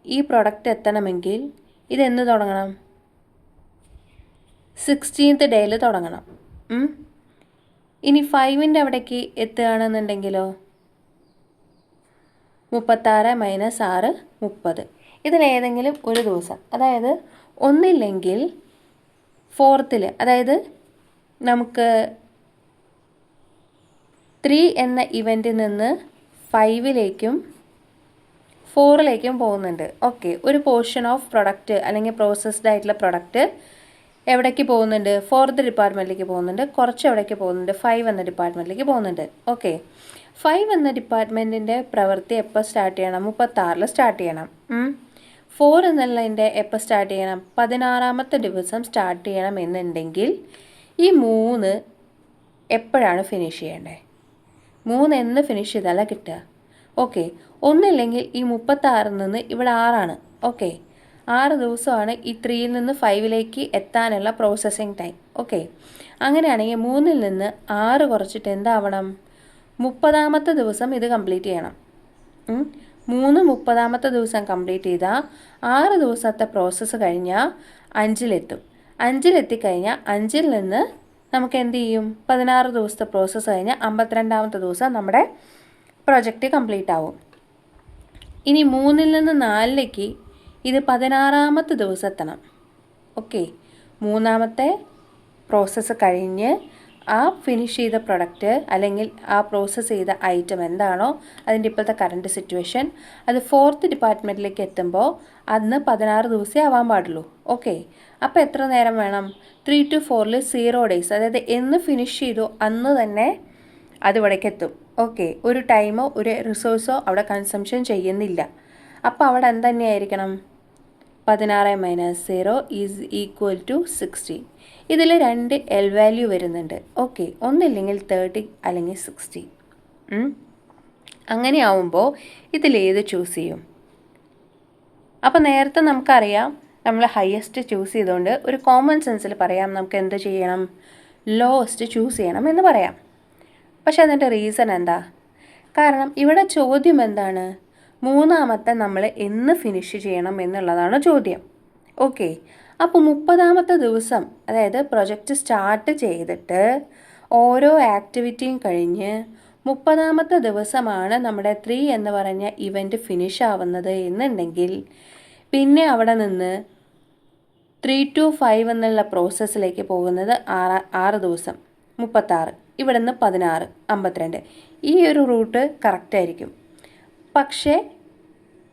ഈ പ്രൊഡക്റ്റ് എത്തണമെങ്കിൽ ഇതെന്ന് തുടങ്ങണം? 16th ഡേയിൽ തുടങ്ങണം. ഇനി 5ൻ്റെ അവിടേക്ക് എത്തുകയാണെന്നുണ്ടെങ്കിലോ 36 - 6 30. ഇതിലേതെങ്കിലും ഒരു ദിവസം, അതായത് ഒന്നില്ലെങ്കിൽ 4th, അതായത് നമുക്ക് 3 എന്ന ഇവൻറ്റിൽ നിന്ന് 5ലേക്കും 4ലേക്കും പോകുന്നുണ്ട്. ഓക്കെ, ഒരു പോർഷൻ ഓഫ് പ്രൊഡക്റ്റ് അല്ലെങ്കിൽ പ്രോസസ്ഡ് ആയിട്ടുള്ള പ്രൊഡക്റ്റ് എവിടേക്ക് പോകുന്നുണ്ട്? 4th ഡിപ്പാർട്ട്മെൻറ്റിലേക്ക് പോകുന്നുണ്ട്. കുറച്ച് എവിടേക്ക് പോകുന്നുണ്ട്? 5 എന്ന ഡിപ്പാർട്ട്മെൻറ്റിലേക്ക് പോകുന്നുണ്ട്. ഓക്കെ, 5 എന്ന ഡിപ്പാർട്ട്മെൻറ്റിൻ്റെ പ്രവൃത്തി എപ്പോൾ സ്റ്റാർട്ട് ചെയ്യണം? 36 സ്റ്റാർട്ട് ചെയ്യണം. 4 എന്നുള്ളതിൻ്റെ എപ്പോൾ സ്റ്റാർട്ട് ചെയ്യണം? 16ാമത്തെ ദിവസം സ്റ്റാർട്ട് ചെയ്യണം എന്നുണ്ടെങ്കിൽ ഈ 3 എപ്പോഴാണ് ഫിനിഷ് ചെയ്യേണ്ടത്? 3 എന്ന് ഫിനിഷ് ചെയ്താലാണ് കിട്ടുക. ഓക്കെ, ഒന്നില്ലെങ്കിൽ ഈ 36 നിന്ന് ഇവിടെ 6ആണ്. ഓക്കെ, 6 ദിവസമാണ് ഈ 3യിൽ നിന്ന് 5ലേക്ക് എത്താനുള്ള പ്രോസസ്സിങ് ടൈം. ഓക്കെ, അങ്ങനെയാണെങ്കിൽ 3ൽ നിന്ന് 6 കുറച്ചിട്ട് എന്താവണം? 30ാമത്തെ ദിവസം ഇത് കംപ്ലീറ്റ് ചെയ്യണം. 30ാമത്തെ ദിവസം കംപ്ലീറ്റ് ചെയ്താൽ 6 ദിവസത്തെ പ്രോസസ്സ് കഴിഞ്ഞാൽ 5ലെത്തും. 5ലെത്തിക്കഴിഞ്ഞാൽ 5ൽ നിന്ന് നമുക്ക് എന്ത് ചെയ്യും? 16 ദിവസത്തെ പ്രോസസ്സ് കഴിഞ്ഞാൽ 52ാമത്തെ ദിവസം നമ്മുടെ പ്രൊജക്റ്റ് കംപ്ലീറ്റ് ആവും. ഇനി 3ൽ നിന്ന് 4ലേക്ക് ഇത് 16ാമത്തെ ദിവസം എത്തണം. ഓക്കെ, 3ാമത്തെ പ്രോസസ്സ് കഴിഞ്ഞ് ആ ഫിനിഷ് ചെയ്ത പ്രൊഡക്റ്റ് അല്ലെങ്കിൽ ആ പ്രോസസ്സ് ചെയ്ത ഐറ്റം എന്താണോ അതിൻ്റെ ഇപ്പോഴത്തെ കറണ്ട് സിറ്റുവേഷൻ അത് 4th ഡിപ്പാർട്ട്മെൻറ്റിലേക്ക് എത്തുമ്പോൾ അന്ന് 16 ദിവസമേ ആവാൻ പാടുള്ളൂ. ഓക്കെ, അപ്പോൾ എത്ര നേരം വേണം? 3 to 4ൽ 0 days, അതായത് എന്ന് ഫിനിഷ് ചെയ്തോ അന്ന് തന്നെ അത് ഇവിടേക്ക് എത്തും. ഓക്കെ, ഒരു ടൈമോ ഒരു റിസോഴ്സോ അവിടെ കൺസംഷൻ ചെയ്യുന്നില്ല. അപ്പോൾ അവിടെ എന്തുതന്നെയായിരിക്കണം? 16 - 0 ഈസ് ഈക്വൽ ടു 16. ഇതിൽ 2 എൽ വാല്യൂ വരുന്നുണ്ട്. ഓക്കെ, ഒന്നില്ലെങ്കിൽ 30 അല്ലെങ്കിൽ 60. അങ്ങനെ ആവുമ്പോൾ ഇതിലേത് ചൂസ് ചെയ്യും? അപ്പോൾ നേരത്തെ നമുക്കറിയാം നമ്മൾ ഹയസ്റ്റ് ചൂസ് ചെയ്തുകൊണ്ട് ഒരു കോമൺ സെൻസിൽ പറയാം നമുക്ക് എന്ത് ചെയ്യണം? ലോവസ്റ്റ് ചൂസ് ചെയ്യണം എന്ന് പറയാം. പക്ഷെ അതിൻ്റെ റീസൺ എന്താ? കാരണം ഇവിടെ ചോദ്യം എന്താണ്? 3ാമത്തെ നമ്മൾ എന്ന് ഫിനിഷ് ചെയ്യണം എന്നുള്ളതാണ് ചോദ്യം. ഓക്കെ, അപ്പോൾ 30ാമത്തെ ദിവസം, അതായത് പ്രൊജക്റ്റ് സ്റ്റാർട്ട് ചെയ്തിട്ട് ഓരോ ആക്ടിവിറ്റിയും കഴിഞ്ഞ് 30ാമത്തെ ദിവസമാണ് നമ്മുടെ 3 എന്ന് പറഞ്ഞ ഇവൻറ്റ് ഫിനിഷ് ആവുന്നത് എന്നുണ്ടെങ്കിൽ പിന്നെ അവിടെ നിന്ന് 3 to 5 എന്നുള്ള പ്രോസസ്സിലേക്ക് പോകുന്നത് 6 ദിവസം 36, ഇവിടെ നിന്ന് 16, 52. ഈ ഒരു റൂട്ട് കറക്റ്റായിരിക്കും. പക്ഷേ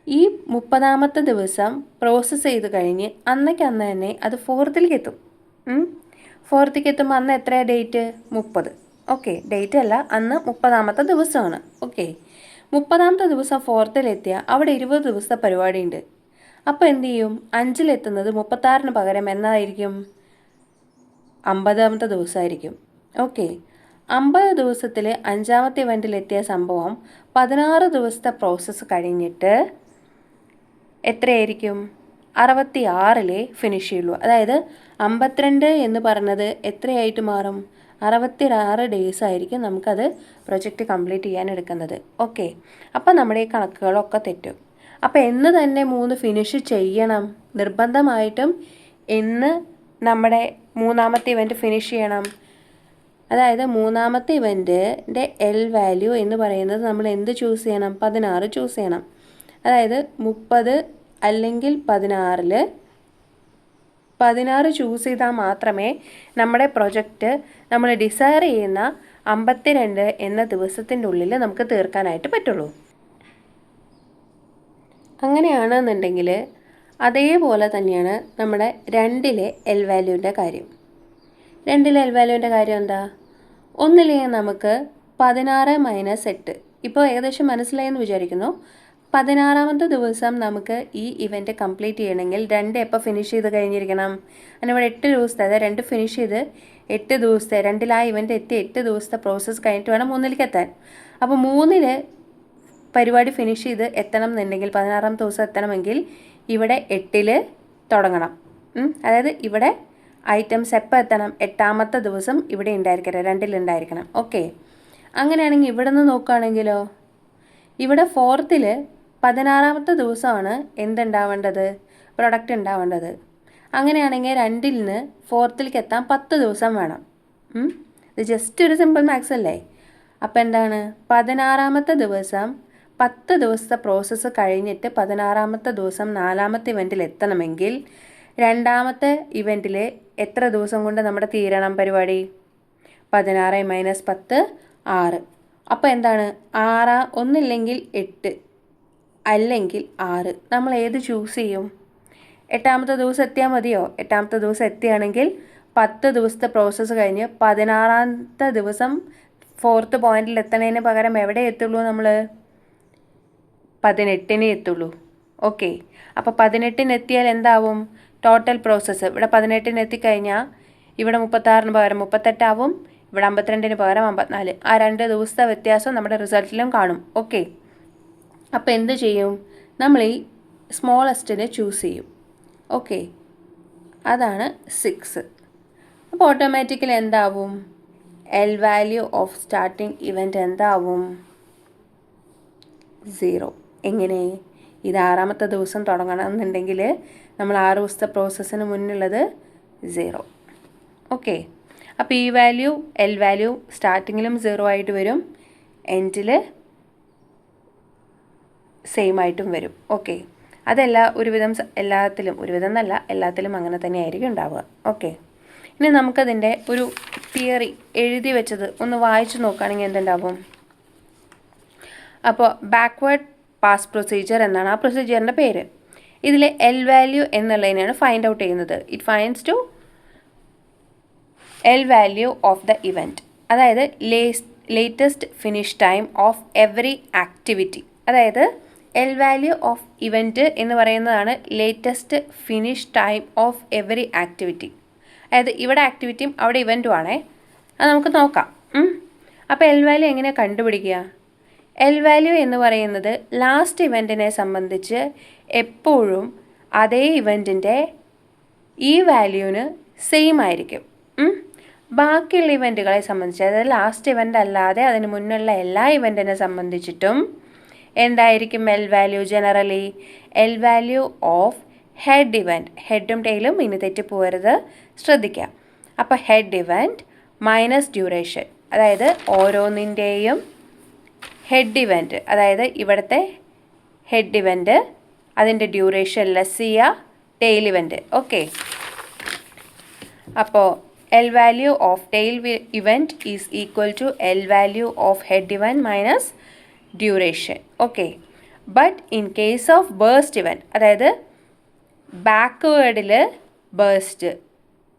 ഈ 30ാമത്തെ ദിവസം പ്രോസസ്സ് ചെയ്ത് കഴിഞ്ഞ് അന്ന് തന്നെ അത് 4ത്തിലേക്ക് എത്തും. 4ത്തിലേക്ക് എത്തുമ്പോൾ അന്ന് എത്രയാണ് ഡേറ്റ്? 30. ഓക്കെ, ഡേറ്റ് അല്ല, അന്ന് 30ാമത്തെ ദിവസമാണ്. ഓക്കെ, 30ാമത്തെ ദിവസം 4ത്തിലെത്തിയാൽ അവിടെ 20 ദിവസത്തെ പരിപാടിയുണ്ട്. അപ്പോൾ എന്ത് ചെയ്യും? 5ലെത്തുന്നത് 36ന് പകരം എന്നായിരിക്കും? 50ാമത്തെ ദിവസമായിരിക്കും. ഓക്കെ, 50 ദിവസത്തിൽ 5ാമത്തെ ഇവൻറ്റിലെത്തിയ സംഭവം 16 ദിവസത്തെ പ്രോസസ്സ് കഴിഞ്ഞിട്ട് എത്രയായിരിക്കും? 66ലെ ഫിനിഷ് ചെയ്യുള്ളൂ. അതായത് 52 എന്ന് പറഞ്ഞത് എത്രയായിട്ട് മാറും? 66 ഡേയ്സ് ആയിരിക്കും നമുക്കത് പ്രൊജക്റ്റ് കംപ്ലീറ്റ് ചെയ്യാൻ എടുക്കുന്നത്. ഓക്കെ, അപ്പോൾ നമ്മുടെ ഈ കണക്കുകളൊക്കെ തെറ്റും. അപ്പോൾ എന്ന് തന്നെ 3 ഫിനിഷ് ചെയ്യണം, നിർബന്ധമായിട്ടും എന്ന് നമ്മുടെ 3ാമത്തെ ഇവൻറ്റ് ഫിനിഷ് ചെയ്യണം. അതായത് 3ാമത്തെ ഇവൻറ്റിൻ്റെ എൽ വാല്യൂ എന്ന് പറയുന്നത് നമ്മൾ എന്ത് ചൂസ് ചെയ്യണം? 16 ചൂസ് ചെയ്യണം. അതായത് 30 അല്ലെങ്കിൽ 16 ചൂസ് ചെയ്താൽ മാത്രമേ നമ്മുടെ പ്രൊജക്റ്റ് നമ്മൾ ഡിസയർ ചെയ്യുന്ന 52 എന്ന ദിവസത്തിൻ്റെ ഉള്ളിൽ നമുക്ക് തീർക്കാനായിട്ട് പറ്റുള്ളൂ. അങ്ങനെയാണെന്നുണ്ടെങ്കിൽ അതേപോലെ തന്നെയാണ് നമ്മുടെ 2ലെ എൽ വാല്യൂവിൻ്റെ കാര്യം. 2ലെ എൽ വാല്യൂവിൻ്റെ കാര്യം എന്താ? ഒന്നില്ലെങ്കിൽ നമുക്ക് 16 - 8, ഇപ്പോൾ ഏകദേശം മനസ്സിലായെന്ന് വിചാരിക്കുന്നു. 16ാമത്തെ ദിവസം നമുക്ക് ഈ ഇവൻറ്റ് കംപ്ലീറ്റ് ചെയ്യണമെങ്കിൽ 2 എപ്പോൾ ഫിനിഷ് ചെയ്ത് കഴിഞ്ഞിരിക്കണം? അങ്ങനെ ഇവിടെ 8 ദിവസത്തെ, അതായത് 2 ഫിനിഷ് ചെയ്ത് 8 ദിവസത്തെ, 2ൽ ആ ഇവൻറ്റ് എത്തി 8 ദിവസത്തെ പ്രോസസ്സ് കഴിഞ്ഞിട്ട് വേണം 3ലേക്ക് എത്താൻ. അപ്പോൾ 3ൽ പരിപാടി ഫിനിഷ് ചെയ്ത് എത്തണം എന്നുണ്ടെങ്കിൽ 16ാമത്തെ ദിവസം എത്തണമെങ്കിൽ ഇവിടെ 8ൽ തുടങ്ങണം. അതായത് ഇവിടെ ഐറ്റംസ് എപ്പോൾ എത്തണം? 8ാമത്തെ ദിവസം ഇവിടെ ഉണ്ടായിരിക്കണം, 2ൽ ഉണ്ടായിരിക്കണം. ഓക്കെ, അങ്ങനെയാണെങ്കിൽ ഇവിടെ നിന്ന് നോക്കുകയാണെങ്കിലോ ഇവിടെ 4ത്തിൽ 16ാമത്തെ ദിവസമാണ് എന്തുണ്ടാവേണ്ടത്? പ്രൊഡക്റ്റ് ഉണ്ടാവേണ്ടത്. അങ്ങനെയാണെങ്കിൽ 2ൽ നിന്ന് 4ത്തിലേക്ക് എത്താൻ 10 ദിവസം വേണം. ഇത് ജസ്റ്റ് ഒരു സിമ്പിൾ മാത്സ് അല്ലേ? അപ്പോൾ എന്താണ്? 16ാമത്തെ ദിവസം 10 ദിവസത്തെ പ്രോസസ്സ് കഴിഞ്ഞിട്ട് 16ാമത്തെ ദിവസം 4ാമത്തെ ഇവൻറ്റിൽ എത്തണമെങ്കിൽ 2ാമത്തെ ഇവൻറ്റിൽ എത്ര ദിവസം കൊണ്ട് നമ്മുടെ തീരണം പരിപാടി? 16 - 10 6. അപ്പോൾ എന്താണ്? 6, ഒന്നില്ലെങ്കിൽ 8 അല്ലെങ്കിൽ 6. നമ്മൾ ഏത് ചൂസ് ചെയ്യും? 8ാമത്തെ ദിവസം എത്തിയാൽ മതിയോ? 8ാമത്തെ ദിവസം എത്തിയാണെങ്കിൽ 10 ദിവസത്തെ പ്രോസസ്സ് കഴിഞ്ഞ് 16ാമത്തെ ദിവസം 4th പോയിന്റിൽ എത്തണതിന് പകരം എവിടെ എത്തുള്ളൂ? നമ്മൾ 18ന് എത്തുള്ളൂ. ഓക്കെ, അപ്പോൾ 18ന് എത്തിയാൽ എന്താവും? ടോട്ടൽ പ്രോസസ്സ് ഇവിടെ 18ന് എത്തിക്കഴിഞ്ഞാൽ ഇവിടെ 36ന് പകരം 38 ആവും, ഇവിടെ 52 പകരം 54. ആ 2 ദിവസത്തെ വ്യത്യാസം നമ്മുടെ റിസൾട്ടിലും കാണും. ഓക്കെ, അപ്പോൾ എന്ത് ചെയ്യും? നമ്മൾ ഈ സ്മോളസ്റ്റിനെ ചൂസ് ചെയ്യും. ഓക്കെ, അതാണ് 6. അപ്പോൾ ഓട്ടോമാറ്റിക്കലി എന്താവും? L value of starting event എന്താവും? 0. എങ്ങനെ? ഇത് 6ാമത്തെ ദിവസം തുടങ്ങണമെന്നുണ്ടെങ്കിൽ നമ്മൾ 6 ദിവസത്തെ പ്രോസസ്സിന് മുന്നുള്ളത് 0. ഓക്കെ, അപ്പോൾ ഈ വാല്യൂ എൽ വാല്യൂ സ്റ്റാർട്ടിങ്ങിലും 0 ആയിട്ട് വരും, എൻഡിൽ സെയിം ആയിട്ടും വരും. ഓക്കെ, ഒരുവിധം എന്നല്ല എല്ലാത്തിലും അങ്ങനെ തന്നെ ആയിരിക്കും ഉണ്ടാവുക. ഓക്കെ, ഇനി നമുക്കതിൻ്റെ ഒരു തിയറി എഴുതി വെച്ചത് ഒന്ന് വായിച്ചു നോക്കുകയാണെങ്കിൽ എന്തുണ്ടാവും? അപ്പോൾ ബാക്ക്വേർഡ് പാസ് പ്രൊസീജിയർ എന്നാണ് ആ പ്രൊസീജിയറിൻ്റെ പേര്. ഇതിൽ എൽ വാല്യൂ എന്നുള്ളതിനെയാണ് ഫൈൻഡ് ഔട്ട് ചെയ്യുന്നത്. It finds to L value of the event, അതായത് latest finish time of every activity. അതായത് എൽ വാല്യൂ ഓഫ് ഇവൻറ്റ് എന്ന് പറയുന്നതാണ് latest finish time of every activity. അതായത് ഇവിടെ ആക്ടിവിറ്റിയും അവിടെ ഇവൻറ്റും ആണേ. അത് നമുക്ക് നോക്കാം. അപ്പോൾ എൽ വാല്യൂ എങ്ങനെ കണ്ടുപിടിക്കുക? എൽ വാല്യൂ എന്ന് പറയുന്നത് ലാസ്റ്റ് ഇവൻറ്റിനെ സംബന്ധിച്ച് എപ്പോഴും അതേ ഇവൻറ്റിൻ്റെ ഈ വാല്യൂവിന് സെയിം ആയിരിക്കും. ബാക്കിയുള്ള ഇവൻറ്റുകളെ സംബന്ധിച്ച്, അതായത് ലാസ്റ്റ് ഇവൻ്റ് അല്ലാതെ അതിന് മുന്നുള്ള എല്ലാ ഇവൻറ്റിനെ സംബന്ധിച്ചിട്ടും എന്തായിരിക്കും L value? Generally L value of head event, ഹെഡും ടെയിലും ഇനി തെറ്റിപ്പോകരുത്, ശ്രദ്ധിക്കുക. അപ്പോൾ ഹെഡ് ഇവൻറ്റ് മൈനസ് ഡ്യൂറേഷൻ, അതായത് ഓരോന്നിൻ്റെയും ഹെഡ് ഇവൻറ്റ്, അതായത് ഇവിടുത്തെ ഹെഡ് ഇവൻറ്റ് അതിൻ്റെ ഡ്യൂറേഷൻ ലെസ് ചെയ്യുക ടെയിൽ ഇവൻറ്റ്. ഓക്കെ, അപ്പോൾ L value of tail event is equal to L value of head event minus duration. Okay, but in case of burst event, അതായത് ബാക്ക്വേർഡിൽ burst,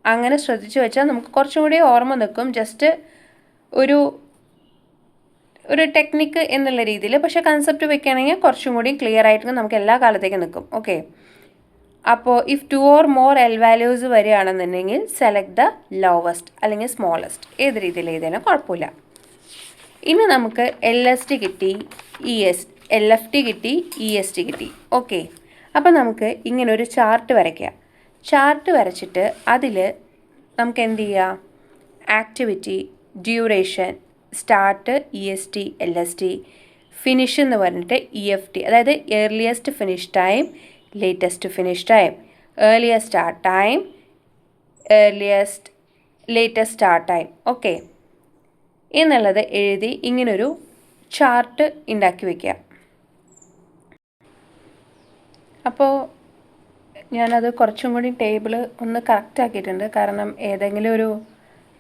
അങ്ങനെ ശ്രദ്ധിച്ചു വെച്ചാൽ നമുക്ക് കുറച്ചും കൂടി ഓർമ്മ നിൽക്കും. ജസ്റ്റ് ഒരു ടെക്നിക്ക് എന്നുള്ള രീതിയിൽ, പക്ഷേ കൺസെപ്റ്റ് വെക്കുകയാണെങ്കിൽ കുറച്ചും കൂടി ക്ലിയർ ആയിട്ട് നമുക്ക് എല്ലാ കാലത്തേക്കും നിൽക്കും. ഓക്കെ, അപ്പോൾ if 2 or more L values വരികയാണെന്നുണ്ടെങ്കിൽ സെലക്ട് ദ ലോവസ്റ്റ് അല്ലെങ്കിൽ സ്മോളസ്റ്റ്, ഏത് രീതിയിൽ എഴുതിയാലും കുഴപ്പമില്ല. ഇനി നമുക്ക് LST കിട്ടി, LFT കിട്ടി, EST കിട്ടി. ഓക്കെ, അപ്പോൾ നമുക്ക് ഇങ്ങനൊരു ചാർട്ട് വരയ്ക്കാം. ചാർട്ട് വരച്ചിട്ട് അതിൽ നമുക്ക് എന്ത് ചെയ്യാം? Activity, duration, start EST LST, finish എന്ന് പറഞ്ഞിട്ട് EFT, അതായത് earliest finish time, latest finish time, earliest start time, latest start time. Okay, എന്നുള്ളത് എഴുതി ഇങ്ങനൊരു ചാർട്ട് ഉണ്ടാക്കി വയ്ക്കുക. അപ്പോൾ ഞാനത് കുറച്ചും കൂടി ടേബിൾ ഒന്ന് കറക്റ്റ് ആക്കിയിട്ടുണ്ട്. കാരണം ഏതെങ്കിലും ഒരു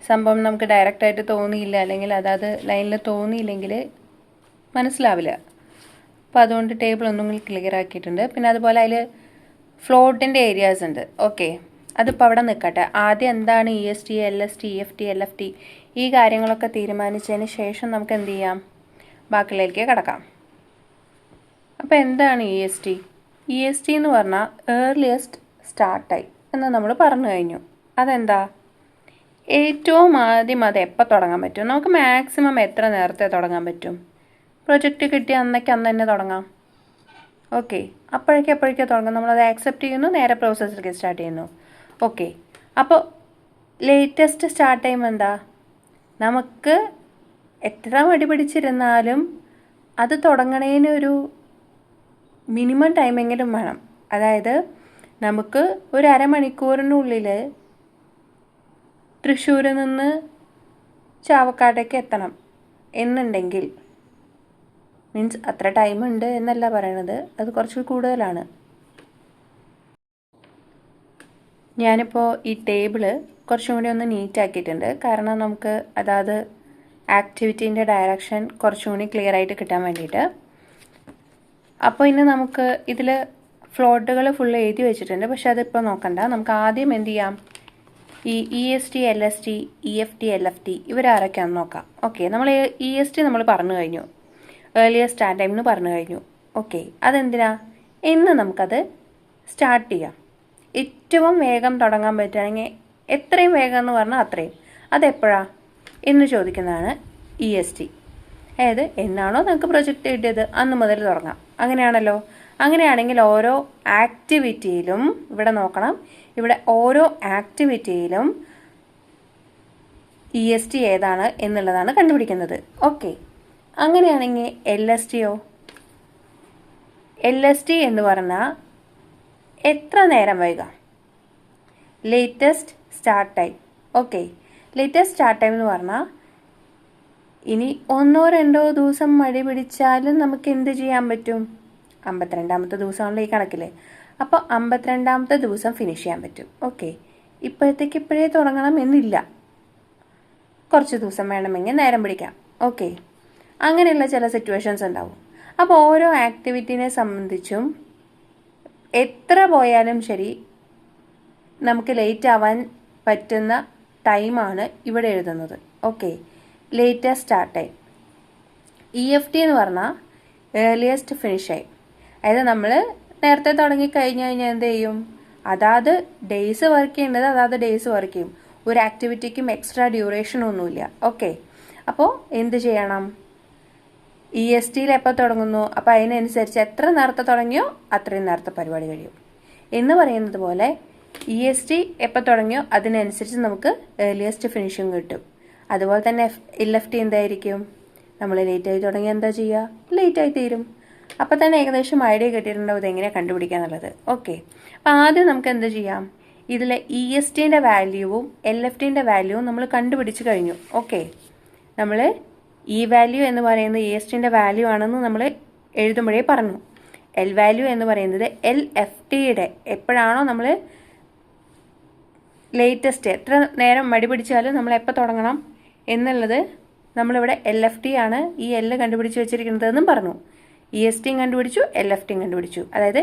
സംഭവം നമുക്ക് ഡയറക്റ്റായിട്ട് തോന്നിയില്ല, അല്ലെങ്കിൽ അതാത് ലൈനിൽ തോന്നിയില്ലെങ്കിൽ മനസ്സിലാവില്ല. അപ്പോൾ അതുകൊണ്ട് ടേബിൾ ഒന്നും കൂടി ക്ലിയർ ആക്കിയിട്ടുണ്ട്. പിന്നെ അതുപോലെ അതിൽ ഫ്ലോട്ടിൻ്റെ ഏരിയാസ് ഉണ്ട്. ഓക്കെ, അതിപ്പോൾ അവിടെ നിൽക്കട്ടെ. ആദ്യം എന്താണ് EST LST EFT LFT ഈ കാര്യങ്ങളൊക്കെ തീരുമാനിച്ചതിന് ശേഷം നമുക്ക് എന്ത് ചെയ്യാം? ബാക്കിയിലേക്ക് കിടക്കാം. അപ്പോൾ എന്താണ് EST എന്ന് പറഞ്ഞാൽ ഏർലിയസ്റ്റ് സ്റ്റാർട്ട് ടൈം എന്ന് നമ്മൾ പറഞ്ഞു കഴിഞ്ഞു. അതെന്താ? ഏറ്റവും ആദ്യം അത് എപ്പോൾ തുടങ്ങാൻ പറ്റും? നമുക്ക് മാക്സിമം എത്ര നേരത്തെ തുടങ്ങാൻ പറ്റും? പ്രൊജക്റ്റ് കിട്ടിയ അന്ന് തന്നെ തുടങ്ങാം. ഓക്കെ, അപ്പോഴേക്കും തുടങ്ങാം. നമ്മളത് ആക്സെപ്റ്റ് ചെയ്യുന്നു, നേരെ പ്രോസസ്സിലേക്ക് സ്റ്റാർട്ട് ചെയ്യുന്നു. ഓക്കെ, അപ്പോൾ ലേറ്റസ്റ്റ് സ്റ്റാർട്ട് ടൈം എന്താ? നമുക്ക് എത്ര മടി പിടിച്ചിരുന്നാലും അത് തുടങ്ങണേനൊരു മിനിമം ടൈമെങ്കിലും വേണം. അതായത് നമുക്ക് ഒരു അരമണിക്കൂറിനുള്ളിൽ തൃശ്ശൂരിൽ നിന്ന് ചാവക്കാടേക്ക് എത്തണം എന്നുണ്ടെങ്കിൽ, മീൻസ് അത്ര ടൈമുണ്ട് എന്നല്ല പറയണത്, അത് കുറച്ച് കൂടുതലാണ്. ഞാനിപ്പോൾ ഈ ടേബിള് കുറച്ചും കൂടി ഒന്ന് നീറ്റാക്കിയിട്ടുണ്ട്. കാരണം നമുക്ക് അതായത് ആക്ടിവിറ്റീൻ്റെ ഡയറക്ഷൻ കുറച്ചും കൂടി ക്ലിയർ ആയിട്ട് കിട്ടാൻ വേണ്ടിയിട്ട്. അപ്പോൾ ഇനി നമുക്ക് ഇതിൽ ഫ്ലോട്ടുകൾ ഫുള്ള് എഴുതി വെച്ചിട്ടുണ്ട്, പക്ഷെ അതിപ്പോൾ നോക്കണ്ട. നമുക്ക് ആദ്യം എന്ത് ചെയ്യാം? ഈ EST LST EFT LFT ഇവരാരൊക്കെയാണെന്ന് നോക്കാം. ഓക്കെ, നമ്മൾ EST നമ്മൾ പറഞ്ഞു കഴിഞ്ഞു, ഏർലിയസ്റ്റ് സ്റ്റാർട്ട് ടൈം എന്ന് പറഞ്ഞു കഴിഞ്ഞു. ഓക്കെ, അതെന്തിനാ? ഇന്ന് നമുക്കത് സ്റ്റാർട്ട് ചെയ്യാം. ഏറ്റവും വേഗം തുടങ്ങാൻ പറ്റുകയാണെങ്കിൽ എത്രയും വേഗം എന്ന് പറഞ്ഞാൽ അത്രയും. അതെപ്പോഴാണ്? എന്ന് ചോദിക്കുന്നതാണ് EST. അതായത് എന്നാണോ നമുക്ക് പ്രൊജക്റ്റ് കിട്ടിയത് അന്ന് മുതൽ തുടങ്ങാം. അങ്ങനെയാണല്ലോ. അങ്ങനെയാണെങ്കിൽ ഓരോ ആക്ടിവിറ്റിയിലും ഇവിടെ നോക്കണം, ഇവിടെ ഓരോ ആക്ടിവിറ്റിയിലും EST ഏതാണ് എന്നുള്ളതാണ് കണ്ടുപിടിക്കുന്നത്. ഓക്കെ, അങ്ങനെയാണെങ്കിൽ LSTയോ? LST എന്ന് പറഞ്ഞാൽ എത്ര നേരം വൈകാം? Latest start time. Okay, latest start time എന്ന് പറഞ്ഞാൽ ഇനി 1-2 ദിവസം മടി പിടിച്ചാലും നമുക്ക് എന്ത് ചെയ്യാൻ പറ്റും? 52ാമത്തെ ദിവസമാണല്ലോ ഈ കണക്കിൽ. അപ്പോൾ 52ാമത്തെ ദിവസം ഫിനിഷ് ചെയ്യാൻ പറ്റും. ഓക്കെ, ഇപ്പോഴേ തുടങ്ങണം എന്നില്ല, കുറച്ച് ദിവസം വേണമെങ്കിൽ നേരം പിടിക്കാം. ഓക്കെ, അങ്ങനെയുള്ള ചില സിറ്റുവേഷൻസ് ഉണ്ടാവും. അപ്പോൾ ഓരോ ആക്ടിവിറ്റീനെ സംബന്ധിച്ചും എത്ര പോയാലും ശരി നമുക്ക് ലേറ്റ് ആവാൻ പറ്റുന്ന ടൈമാണ് ഇവിടെ എഴുതുന്നത്. Okay, latest start time. EFT എന്ന് പറഞ്ഞാൽ ഏർലിയസ്റ്റ് ഫിനിഷ് ടൈം. അതായത് നമ്മൾ നേരത്തെ തുടങ്ങി കഴിഞ്ഞ് കഴിഞ്ഞാൽ എന്ത് ചെയ്യും? അതാത് ഡേയ്സ് വർക്ക് ചെയ്യേണ്ടത് അതാത് ഡേയ്സ് വർക്ക് ചെയ്യും. ഒരു ആക്ടിവിറ്റിക്കും എക്സ്ട്രാ ഡ്യൂറേഷനൊന്നുമില്ല. ഓക്കെ, അപ്പോൾ എന്ത് ചെയ്യണം? ESTയിൽ എപ്പോൾ തുടങ്ങുന്നു അപ്പോൾ അതിനനുസരിച്ച് എത്ര നേരത്തെ തുടങ്ങിയോ അത്രയും നേരത്തെ പരിപാടി കഴിയും എന്ന് പറയുന്നത് പോലെ EST എപ്പോൾ തുടങ്ങിയോ അതിനനുസരിച്ച് നമുക്ക് ഏർലിയസ്റ്റ് ഫിനിഷിങ് കിട്ടും. അതുപോലെ തന്നെ LFT എന്തായിരിക്കും? നമ്മൾ ലേറ്റായി തുടങ്ങിയാൽ എന്താ ചെയ്യുക? ലേറ്റായി തീരും. അപ്പോൾ തന്നെ ഏകദേശം ഐഡിയ കിട്ടിയിട്ടുണ്ടാവും ഇതെങ്ങനെയാണ് കണ്ടുപിടിക്കാന്നുള്ളത്. ഓക്കെ, അപ്പോൾ ആദ്യം നമുക്ക് എന്ത് ചെയ്യാം? ഇതിലെ ESTൻ്റെ വാല്യൂവും LFTൻ്റെ വാല്യൂവും നമ്മൾ കണ്ടുപിടിച്ച് കഴിഞ്ഞു. ഓക്കെ, നമ്മൾ വാല്യൂ എന്ന് പറയുന്നത് ESTൻ്റെ വാല്യൂ ആണെന്ന് നമ്മൾ എഴുതുമ്പോഴേ പറഞ്ഞു. വാല്യൂ എന്ന് പറയുന്നത് LFTയുടെ എപ്പോഴാണോ നമ്മൾ ലേറ്റസ്റ്റ് എത്ര നേരം മടി പിടിച്ചാലും നമ്മൾ എപ്പോൾ തുടങ്ങണം എന്നുള്ളത് നമ്മളിവിടെ LFT ആണ് ഈ L കണ്ടുപിടിച്ച് വെച്ചിരിക്കുന്നതെന്നും പറഞ്ഞു. ESTയും കണ്ടുപിടിച്ചു, LFTയും കണ്ടുപിടിച്ചു. അതായത്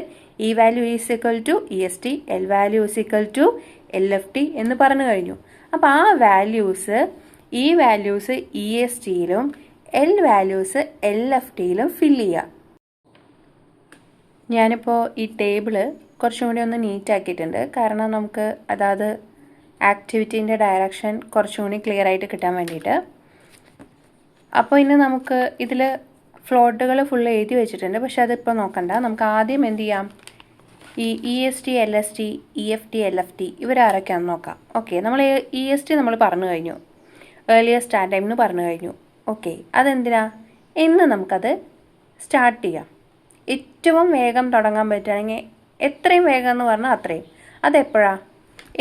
value is equal to EST, value is equal to LFT എന്ന് പറഞ്ഞു കഴിഞ്ഞു. അപ്പോൾ ആ വാല്യൂസ് ESTയിലും വാല്യൂസ് LFTയിലും ഫില്ല് ചെയ്യുക. ഞാനിപ്പോൾ ഈ ടേബിള് കുറച്ചും കൂടി ഒന്ന് നീറ്റ് ആക്കിയിട്ടുണ്ട്. കാരണം നമുക്ക് അതായത് ആക്ടിവിറ്റീൻ്റെ ഡയറക്ഷൻ കുറച്ചും കൂടി ക്ലിയർ ആയിട്ട് കിട്ടാൻ വേണ്ടിയിട്ട്. അപ്പോൾ ഇന്ന് നമുക്ക് ഇതിൽ ഫ്ലോട്ടുകൾ ഫുള്ള് എഴുതി വെച്ചിട്ടുണ്ട്, പക്ഷെ അതിപ്പോൾ നോക്കണ്ട. നമുക്ക് ആദ്യം എന്ത് ചെയ്യാം? ഈ EST, LST, EFT, LFT ഇവരാരൊക്കെയാണെന്ന് നോക്കാം. ഓക്കെ, നമ്മൾ EST നമ്മൾ പറഞ്ഞു കഴിഞ്ഞു, ഏർലിയസ്റ്റ് സ്റ്റാർട്ട് ടൈം എന്ന് പറഞ്ഞു കഴിഞ്ഞു. ഓക്കെ, അതെന്തിനാ? ഇന്ന് നമുക്കത് സ്റ്റാർട്ട് ചെയ്യാം. ഏറ്റവും വേഗം തുടങ്ങാൻ പറ്റുകയാണെങ്കിൽ എത്രയും വേഗം എന്ന് പറഞ്ഞാൽ അത്രയും. അതെപ്പോഴാണ്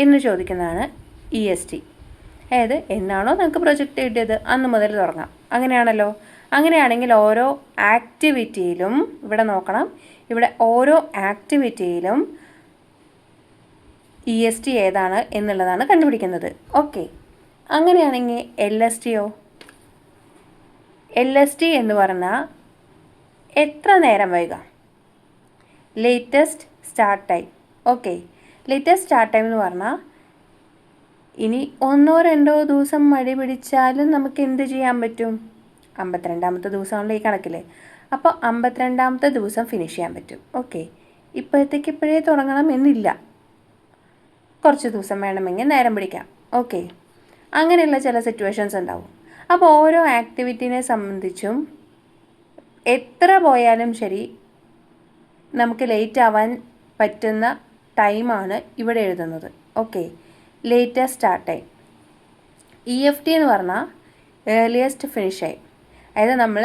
എന്ന് ചോദിക്കുന്നതാണ് EST. അതായത് എന്നാണോ നമുക്ക് പ്രൊജക്റ്റ് കിട്ടിയത് അന്ന് മുതൽ തുടങ്ങാം. അങ്ങനെയാണല്ലോ. അങ്ങനെയാണെങ്കിൽ ഓരോ ആക്ടിവിറ്റിയിലും ഇവിടെ നോക്കണം, ഇവിടെ ഓരോ ആക്ടിവിറ്റിയിലും EST ഏതാണ് എന്നുള്ളതാണ് കണ്ടുപിടിക്കുന്നത്. ഓക്കെ, അങ്ങനെയാണെങ്കിൽ LSTയോ? LST എന്ന് പറഞ്ഞാൽ എത്ര നേരം വൈകാം? Latest start time. Okay, latest start time എന്ന് പറഞ്ഞാൽ ഇനി 1-2 ദിവസം മടി പിടിച്ചാലും നമുക്ക് എന്ത് ചെയ്യാൻ പറ്റും? 52ാമത്തെ ദിവസമാണല്ലോ ഈ കണക്കിൽ. അപ്പോൾ 52ാമത്തെ ദിവസം ഫിനിഷ് ചെയ്യാൻ പറ്റും. ഓക്കെ, ഇപ്പോഴേ തുടങ്ങണം എന്നില്ല, കുറച്ച് ദിവസം വേണമെങ്കിൽ നേരം പിടിക്കാം. ഓക്കെ, അങ്ങനെയുള്ള ചില സിറ്റുവേഷൻസ് ഉണ്ടാവും. അപ്പോൾ ഓരോ ആക്ടിവിറ്റീനെ സംബന്ധിച്ചും എത്ര പോയാലും ശരി നമുക്ക് ലേറ്റ് ആവാൻ പറ്റുന്ന ടൈമാണ് ഇവിടെ എഴുതുന്നത്. Okay, latest start time. EFT എന്ന് പറഞ്ഞാൽ ഏർലിയസ്റ്റ് ഫിനിഷ് ടൈം. അതായത് നമ്മൾ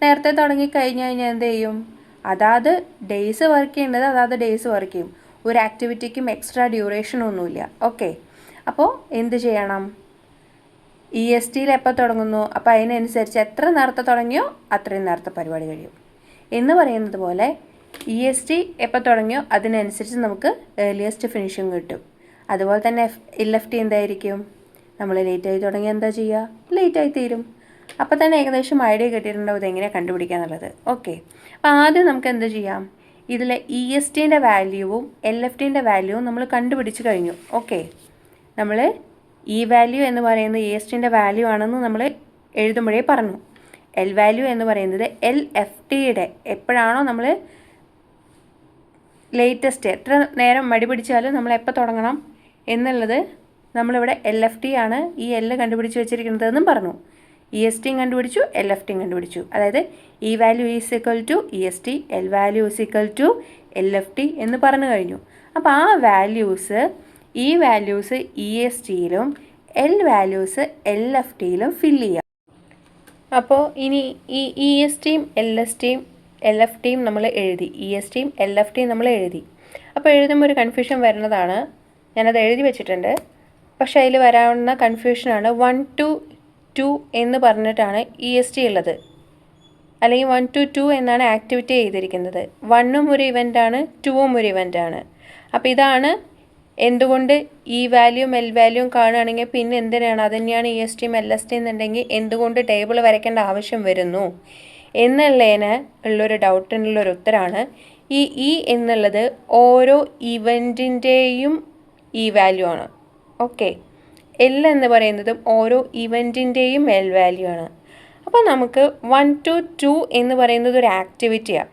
നേരത്തെ തുടങ്ങി കഴിഞ്ഞ് കഴിഞ്ഞാൽ എന്ത് ചെയ്യും? അതാത് ഡേയ്സ് വർക്ക് ചെയ്യേണ്ടത് അതാത് ഡേയ്സ് വർക്ക് ചെയ്യും. ഒരു ആക്ടിവിറ്റിക്കും എക്സ്ട്രാ ഡ്യൂറേഷനൊന്നുമില്ല. ഓക്കെ, അപ്പോൾ എന്ത് ചെയ്യണം? ESTയിൽ എപ്പോൾ തുടങ്ങുന്നു അപ്പോൾ അതിനനുസരിച്ച് എത്ര നേരത്തെ തുടങ്ങിയോ അത്രയും നേരത്തെ പരിപാടി കഴിയും എന്ന് പറയുന്നത് പോലെ EST എപ്പോൾ തുടങ്ങിയോ അതിനനുസരിച്ച് നമുക്ക് ഏർലിയസ്റ്റ് ഫിനിഷിങ് കിട്ടും. അതുപോലെ തന്നെ LFT എന്തായിരിക്കും? നമ്മൾ ലേറ്റായി തുടങ്ങി എന്താ ചെയ്യുക? ലേറ്റായി തീരും. അപ്പോൾ തന്നെ ഏകദേശം ഐഡിയ കിട്ടിയിട്ടുണ്ടാവും ഇതെങ്ങനെയാണ് കണ്ടുപിടിക്കുക. ഓക്കെ, അപ്പോൾ ആദ്യം നമുക്ക് എന്ത് ചെയ്യാം? ഇതിലെ ESTൻ്റെ വാല്യൂവും LFTൻ്റെ വാല്യൂവും നമ്മൾ കണ്ടുപിടിച്ച് കഴിഞ്ഞു. ഓക്കെ, നമ്മൾ വാല്യൂ എന്ന് പറയുന്നത് ESTൻ്റെ വാല്യൂ ആണെന്ന് നമ്മൾ എഴുതുമ്പോഴേ പറഞ്ഞു. വാല്യൂ എന്ന് പറയുന്നത് LFTയുടെ എപ്പോഴാണോ നമ്മൾ ലേറ്റസ്റ്റ് എത്ര നേരം മടി പിടിച്ചാലും നമ്മൾ എപ്പോൾ തുടങ്ങണം എന്നുള്ളത് നമ്മളിവിടെ LFT ആണ് ഈ L കണ്ടുപിടിച്ച് വെച്ചിരിക്കുന്നതെന്നും പറഞ്ഞു. EST കണ്ടുപിടിച്ചു, LFT കണ്ടുപിടിച്ചു. അതായത് E value is equal to EST, L value is equal to LFT എന്ന് പറഞ്ഞു കഴിഞ്ഞു. അപ്പോൾ ആ വാല്യൂസ് E വാല്യൂസ് ESTയിലും L വാല്യൂസ് LFTയിലും ഫില്ല് ചെയ്യാം. അപ്പോൾ ഇനി ഈ ESTയും LFTയും നമ്മൾ എഴുതി. ESTയും LFTയും നമ്മൾ എഴുതി. അപ്പോൾ എഴുതുമ്പോൾ ഒരു കൺഫ്യൂഷൻ വരുന്നതാണ്. ഞാനത് എഴുതി വെച്ചിട്ടുണ്ട്. പക്ഷേ അതിൽ വരാവുന്ന കൺഫ്യൂഷനാണ് 1 to 2 എന്ന് പറഞ്ഞിട്ടാണ് EST ഉള്ളത്. അല്ലെങ്കിൽ 1 to 2 എന്നാണ് ആക്ടിവിറ്റി ചെയ്തിരിക്കുന്നത്. 1ഉം ഒരു ഇവൻ്റാണ്, 2ഉം ഒരു ഇവൻ്റാണ്. അപ്പോൾ ഇതാണ് എന്തുകൊണ്ട് E വാല്യൂം L വാല്യൂം കാണുകയാണെങ്കിൽ പിന്നെ എന്തിനാണ് അത് തന്നെയാണ് ESTയും LSTയും എന്നുണ്ടെങ്കിൽ എന്തുകൊണ്ട് ടേബിൾ വരയ്ക്കേണ്ട ആവശ്യം വരുന്നു എന്നുള്ളതിന് ഉള്ളൊരു ഡൗട്ടിനുള്ളൊരു ഉത്തരമാണ് ഈ E എന്നുള്ളത് ഓരോ ഇവൻറ്റിൻ്റെയും E വാല്യൂ ആണ്. ഓക്കെ, L എന്ന് പറയുന്നതും ഓരോ ഇവൻറ്റിൻ്റെയും L വാല്യൂ ആണ്. അപ്പോൾ നമുക്ക് 1 to 2 എന്ന് പറയുന്നത് ഒരു ആക്ടിവിറ്റിയാണ്.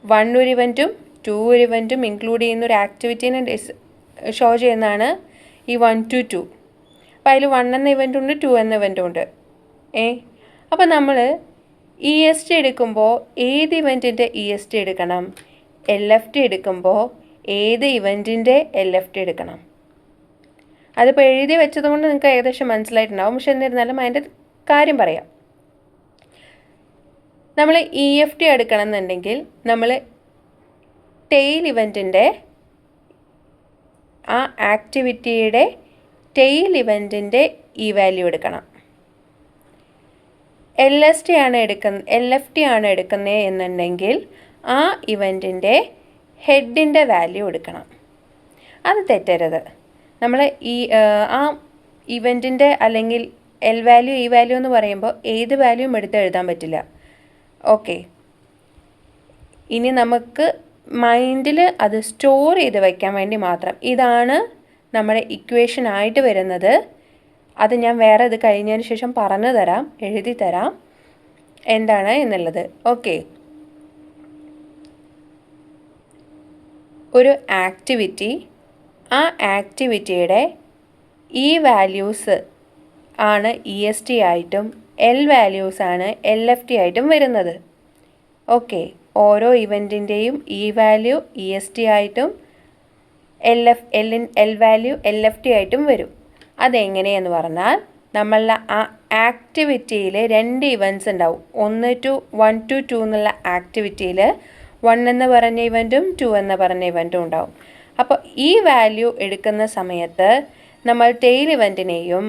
1 ഒരു ഇവൻറ്റും 2 ഒരു ഇവൻറ്റും ഇൻക്ലൂഡ് ചെയ്യുന്ന ഒരു ആക്ടിവിറ്റീനെ ഷോ ചെയ്യുന്നതാണ് ഈ 1 to 2. അപ്പോൾ അതിൽ 1 എന്ന ഇവൻ്റ് ഉണ്ട്, 2 എന്ന ഇവൻ്റും ഉണ്ട്. അപ്പോൾ നമ്മൾ EST എടുക്കുമ്പോൾ ഏത് ഇവൻറ്റിൻ്റെ EST എടുക്കണം, LFT എടുക്കുമ്പോൾ ഏത് ഇവൻറ്റിൻ്റെ LFT എടുക്കണം. അതിപ്പോൾ എഴുതി വെച്ചതുകൊണ്ട് നിങ്ങൾക്ക് ഏകദേശം മനസ്സിലായിട്ടുണ്ടാവും. പക്ഷെ എന്നിരുന്നാലും അതിൻ്റെ കാര്യം പറയാം. നമ്മൾ EFT എടുക്കണം എന്നുണ്ടെങ്കിൽ നമ്മൾ ടെയിൽ ഇവൻറ്റിൻ്റെ ആ ആക്ടിവിറ്റിയുടെ ടെയിൽ ഇവൻറ്റിൻ്റെ E വാല്യൂ എടുക്കണം. LFT ആണ് എടുക്കുന്നത് എന്നുണ്ടെങ്കിൽ ആ ഇവൻറ്റിൻ്റെ ഹെഡിൻ്റെ വാല്യൂ എടുക്കണം. അത് തെറ്റരുത്. നമ്മൾ ആ ഇവൻറ്റിൻ്റെ അല്ലെങ്കിൽ L വാല്യൂ E വാല്യൂ എന്ന് പറയുമ്പോൾ ഏത് വാല്യൂയും എടുത്ത് എഴുതാൻ പറ്റില്ല. ഓക്കെ, ഇനി നമുക്ക് മൈൻഡിൽ അത് സ്റ്റോർ ചെയ്ത് വയ്ക്കാൻ വേണ്ടി മാത്രം ഇതാണ് നമ്മുടെ ഇക്വേഷൻ ആയിട്ട് വരുന്നത്. അത് ഞാൻ വേറെ ഇത് കഴിഞ്ഞതിന് ശേഷം പറഞ്ഞു തരാം, എഴുതി തരാം എന്താണ് എന്നുള്ളത്. ഓക്കെ, ഒരു ആക്ടിവിറ്റി, ആ ആക്ടിവിറ്റിയുടെ E വാല്യൂസ് ആണ് EST ആയിട്ടും L വാല്യൂസ് ആണ് LFT ആയിട്ടും വരുന്നത്. ഓക്കെ, ഓരോ ഇവൻറ്റിൻ്റെയും E വാല്യൂ EST ആയിട്ടും L വാല്യൂ LFT ആയിട്ടും വരും. അതെങ്ങനെയെന്ന് പറഞ്ഞാൽ നമ്മളുടെ ആ ആക്ടിവിറ്റിയിൽ 2 ഇവൻറ്റ്സ് ഉണ്ടാവും. 1 to 2 എന്നുള്ള ആക്ടിവിറ്റിയിൽ 1 എന്ന് പറഞ്ഞ ഇവൻറ്റും 2 എന്ന് പറഞ്ഞ ഇവൻറ്റും ഉണ്ടാവും. അപ്പോൾ ഈ വാല്യൂ എടുക്കുന്ന സമയത്ത് നമ്മൾ ടെയിൽ ഇവൻറ്റിനെയും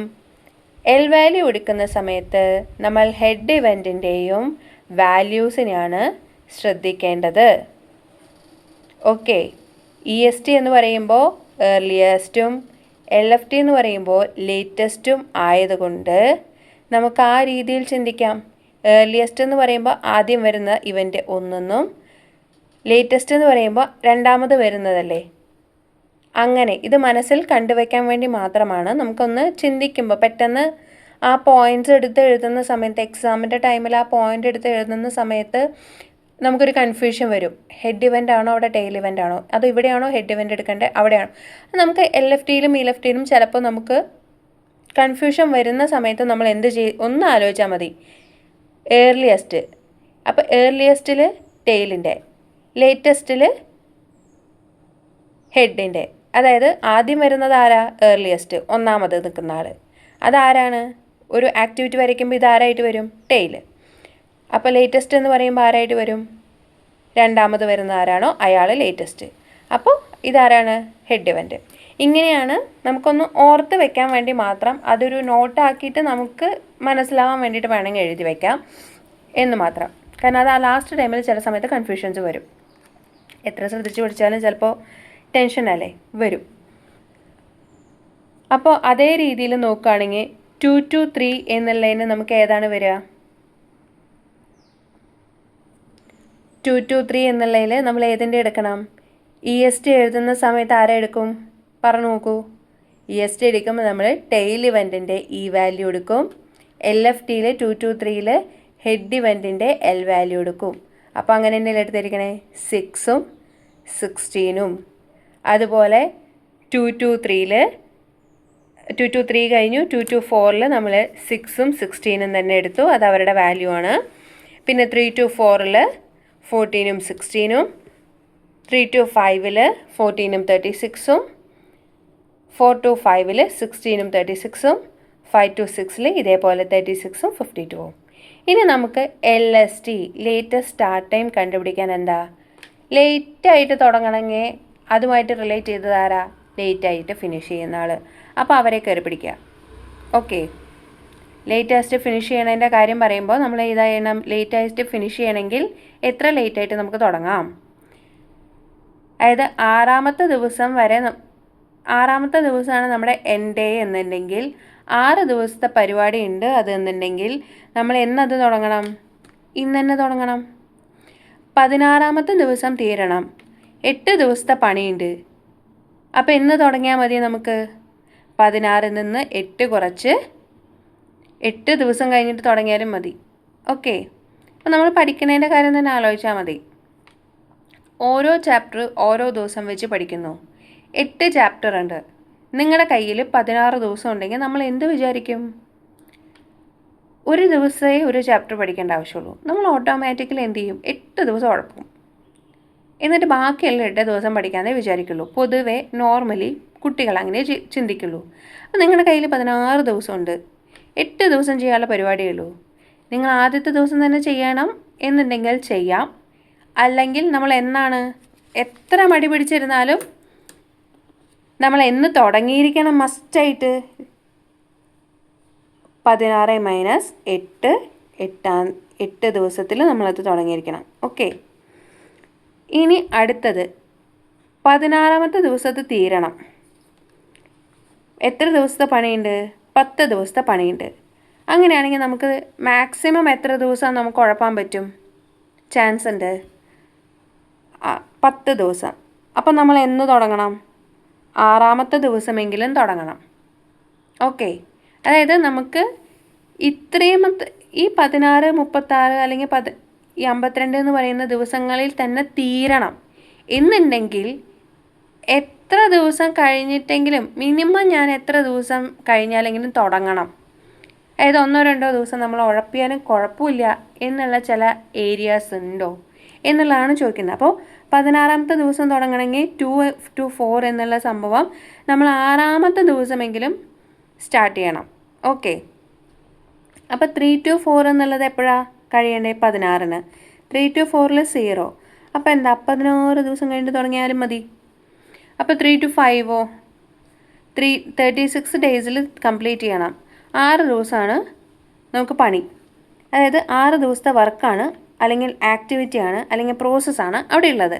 L വാല്യൂ എടുക്കുന്ന സമയത്ത് നമ്മൾ ഹെഡ് ഇവൻറ്റിൻ്റെയും വാല്യൂസിനെയാണ് ശ്രദ്ധിക്കേണ്ടത്. ഓക്കെ, EST എന്ന് പറയുമ്പോൾ ഏർലിയസ്റ്റും LFT എന്ന് പറയുമ്പോൾ ലേറ്റസ്റ്റും ആയതുകൊണ്ട് നമുക്ക് ആ രീതിയിൽ ചിന്തിക്കാം. ഏർലിയസ്റ്റ് എന്ന് പറയുമ്പോൾ ആദ്യം വരുന്ന ഇവൻ്റ് ഒന്നെന്നും ലേറ്റസ്റ്റ് എന്ന് പറയുമ്പോൾ രണ്ടാമത് വരുന്നതല്ലേ. അങ്ങനെ ഇത് മനസ്സിൽ കണ്ടുവയ്ക്കാൻ വേണ്ടി മാത്രമാണ്. നമുക്കൊന്ന് ചിന്തിക്കുമ്പോൾ പെട്ടെന്ന് ആ പോയിൻറ്റ്സ് എടുത്ത് എഴുതുന്ന സമയത്ത്, എക്സാമിൻ്റെ ടൈമിൽ ആ പോയിൻ്റ് എടുത്ത് എഴുതുന്ന സമയത്ത് നമുക്കൊരു കൺഫ്യൂഷൻ വരും. ഹെഡ് ഇവൻ്റ് ആണോ അവിടെ ടെയിൽ ഇവൻ്റ് ആണോ, അത് ഇവിടെയാണോ ഹെഡ് ഇവൻ്റ് എടുക്കേണ്ടത് അവിടെയാണോ. നമുക്ക് LFTയിലും ELFTയിലും ചിലപ്പോൾ നമുക്ക് കൺഫ്യൂഷൻ വരുന്ന സമയത്ത് നമ്മൾ എന്ത് ഒന്ന് ആലോചിച്ചാൽ മതി. ഏർലിയസ്റ്റ്, അപ്പോൾ ഏർലിയസ്റ്റിൽ ടെയിലിൻ്റെ, ലേറ്റസ്റ്റിൽ ഹെഡിൻ്റെ. അതായത് ആദ്യം വരുന്നത് ആരാ? ഏർലിയസ്റ്റ്, ഒന്നാമത് നിൽക്കുന്ന ആൾ. അതാരാണ്? ഒരു ആക്ടിവിറ്റി വരയ്ക്കുമ്പോൾ ഇതാരായിട്ട് വരും? ടെയിൽ. അപ്പോൾ ലേറ്റസ്റ്റ് എന്ന് പറയുമ്പോൾ ആരായിട്ട് വരും? രണ്ടാമത് വരുന്ന ആരാണോ അയാൾ ലേറ്റസ്റ്റ്. അപ്പോൾ ഇതാരാണ്? Head event. ഇങ്ങനെയാണ് നമുക്കൊന്ന് ഓർത്ത് വെക്കാൻ വേണ്ടി മാത്രം, അതൊരു നോട്ടാക്കിയിട്ട് നമുക്ക് മനസ്സിലാവാൻ വേണ്ടിയിട്ട് വേണമെങ്കിൽ എഴുതി വയ്ക്കാം എന്ന് മാത്രം. കാരണം അത് ആ ലാസ്റ്റ് ടൈമിൽ ചില സമയത്ത് കൺഫ്യൂഷൻസ് വരും. എത്ര ശ്രദ്ധിച്ച് പഠിച്ചാലും ചിലപ്പോൾ ടെൻഷനല്ലേ വരും. അപ്പോൾ അതേ രീതിയിൽ നോക്കുകയാണെങ്കിൽ 2 to 3 എന്നുള്ളതിന് നമുക്ക് ഏതാണ് വരിക? 2 to 3 എന്നുള്ളതിൽ നമ്മൾ ഏതിൻ്റെ എടുക്കണം? EST എഴുതുന്ന സമയത്ത് ആരെ എടുക്കും? പറഞ്ഞു നോക്കൂ. EST എടുക്കുമ്പോൾ നമ്മൾ ടെയിൽ ഇവൻറ്റിൻ്റെ E വാല്യൂ എടുക്കും. LFTയിൽ 2 to 3യിൽ ഹെഡ് ഇവൻറ്റിൻ്റെ L വാല്യൂ എടുക്കും. അപ്പോൾ അങ്ങനെ തന്നെയല്ലേ എടുത്തിരിക്കണേ? 6ഉം 16ഉം. അതുപോലെ 2 to 3യിൽ 2 to 3 കഴിഞ്ഞു. 2 to 4 നമ്മൾ 6ഉം 16ഉം തന്നെ എടുത്തു. അത് അവരുടെ വാല്യൂ ആണ്. പിന്നെ 3 to 4 14ഉം 16ഉം, 3 to 5 14ഉം 36ഉം, 4 to 5 16ഉം 36ഉം, 5 to 6 ഇതേപോലെ 36ഉം 52ഉം. ഇനി നമുക്ക് LST ലേറ്റസ്റ്റ് സ്റ്റാർട്ട് ടൈം കണ്ടുപിടിക്കാൻ എന്താ? ലേറ്റായിട്ട് തുടങ്ങണമെങ്കിൽ അതുമായിട്ട് റിലേറ്റ് ചെയ്തത് ആരാ? ലേറ്റായിട്ട് ഫിനിഷ് ചെയ്യുന്ന ആൾ. അപ്പോൾ അവരെ കയറി പിടിക്കുക. ഓക്കെ, ലേറ്റസ്റ്റ് ഫിനിഷ് ചെയ്യണതിൻ്റെ കാര്യം പറയുമ്പോൾ നമ്മൾ ഏതാ ചെയ്യണം? ലേറ്റസ്റ്റ് ഫിനിഷ് ചെയ്യണമെങ്കിൽ എത്ര ലേറ്റായിട്ട് നമുക്ക് തുടങ്ങാം? അതായത് 6ാമത്തെ ദിവസമാണ് നമ്മുടെ എൻഡ് ഡേ എന്നുണ്ടെങ്കിൽ 6 ദിവസത്തെ പരിപാടി ഉണ്ട് അതെന്നുണ്ടെങ്കിൽ നമ്മൾ എന്നത് തുടങ്ങണം? ഇന്ന് തന്നെ തുടങ്ങണം. 16ാമത്തെ ദിവസം തീരണം, 8 ദിവസത്തെ പണിയുണ്ട്. അപ്പോൾ എന്ന് തുടങ്ങിയാൽ മതി നമുക്ക്? 16ൽ നിന്ന് 8 കുറച്ച് 8 ദിവസം കഴിഞ്ഞിട്ട് തുടങ്ങിയാലും മതി. ഓക്കെ, അപ്പോൾ നമ്മൾ പഠിക്കുന്നതിൻ്റെ കാര്യം തന്നെ ആലോചിച്ചാൽ മതി. ഓരോ ചാപ്റ്റർ ഓരോ ദിവസം വെച്ച് പഠിക്കുന്നു. 8 ചാപ്റ്റർ ഉണ്ട്. നിങ്ങളുടെ കയ്യിൽ 16 ദിവസം ഉണ്ടെങ്കിൽ നമ്മൾ എന്ത് വിചാരിക്കും? ഒരു ദിവസമേ ഒരു ചാപ്റ്റർ പഠിക്കേണ്ട ആവശ്യമുള്ളൂ. നമ്മൾ ഓട്ടോമാറ്റിക്കലി എന്ത് ചെയ്യും? 8 ദിവസം ഉഴപ്പും. എന്നിട്ട് ബാക്കിയുള്ള 8 ദിവസം പഠിക്കാനേ വിചാരിക്കുള്ളൂ. പൊതുവേ നോർമലി കുട്ടികൾ അങ്ങനെ ചിന്തിക്കുള്ളൂ. അപ്പോൾ നിങ്ങളുടെ കയ്യിൽ 16 ദിവസമുണ്ട്. 8 ദിവസം ചെയ്യാനുള്ള പരിപാടിയേ ഉള്ളൂ. നിങ്ങൾ ആദ്യത്തെ ദിവസം തന്നെ ചെയ്യണം എന്നുണ്ടെങ്കിൽ ചെയ്യാം. അല്ലെങ്കിൽ നമ്മൾ എത്ര മടി പിടിച്ചിരുന്നാലും നമ്മൾ എന്ന് തുടങ്ങിയിരിക്കണം മസ്റ്റായിട്ട്? 16 - 8 8 ദിവസത്തിൽ നമ്മളത് തുടങ്ങിയിരിക്കണം. ഓക്കെ, ഇനി അടുത്തത് 16ാമത്തെ ദിവസത്ത് തീരണം. എത്ര ദിവസത്തെ പണിയുണ്ട്? 10 ദിവസത്തെ പണിയുണ്ട്. അങ്ങനെയാണെങ്കിൽ നമുക്ക് മാക്സിമം എത്ര ദിവസം നമുക്ക് ഉഴപ്പാൻ പറ്റും? ചാൻസ് ഉണ്ട് 10 ദിവസം. അപ്പം നമ്മൾ എന്ന് തുടങ്ങണം? 6ാമത്തെ ദിവസമെങ്കിലും തുടങ്ങണം. ഓക്കെ, അതായത് നമുക്ക് ഈ 16, 36 അല്ലെങ്കിൽ 52 എന്ന് പറയുന്ന ദിവസങ്ങളിൽ തന്നെ തീരണം എന്നുണ്ടെങ്കിൽ എത്ര ദിവസം കഴിഞ്ഞിട്ടെങ്കിലും മിനിമം ഞാൻ എത്ര ദിവസം കഴിഞ്ഞാലെങ്കിലും തുടങ്ങണം? അതായത് 1-2 ദിവസം നമ്മൾ ഉഴപ്പിയാലും കുഴപ്പമില്ല എന്നുള്ള ചില ഏരിയാസ് ഉണ്ടോ എന്നുള്ളതാണ് ചോദിക്കുന്നത്. അപ്പോൾ 16ാമത്തെ ദിവസം തുടങ്ങണമെങ്കിൽ 2 to 4 എന്നുള്ള സംഭവം നമ്മൾ 6ാമത്തെ ദിവസമെങ്കിലും സ്റ്റാർട്ട് ചെയ്യണം. ഓക്കെ, അപ്പോൾ 3 to 4 എന്നുള്ളത് എപ്പോഴാണ് കഴിയേണ്ടത്? 16-ന്. 3 to 4 0. അപ്പോൾ എന്താ? 16 ദിവസം കഴിഞ്ഞിട്ട് തുടങ്ങിയാലും മതി. അപ്പോൾ 3 to 5 36 ഡേയ്സിൽ കംപ്ലീറ്റ് ചെയ്യണം. 6 ദിവസമാണ് നമുക്ക് പണി. അതായത് 6 ദിവസത്തെ വർക്കാണ് അല്ലെങ്കിൽ ആക്ടിവിറ്റിയാണ് അല്ലെങ്കിൽ പ്രോസസ്സാണ് അവിടെ ഉള്ളത്.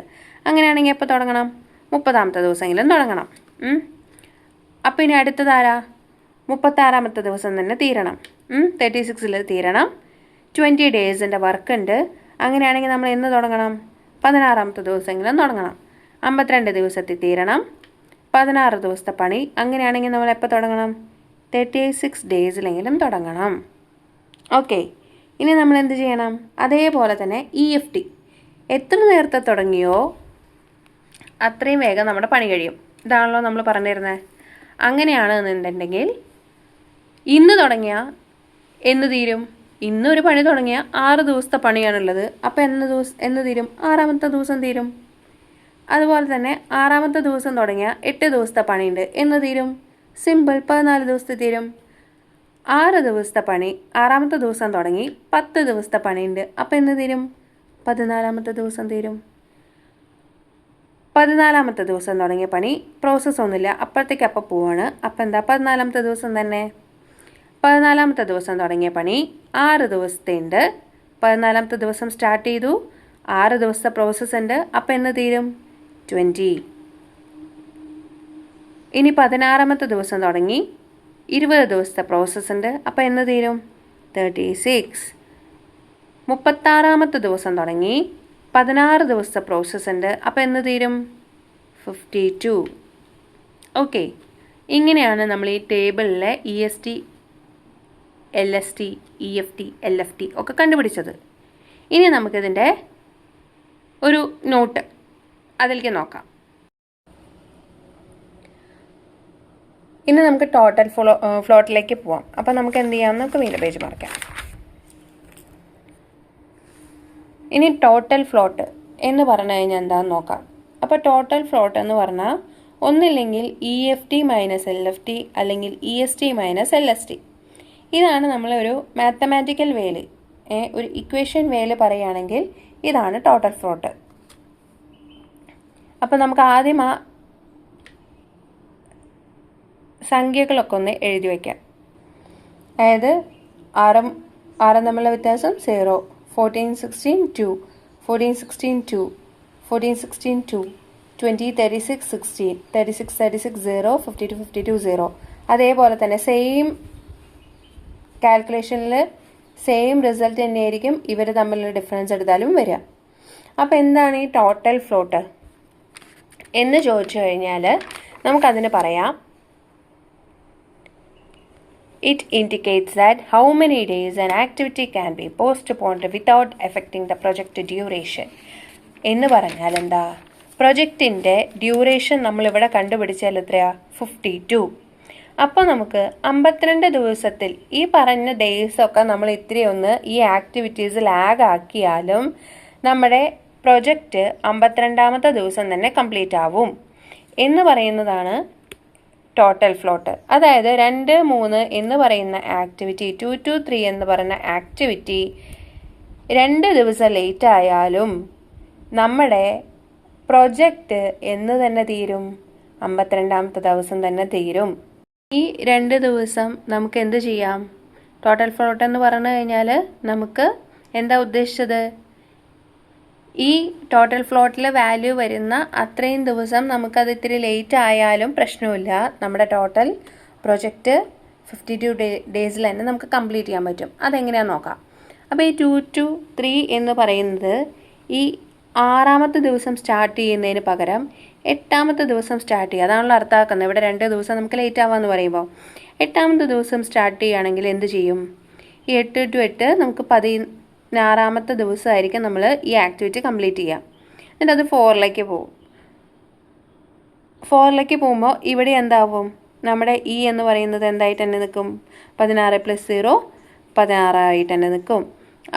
അങ്ങനെയാണെങ്കിൽ എപ്പോൾ തുടങ്ങണം? 30ാമത്തെ ദിവസമെങ്കിലും തുടങ്ങണം. അപ്പോൾ ഇനി അടുത്തതാരാ? 36ാമത്തെ ദിവസം തന്നെ തീരണം. 36ൽ തീരണം. 20 ഡേയ്സിൻ്റെ വർക്ക് ഉണ്ട്. അങ്ങനെയാണെങ്കിൽ നമ്മൾ എന്ന് തുടങ്ങണം? 16ാമത്തെ ദിവസമെങ്കിലും തുടങ്ങണം. 52 ദിവസത്തിൽ തീരണം. 16 ദിവസത്തെ പണി. അങ്ങനെയാണെങ്കിൽ നമ്മൾ എപ്പോൾ തുടങ്ങണം? 36 ഡേയ്സിലെങ്കിലും തുടങ്ങണം. ഓക്കെ, ഇനി നമ്മൾ എന്ത് ചെയ്യണം? അതേപോലെ തന്നെ EFT എത്ര നേരത്തെ തുടങ്ങിയോ അത്രയും വേഗം നമ്മുടെ പണി കഴിയും. ഇതാണല്ലോ നമ്മൾ പറഞ്ഞിരുന്നത്. അങ്ങനെയാണെന്നുണ്ടെങ്കിൽ ഇന്ന് തുടങ്ങിയാൽ എന്ന് തീരും? ഇന്നൊരു പണി തുടങ്ങിയാൽ 6 ദിവസത്തെ പണിയാണുള്ളത്. അപ്പോൾ എന്ന് തീരും? 6ാമത്തെ ദിവസം തീരും. അതുപോലെ തന്നെ 6ാമത്തെ ദിവസം തുടങ്ങിയാൽ 8 ദിവസത്തെ പണിയുണ്ട്. എന്ന് തീരും? സിമ്പിൾ, 14 ദിവസത്തെ തീരും. 6 ദിവസത്തെ പണി 6ാമത്തെ ദിവസം തുടങ്ങി 10 ദിവസത്തെ പണിയുണ്ട്. അപ്പോൾ എന്ന് തീരും? 14ാമത്തെ ദിവസം തീരും. 14ാമത്തെ ദിവസം തുടങ്ങിയ പണി പ്രോസസ്സൊന്നുമില്ല, അപ്പോഴത്തേക്ക് അപ്പം പോവാണ്. അപ്പോൾ എന്താ? 14ാമത്തെ ദിവസം തന്നെ. 14ാമത്തെ ദിവസം തുടങ്ങിയ പണി 6 ദിവസത്തെ ഉണ്ട്. 14ാമത്തെ ദിവസം സ്റ്റാർട്ട് ചെയ്തു. 6 ദിവസത്തെ പ്രോസസ്സ് ഉണ്ട്. അപ്പോൾ എന്ന് തീരും? 20. ഇനി 16ാമത്തെ ദിവസം തുടങ്ങി 20 ദിവസത്തെ പ്രോസസ്സ് ഉണ്ട്. അപ്പോൾ എന്ന് തീരും? 36. 36ാമത്തെ ദിവസം തുടങ്ങി 16 ദിവസത്തെ പ്രോസസ്സ് ഉണ്ട്. അപ്പോൾ എന്ന് തീരും? 52. ഓക്കെ, ഇങ്ങനെയാണ് നമ്മൾ ഈ ടേബിളിലെ EST, LST, EFT, LFT ഒക്കെ കണ്ടുപിടിച്ചത്. ഇനി നമുക്കിതിൻ്റെ ഒരു നോട്ട് അതിലേക്ക് നോക്കാം. ഇനി നമുക്ക് ടോട്ടൽ ഫ്ലോട്ടിലേക്ക് പോവാം. അപ്പോൾ നമുക്ക് എന്ത് ചെയ്യാം, നമുക്ക് വീണ്ടും പേജ് മറിക്കാം. ഇനി ടോട്ടൽ ഫ്ലോട്ട് എന്ന് പറഞ്ഞു കഴിഞ്ഞാൽ എന്താണെന്ന് നോക്കാം. അപ്പോൾ ടോട്ടൽ ഫ്ലോട്ട് എന്ന് പറഞ്ഞാൽ ഒന്നില്ലെങ്കിൽ EFT മൈനസ് LFT അല്ലെങ്കിൽ EST മൈനസ് LST. ഇതാണ് നമ്മളൊരു മാത്തമാറ്റിക്കൽ വേല്, ഒരു ഇക്വേഷൻ വേല് പറയുകയാണെങ്കിൽ ഇതാണ് ടോട്ടൽ ഫ്ലോട്ട്. അപ്പോൾ നമുക്ക് ആദ്യം ആ സംഖ്യകളൊക്കെ ഒന്ന് എഴുതി വയ്ക്കാം. അതായത് ആറും തമ്മിലുള്ള വ്യത്യാസം 0, 14, 16, 2, 14, 16, 2, 14, 16, 2, 20, 36, 16, 36, 36, 0, 52, 52, 0. അതേപോലെ തന്നെ സെയിം കാൽക്കുലേഷനിൽ സെയിം റിസൾട്ട് തന്നെയായിരിക്കും ഇവർ തമ്മിലുള്ള ഡിഫറൻസ് എടുത്താലും വരിക. അപ്പോൾ എന്താണ് ഈ ടോട്ടൽ ഫ്ലോട്ട് എന്ന് ചോദിച്ചു കഴിഞ്ഞാൽ നമുക്കതിന് പറയാം, it indicates that how many days an activity can be postponed without affecting the project duration. എന്ന് പറഞ്ഞാൽ എന്താ, പ്രൊജക്റ്റിൻ്റെ ഡ്യൂറേഷൻ നമ്മളിവിടെ കണ്ടുപിടിച്ചാൽ എത്രയാ, 52. അപ്പോൾ നമുക്ക് 52 ദിവസത്തിൽ ഈ പറഞ്ഞ ഡേയ്സൊക്കെ നമ്മൾ ഇത്രയൊന്ന് ഈ ആക്ടിവിറ്റീസ് ലാഗ് ആക്കിയാലും നമ്മുടെ പ്രൊജക്റ്റ് 52ാമത്തെ ദിവസം തന്നെ കംപ്ലീറ്റ് ആവും എന്ന് പറയുന്നതാണ് ടോട്ടൽ ഫ്ലോട്ട്. അതായത് 2, 3 എന്ന് പറയുന്ന ആക്ടിവിറ്റി, 2 to 3 എന്ന് പറയുന്ന ആക്ടിവിറ്റി 2 ദിവസം ലേറ്റ് ആയാലും നമ്മുടെ പ്രൊജക്റ്റ് എന്ന് തന്നെ തീരും, 52ാമത്തെ ദിവസം തന്നെ തീരും. ഈ 2 ദിവസം നമുക്ക് എന്ത് ചെയ്യാം, ടോട്ടൽ ഫ്ലോട്ട് എന്ന് പറഞ്ഞു കഴിഞ്ഞാൽ നമുക്ക് എന്താ ഉദ്ദേശിച്ചത്, ഈ ടോട്ടൽ ഫ്ലോട്ടിൽ വാല്യൂ വരുന്ന അത്രയും ദിവസം നമുക്കത് ഇത്തിരി ലേറ്റ് ആയാലും പ്രശ്നമില്ല, നമ്മുടെ ടോട്ടൽ പ്രൊജക്റ്റ് 52 ഡേയ്സിൽ തന്നെ നമുക്ക് കംപ്ലീറ്റ് ചെയ്യാൻ പറ്റും. അതെങ്ങനെയാണെന്ന് നോക്കാം. അപ്പോൾ ഈ 2 to 3 എന്ന് പറയുന്നത് ഈ 6ാമത്തെ ദിവസം സ്റ്റാർട്ട് ചെയ്യുന്നതിന് പകരം 8ാമത്തെ ദിവസം സ്റ്റാർട്ട് ചെയ്യുക, അതാണല്ലോ അർത്ഥമാക്കുന്നത്. ഇവിടെ 2 ദിവസം നമുക്ക് ലേറ്റ് ആവാമെന്ന് പറയുമ്പോൾ 8ാമത്തെ ദിവസം സ്റ്റാർട്ട് ചെയ്യുകയാണെങ്കിൽ എന്ത് ചെയ്യും, ഈ 8 to 8 നമുക്ക് 16ാമത്തെ ദിവസമായിരിക്കും നമ്മൾ ഈ ആക്ടിവിറ്റി കംപ്ലീറ്റ് ചെയ്യാം. എന്നിട്ട് അത് 4ലേക്ക് പോകും. 4ലേക്ക് പോകുമ്പോൾ ഇവിടെ എന്താവും, നമ്മുടെ E എന്ന് പറയുന്നത് എന്തായിട്ട് തന്നെ നിൽക്കും, 16 + 0 16 ആയിട്ട് തന്നെ നിൽക്കും.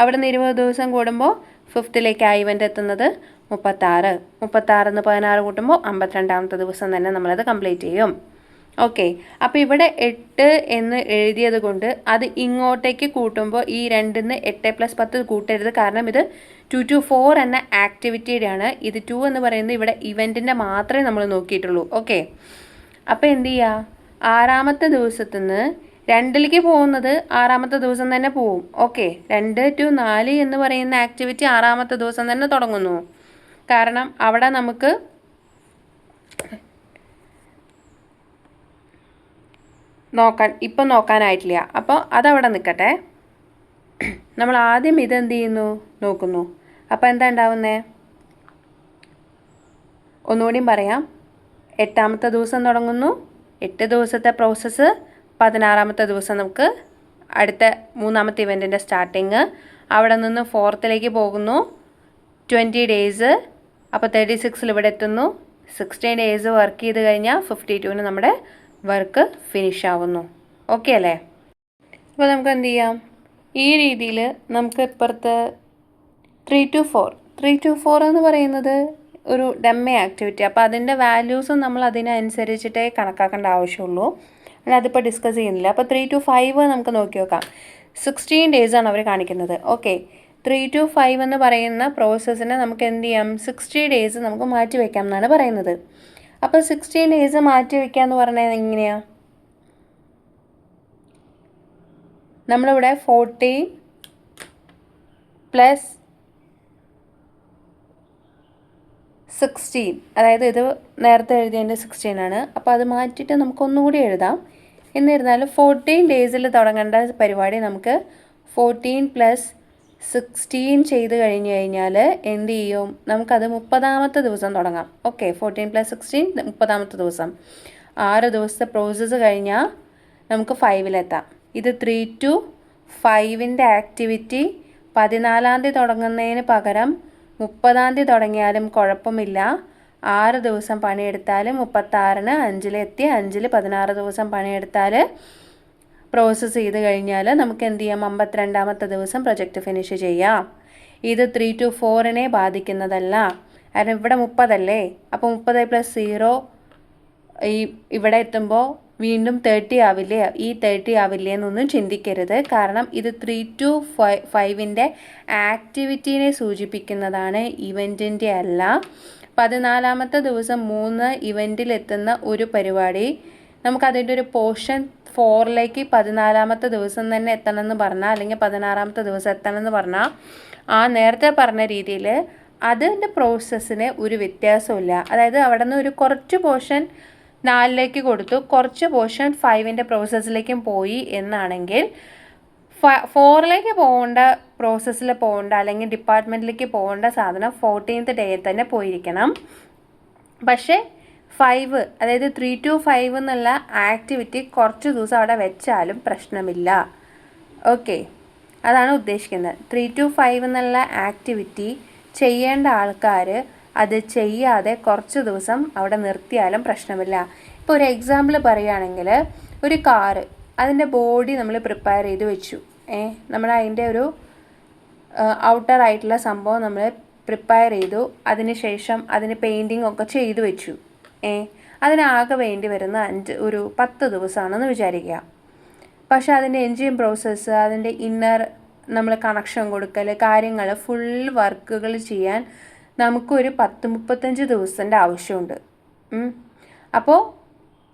അവിടെ നിന്ന് 20 ദിവസം കൂടുമ്പോൾ 5th ഇവൻ്റ് എത്തുന്നത് 36. 36 എന്ന് 16 കൂട്ടുമ്പോൾ 52ാമത്തെ ദിവസം തന്നെ നമ്മളത് കംപ്ലീറ്റ് ചെയ്യും. ഓക്കെ, അപ്പോൾ ഇവിടെ 8 എന്ന് എഴുതിയത് കൊണ്ട് അത് ഇങ്ങോട്ടേക്ക് കൂട്ടുമ്പോൾ ഈ 2ന്ന് 8 + 10 കൂട്ടരുത്, കാരണം ഇത് 2 to 4 എന്ന ആക്ടിവിറ്റിയുടെയാണ്. ഇത് 2 എന്ന് പറയുന്നത് ഇവിടെ ഇവൻറ്റിൻ്റെ മാത്രമേ നമ്മൾ നോക്കിയിട്ടുള്ളൂ. ഓക്കെ, അപ്പോൾ എന്ത് ചെയ്യുക, 6ാമത്തെ ദിവസത്തിൽ നിന്ന് 2ലേക്ക് പോകുന്നത് 6ാമത്തെ ദിവസം തന്നെ പോവും. ഓക്കെ, 2 to 4 എന്ന് പറയുന്ന ആക്ടിവിറ്റി 6ാമത്തെ ദിവസം തന്നെ തുടങ്ങുന്നു. കാരണം അവിടെ നമുക്ക് ഇപ്പം നോക്കാനായിട്ടില്ല. അപ്പോൾ അതവിടെ നിൽക്കട്ടെ. നമ്മൾ ആദ്യം ഇതെന്ത് ചെയ്യുന്നു, നോക്കുന്നു. അപ്പോൾ എന്താ ഉണ്ടാവുന്നത്, ഒന്നുകൂടിയും പറയാം. 8ാമത്തെ ദിവസം തുടങ്ങുന്നു, 8 ദിവസത്തെ പ്രോസസ്സ്, 16ാമത്തെ ദിവസം നമുക്ക് അടുത്ത 3ാമത്തെ ഇവൻറ്റിൻ്റെ സ്റ്റാർട്ടിങ്, അവിടെ നിന്ന് 4th പോകുന്നു, 20 ഡേയ്സ്, അപ്പോൾ 36 ഇവിടെ എത്തുന്നു, 16 ഡേയ്സ് വർക്ക് ചെയ്ത് കഴിഞ്ഞാൽ 52-ന് നമ്മുടെ വർക്ക് ഫിനിഷ് ആവുന്നു. ഓക്കെ അല്ലേ? അപ്പോൾ നമുക്ക് എന്ത് ചെയ്യാം, ഈ രീതിയിൽ നമുക്ക് ഇപ്പുറത്ത് 3 to 4 എന്ന് പറയുന്നത് ഒരു ഡമ്മി ആക്ടിവിറ്റി. അപ്പോൾ അതിൻ്റെ വാല്യൂസും നമ്മൾ അതിനനുസരിച്ചിട്ടേ കണക്കാക്കേണ്ട ആവശ്യമുള്ളൂ. അതിപ്പോൾ ഡിസ്കസ് ചെയ്യുന്നില്ല. അപ്പോൾ 3 to 5 നമുക്ക് നോക്കി നോക്കാം. 16 ഡേയ്സാണ് അവർ കാണിക്കുന്നത്. ഓക്കെ, 3 to 5 എന്ന് പറയുന്ന പ്രോസസ്സിനെ നമുക്ക് എന്ത് ചെയ്യാം, 60 ഡേയ്സ് നമുക്ക് മാറ്റി വയ്ക്കാം എന്നാണ് പറയുന്നത്. അപ്പോൾ 16 ഡേയ്സ് മാറ്റി വയ്ക്കുക എന്ന് പറഞ്ഞാൽ എങ്ങനെയാണ്, നമ്മളിവിടെ 40 + 16, അതായത് ഇത് നേരത്തെ എഴുതിയതിൻ്റെ 16 ആണ്. അപ്പോൾ അത് മാറ്റിയിട്ട് നമുക്കൊന്നുകൂടി എഴുതാം. എന്നിരുന്നാലും 14 ഡേയ്സിൽ തുടങ്ങേണ്ട പരിപാടി നമുക്ക് 14 + 16 ചെയ്ത് കഴിഞ്ഞ് കഴിഞ്ഞാൽ എന്ത് ചെയ്യും, നമുക്കത് 30ാമത്തെ ദിവസം തുടങ്ങാം. ഓക്കെ, 14 + 16 30ാമത്തെ ദിവസം. 6 ദിവസത്തെ പ്രോസസ്സ് കഴിഞ്ഞാൽ നമുക്ക് 5-ലെത്താം. ഇത് 3 to 5ൻ്റെ ആക്ടിവിറ്റി 14-ാം തീയതി തുടങ്ങുന്നതിന് പകരം 30-ാം തീയതി തുടങ്ങിയാലും കുഴപ്പമില്ല. 6 ദിവസം പണിയെടുത്താൽ 36-ന് 5-ലെത്തി 5-ൽ 16 ദിവസം പണിയെടുത്താൽ പ്രോസസ്സ് ചെയ്ത് കഴിഞ്ഞാൽ നമുക്ക് എന്ത് ചെയ്യാം 52-ാമത്തെ ദിവസം പ്രൊജക്റ്റ് ഫിനിഷ് ചെയ്യാം. ഇത് 3 to 4-നെ ബാധിക്കുന്നതല്ല. കാരണം ഇവിടെ 30 അല്ലേ, അപ്പോൾ 30 + 0 ഇവിടെ എത്തുമ്പോൾ വീണ്ടും 30 ആവില്ലേ, ഈ 30 ആവില്ലേ എന്നൊന്നും ചിന്തിക്കരുത്. കാരണം ഇത് 3 to 5-ൻ്റെ ആക്ടിവിറ്റീനെ സൂചിപ്പിക്കുന്നതാണ്, ഇവൻറ്റിൻ്റെ അല്ല. 14-ാമത്തെ ദിവസം 3 ഇവൻറ്റിലെത്തുന്ന ഒരു പരിപാടി നമുക്കതിൻ്റെ ഒരു പോർഷൻ 4-ലേക്ക് 14-ാമത്തെ ദിവസം തന്നെ എത്തണമെന്ന് പറഞ്ഞാൽ, അല്ലെങ്കിൽ 16-ാമത്തെ ദിവസം എത്തണമെന്ന് പറഞ്ഞാൽ, ആ നേരത്തെ പറഞ്ഞ രീതിയിൽ അതിൻ്റെ പ്രോസസ്സിന് ഒരു വ്യത്യാസമില്ല. അതായത് അവിടെ നിന്ന് ഒരു കുറച്ച് പോർഷൻ 4-ലേക്ക് കൊടുത്തു, കുറച്ച് പോർഷൻ 5-ൻ്റെ പ്രോസസ്സിലേക്കും പോയി എന്നാണെങ്കിൽ 4-ലേക്ക് പോകേണ്ട പ്രോസസ്സിൽ പോകേണ്ട അല്ലെങ്കിൽ ഡിപ്പാർട്ട്മെൻറ്റിലേക്ക് പോകേണ്ട സാധനം 14th ഡേയിൽ തന്നെ പോയിരിക്കണം. പക്ഷേ 5, അതായത് 3 to 5 എന്നുള്ള ആക്ടിവിറ്റി കുറച്ച് ദിവസം അവിടെ വെച്ചാലും പ്രശ്നമില്ല. ഓക്കെ, അതാണ് ഉദ്ദേശിക്കുന്നത്. 3 to 5 എന്നുള്ള ആക്ടിവിറ്റി ചെയ്യേണ്ട ആൾക്കാർ അത് ചെയ്യാതെ കുറച്ച് ദിവസം അവിടെ നിർത്തിയാലും പ്രശ്നമില്ല. ഇപ്പോൾ ഒരു എക്സാമ്പിൾ പറയുകയാണെങ്കിൽ, ഒരു കാറ് അതിൻ്റെ ബോഡി നമ്മൾ പ്രിപ്പയർ ചെയ്ത് വെച്ചു. നമ്മൾ അതിൻ്റെ ഒരു ഔട്ടർ ആയിട്ടുള്ള സംഭവം നമ്മൾ പ്രിപ്പയർ ചെയ്തു, അതിന് ശേഷം അതിന് പെയിൻറ്റിങ് ഒക്കെ ചെയ്തു വെച്ചു. അതിനാകെ വേണ്ടി വരുന്ന 10 ദിവസമാണെന്ന് വിചാരിക്കുക. പക്ഷേ അതിൻ്റെ എൻജിൻ പ്രോസസ്സ്, അതിൻ്റെ ഇന്നർ നമ്മൾ കണക്ഷൻ കൊടുക്കൽ, കാര്യങ്ങൾ ഫുൾ വർക്കുകൾ ചെയ്യാൻ നമുക്കൊരു 10-35 ദിവസത്തിൻ്റെ ആവശ്യമുണ്ട്. അപ്പോൾ